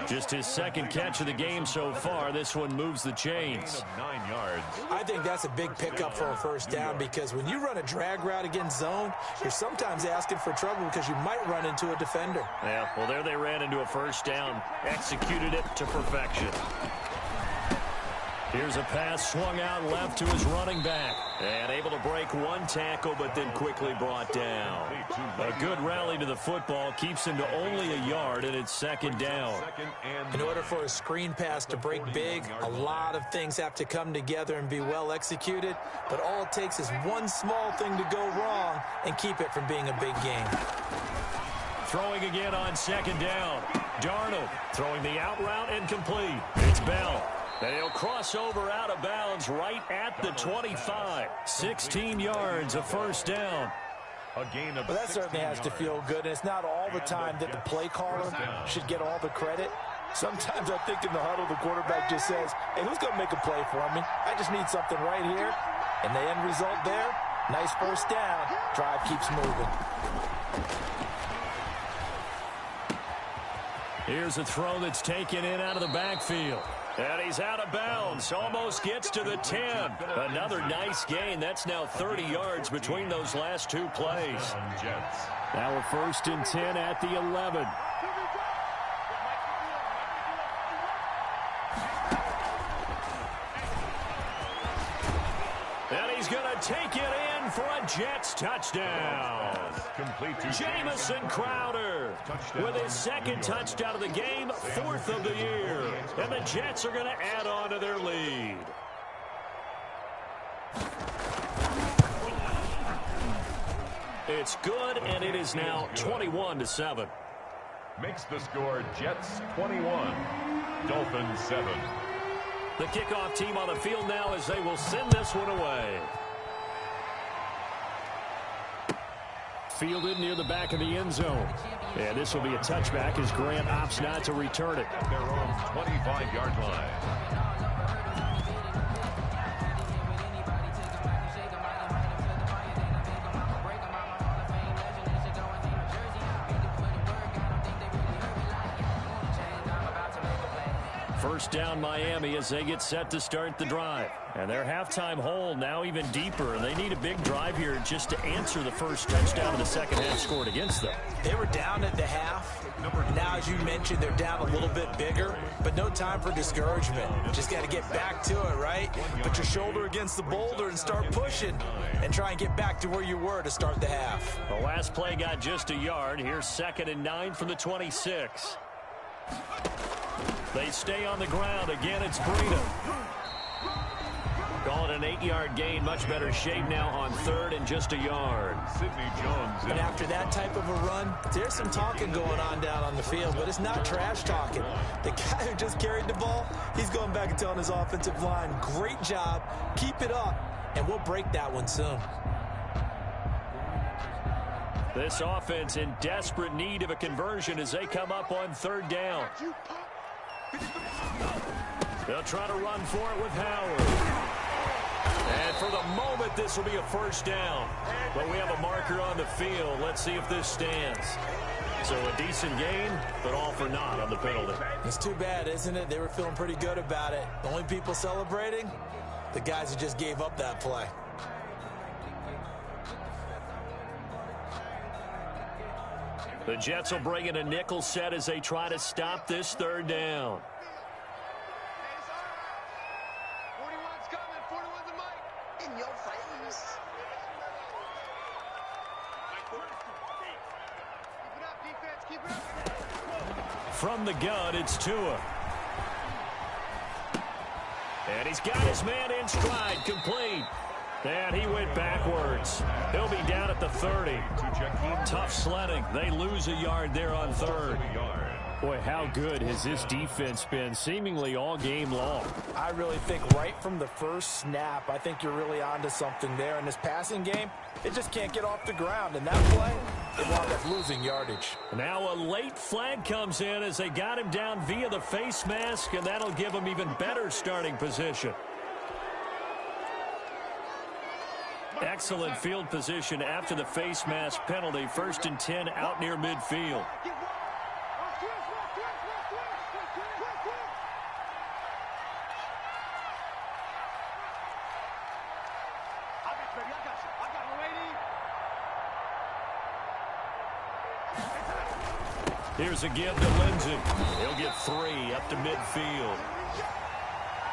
Just his second catch of the game so far. This one moves the chains. 9 yards. I think that's a big pickup for a first down because when you run a drag route against zone, you're sometimes asking for trouble because you might run into a defender. Yeah, well, there they ran into a first down. Executed it to perfection. Here's a pass swung out left to his running back. And able to break one tackle, but then quickly brought down. A good rally to the football keeps him to only a yard, and it's second down. In order for a screen pass to break big, a lot of things have to come together and be well executed. But all it takes is one small thing to go wrong and keep it from being a big game. Throwing again on second down. Darnold throwing the out route and complete. It's Bell. And he'll cross over out of bounds right at the 25. 16 yards, a first down. A gain of well, that certainly has to feel good. And it's not all the time that the play caller should get all the credit. Sometimes I think in the huddle, the quarterback just says, hey, who's going to make a play for me? I just need something right here. And the end result there, nice first down. Drive keeps moving. Here's a throw that's taken in out of the backfield. And he's out of bounds. Almost gets to the 10. Another nice gain. That's now 30 yards between those last two plays. Now a first and 10 at the 11. And he's going to take it in for a Jets touchdown. Jamison Crowder with his second touchdown of the game, 4th of the year. And the Jets are going to add on to their lead. It's good, and it is now 21-7. Makes the score Jets 21, Dolphins 7. The kickoff team on the field now as they will send this one away. fielded near the back of the end zone. And this will be a touchback as Grant opts not to return it. At their own 25-yard line. First down Miami as they get set to start the drive. And their halftime hole now even deeper. And they need a big drive here just to answer the first touchdown of the second half scored against them. They were down at the half. Now, as you mentioned, they're down a little bit bigger. But no time for discouragement. Just got to get back to it, right? Put your shoulder against the boulder and start pushing. And try and get back to where you were to start the half. The last play got just a yard. Here's 2nd and 9 from the 26. They stay on the ground. Again, it's Breida. Call it an 8-yard gain. Much better shape now on 3rd and just a yard. Sidney Jones. And after that type of a run, there's some talking going on down on the field, but it's not trash talking. The guy who just carried the ball, he's going back and telling his offensive line, great job, keep it up, and we'll break that one soon. This offense in desperate need of a conversion as they come up on 3rd down. They'll try to run for it with Howard. And for the moment, this will be a first down. But we have a marker on the field. Let's see if this stands. So a decent gain, but all for naught on the penalty. It's too bad, isn't it? They were feeling pretty good about it. The only people celebrating, the guys who just gave up that play. The Jets will bring in a nickel set as they try to stop this 3rd down. 41's coming. 41's the mic. In your face. Keep it up, defense. Keep it up. From the gun, it's Tua. And he's got his man in stride, complete. And he went backwards. He'll be down at the 30. Tough sledding. They lose a yard there on 3rd. Boy, how good has this defense been seemingly all game long? I really think right from the first snap, I think you're really onto something there. In this passing game, it just can't get off the ground. And that play, they wound up losing yardage. Now a late flag comes in as they got him down via the face mask, and that'll give him even better starting position. Excellent field position after the face mask penalty. 1st and 10 out near midfield. Here's a give to Lindsey. He'll get 3 up to midfield.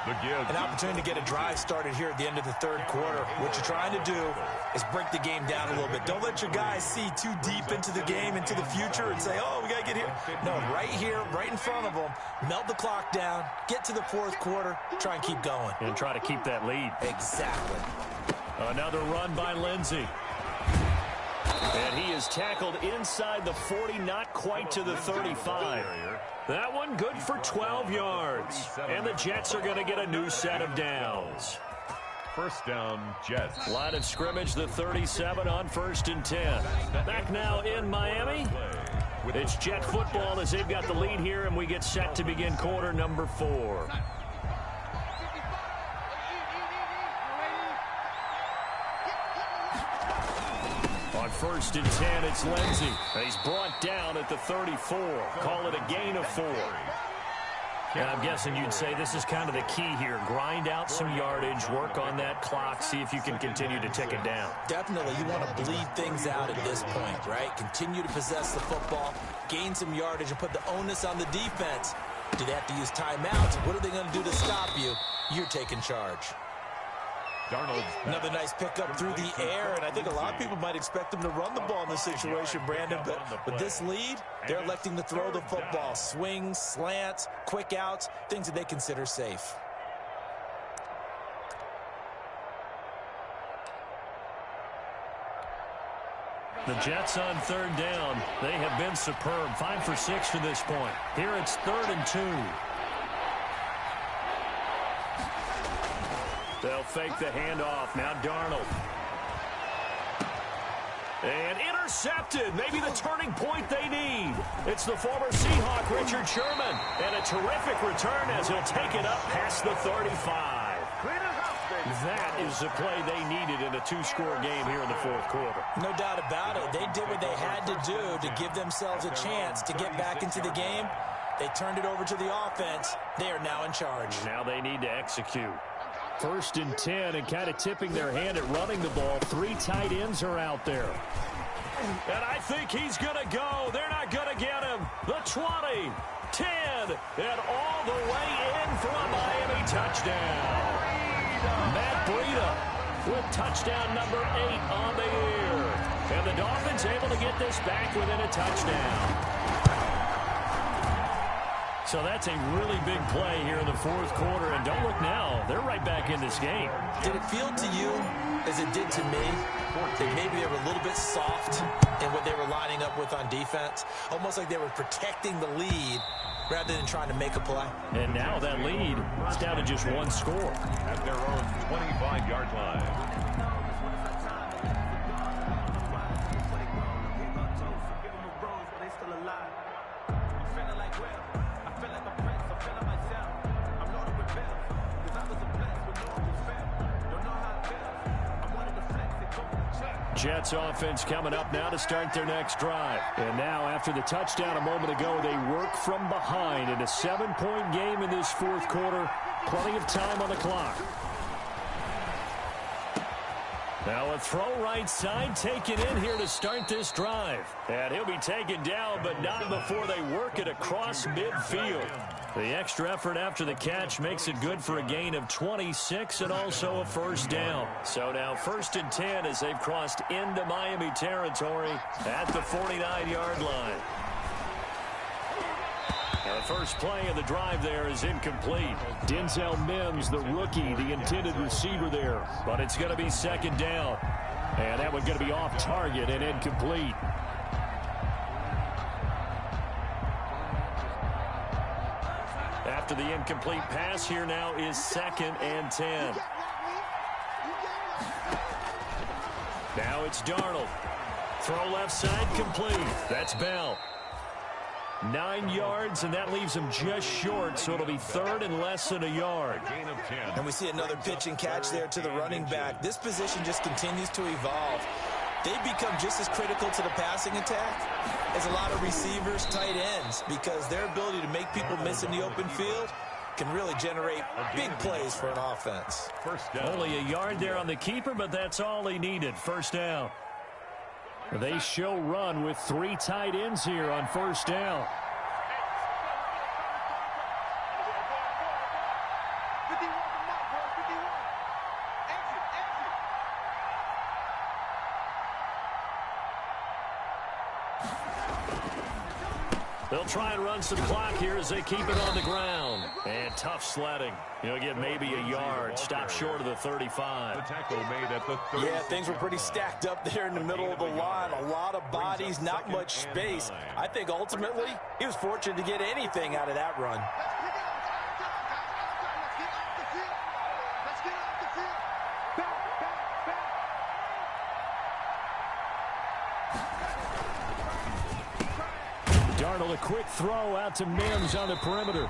An opportunity to get a drive started here at the end of the 3rd quarter. What you're trying to do is break the game down a little bit. Don't let your guys see too deep into the game, into the future, and say, oh, we got to get here. No, right here, right in front of them, melt the clock down, get to the 4th quarter, try and keep going. And try to keep that lead. Exactly. Another run by Lindsey. And he is tackled inside the 40, not quite to the 35. That one good for 12 yards. And the Jets are going to get a new set of downs. First down, Jets. Line of scrimmage, the 37 on 1st and 10. Back now in Miami. It's Jet football as they've got the lead here, and we get set to begin quarter number 4. On 1st and 10, it's Lindsey. He's brought down at the 34. Call it a gain of 4. And I'm guessing you'd say this is kind of the key here. Grind out some yardage, work on that clock, see if you can continue to tick it down. Definitely. You want to bleed things out at this point, right? Continue to possess the football, gain some yardage, and put the onus on the defense. Do they have to use timeouts? What are they going to do to stop you? You're taking charge. Another nice pickup through the air, and I think a lot of people might expect them to run the ball in this situation, Brandon, but with this lead, they're electing to throw the football. Swings, slants, quick outs, things that they consider safe. The Jets on 3rd down. They have been superb. 5 for 6 to this point. Here it's 3rd and 2. They'll fake the handoff. Now Darnold. And intercepted. Maybe the turning point they need. It's the former Seahawk, Richard Sherman. And a terrific return as he'll take it up past the 35. That is the play they needed in a two-score game here in the fourth quarter. No doubt about it. They did what they had to do to give themselves a chance to get back into the game. They turned it over to the offense. They are now in charge. Now they need to execute. 1st and 10, and kind of tipping their hand at running the ball. 3 tight ends are out there. And I think he's going to go. They're not going to get him. The 20, 10, and all the way in for a Miami touchdown. Matt Breida with touchdown number 8 on the year. And the Dolphins able to get this back within a touchdown. So that's a really big play here in the fourth quarter. And don't look now, they're right back in this game. Did it feel to you, as it did to me, that maybe they were a little bit soft in what they were lining up with on defense? Almost like they were protecting the lead rather than trying to make a play. And now that lead is down to just 1 score. At their own 25-yard line. Jets offense coming up now to start their next drive. And now after the touchdown a moment ago, they work from behind in a 7-point game in this fourth quarter. Plenty of time on the clock. Now a throw right side taken in here to start this drive. And he'll be taken down, but not before they work it across midfield. The extra effort after the catch makes it good for a gain of 26 and also a first down. So now 1st and 10 as they've crossed into Miami territory at the 49-yard line. The first play of the drive there is incomplete. Denzel Mims, the rookie, the intended receiver there. But it's going to be 2nd down. And that one going to be off target and incomplete. After the incomplete pass, here now is 2nd and 10. Now it's Darnold. Throw left side complete. That's Bell. 9 yards, and that leaves him just short, so it'll be 3rd and less than a yard. And we see another pitch and catch there to the running back. This position just continues to evolve. They've become just as critical to the passing attack as a lot of receivers, tight ends, because their ability to make people miss in the open field can really generate big plays for an offense. Only a yard there on the keeper, but that's all he needed. 1st down. They show run with 3 tight ends here on 1st down. They'll try and run some clock here as they keep it on the ground. And tough sledding. He'll get maybe a yard. Stop short of the 35. The tackle made at the 30. Yeah, things were pretty stacked up there in the middle of the line. A lot of bodies, not much space. I think ultimately he was fortunate to get anything out of that run. Darnold, a quick throw out to Mims on the perimeter.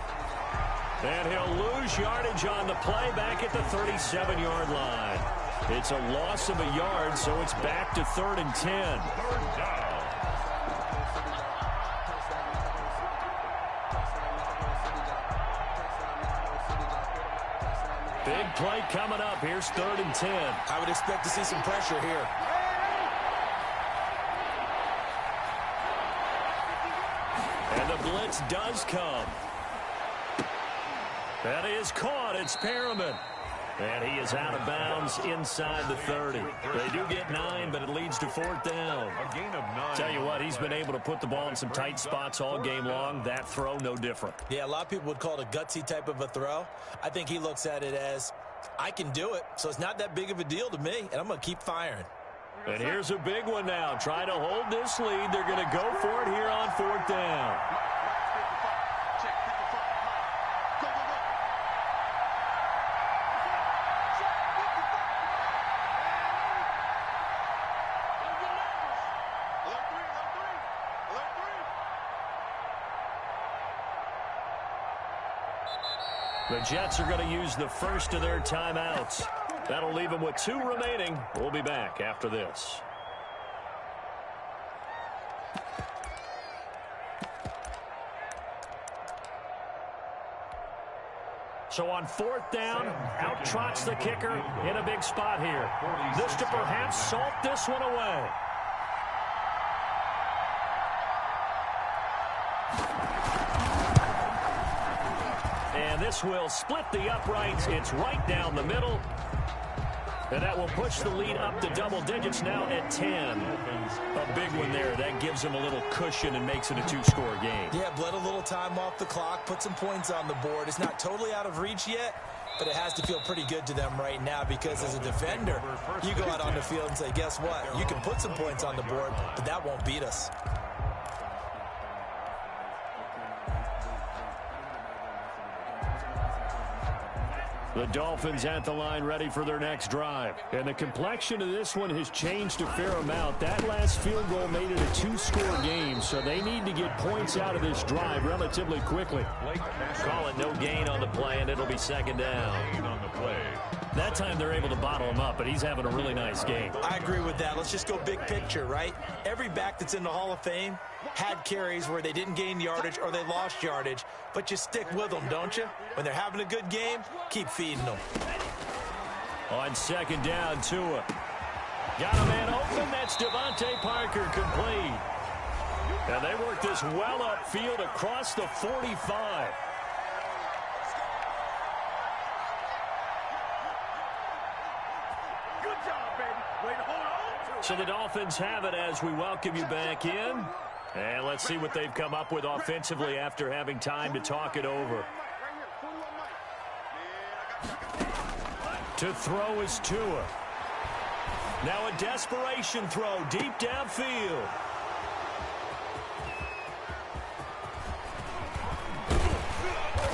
And he'll lose yardage on the play back at the 37-yard line. It's a loss of a yard, so it's back to 3rd and 10. 3rd down. Big play coming up. Here's 3rd and 10. I would expect to see some pressure here. And the blitz does come. That is caught. It's Perriman. And he is out of bounds inside the 30. They do get 9, but it leads to 4th down. A gain of 9. Tell you what, he's been able to put the ball in some tight spots all game long. That throw, no different. Yeah, a lot of people would call it a gutsy type of a throw. I think he looks at it as, I can do it, so it's not that big of a deal to me, and I'm going to keep firing. And here's a big one now. Trying to hold this lead. They're going to go for it here on 4th down. The Jets are going to use the first of their timeouts. That'll leave them with 2 remaining. We'll be back after this. So on 4th down, out trots the kicker in a big spot here. This to perhaps salt this one away. And this will split the uprights. It's right down the middle. And that will push the lead up to double digits now at 10. A big one there. That gives them a little cushion and makes it a 2-score game. Yeah, bled a little time off the clock, put some points on the board. It's not totally out of reach yet, but it has to feel pretty good to them right now because as a defender, you go out on the field and say, guess what? You can put some points on the board, but that won't beat us. The Dolphins at the line ready for their next drive. And the complexion of this one has changed a fair amount. That last field goal made it a 2-score game, so they need to get points out of this drive relatively quickly. Call it no gain on the play, and it'll be 2nd down. That time they're able to bottle him up, but he's having a really nice game. I agree with that. Let's just go big picture, right? Every back that's in the Hall of Fame had carries where they didn't gain yardage or they lost yardage, but you stick with them, don't you? When they're having a good game, keep feeding them. On 2nd down, Tua. Got a man open. That's Devontae Parker complete. And they work this well upfield across the 45. So the Dolphins have it as we welcome you back in. And let's see what they've come up with offensively after having time to talk it over. To throw is Tua. Now a desperation throw deep downfield.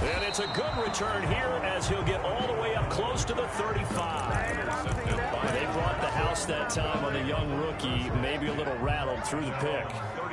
And it's a good return here as he'll get all the way up close to the 35. They brought the house that time on the young rookie, maybe a little rattled through the pick.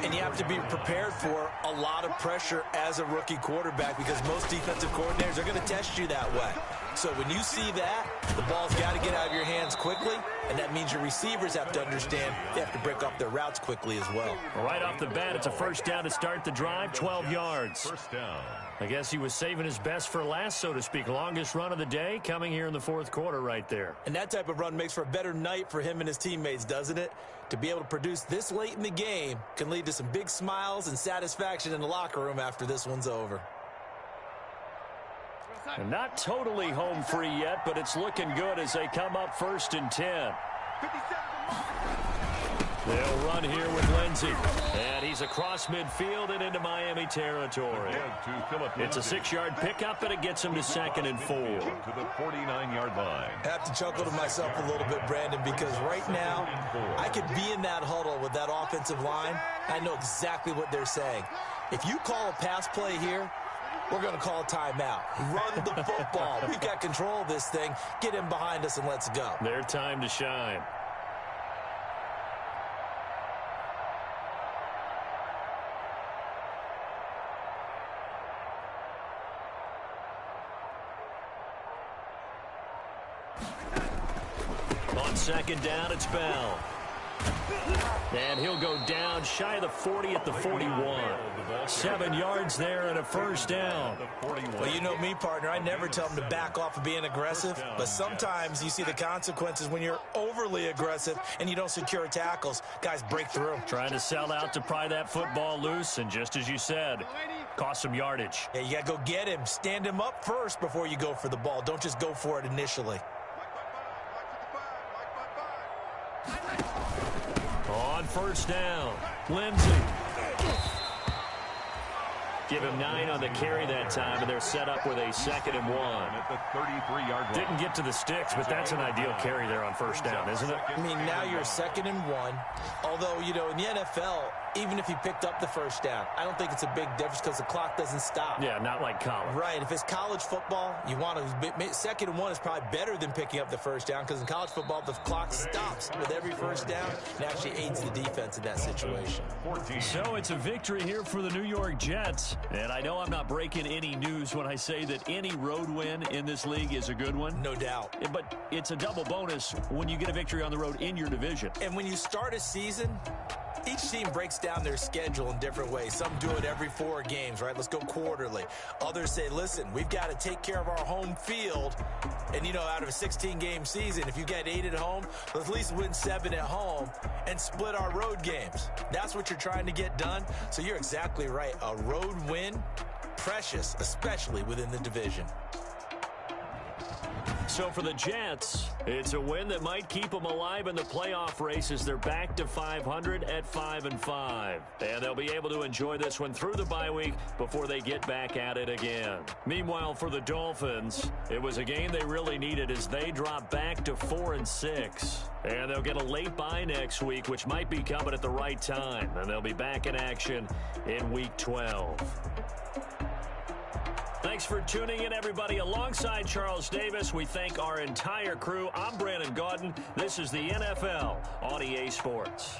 And you have to be prepared for a lot of pressure as a rookie quarterback because most defensive coordinators are going to test you that way. So when you see that, the ball's got to get out of your hands quickly, and that means your receivers have to understand they have to break off their routes quickly as well. Right off the bat, it's a 1st down to start the drive, 12 yards. 1st down. I guess he was saving his best for last, so to speak. Longest run of the day coming here in the 4th quarter right there. And that type of run makes for a better night for him and his teammates, doesn't it? To be able to produce this late in the game can lead to some big smiles and satisfaction in the locker room after this one's over. And not totally home free yet, but it's looking good as they come up 1st and 10. They'll run here with Lindsey. And he's across midfield and into Miami territory. It's a 6-yard pickup, and it gets him to 2nd and 4. To the 49-yard line. I have to chuckle to myself a little bit, Brandon, because right now I could be in that huddle with that offensive line. I know exactly what they're saying. If you call a pass play here, we're going to call a timeout. Run the football. We've got control of this thing. Get him behind us and let's go. Their time to shine. On 2nd down, it's Bell. And he'll go down shy of the 40 at the 41. 7 yards there and a 1st down. Well, you know me, partner. I never tell them to back off of being aggressive. But sometimes you see the consequences when you're overly aggressive and you don't secure tackles. Guys break through. Trying to sell out to pry that football loose. And just as you said, cost some yardage. Yeah, you got to go get him. Stand him up first before you go for the ball. Don't just go for it initially. On 1st down, Lindsey. Give him 9 on the carry that time, and they're set up with a 2nd and 1. At the 33-yard line. Didn't get to the sticks, but that's an ideal carry there on 1st down, isn't it? I mean, now you're 2nd and 1. Although, you know, in the NFL, Even if he picked up the first down, I don't think it's a big difference because the clock doesn't stop. Yeah, not like college. Right. If it's college football, you want to, second and one is probably better than picking up the first down because in college football, the clock stops with every first down and actually aids the defense in that situation. So it's a victory here for the New York Jets. And I know I'm not breaking any news when I say that any road win in this league is a good one. No doubt. But it's a double bonus when you get a victory on the road in your division. And when you start a season, each team breaks down their schedule in different ways. Some do it every 4 games, right? Let's go quarterly. Others say, listen, we've got to take care of our home field. And, you know, out of a 16-game season, if you get 8 at home, let's at least win 7 at home and split our road games. That's what you're trying to get done. So you're exactly right. A road win, precious, especially within the division. So for the Jets, it's a win that might keep them alive in the playoff race as they're back to 500 at 5-5. And they'll be able to enjoy this one through the bye week before they get back at it again. Meanwhile, for the Dolphins, it was a game they really needed as they drop back to 4-6. And they'll get a late bye next week, which might be coming at the right time. And they'll be back in action in Week 12. Thanks for tuning in, everybody. Alongside Charles Davis, we thank our entire crew. I'm Brandon Gaudin. This is the NFL on EA Sports.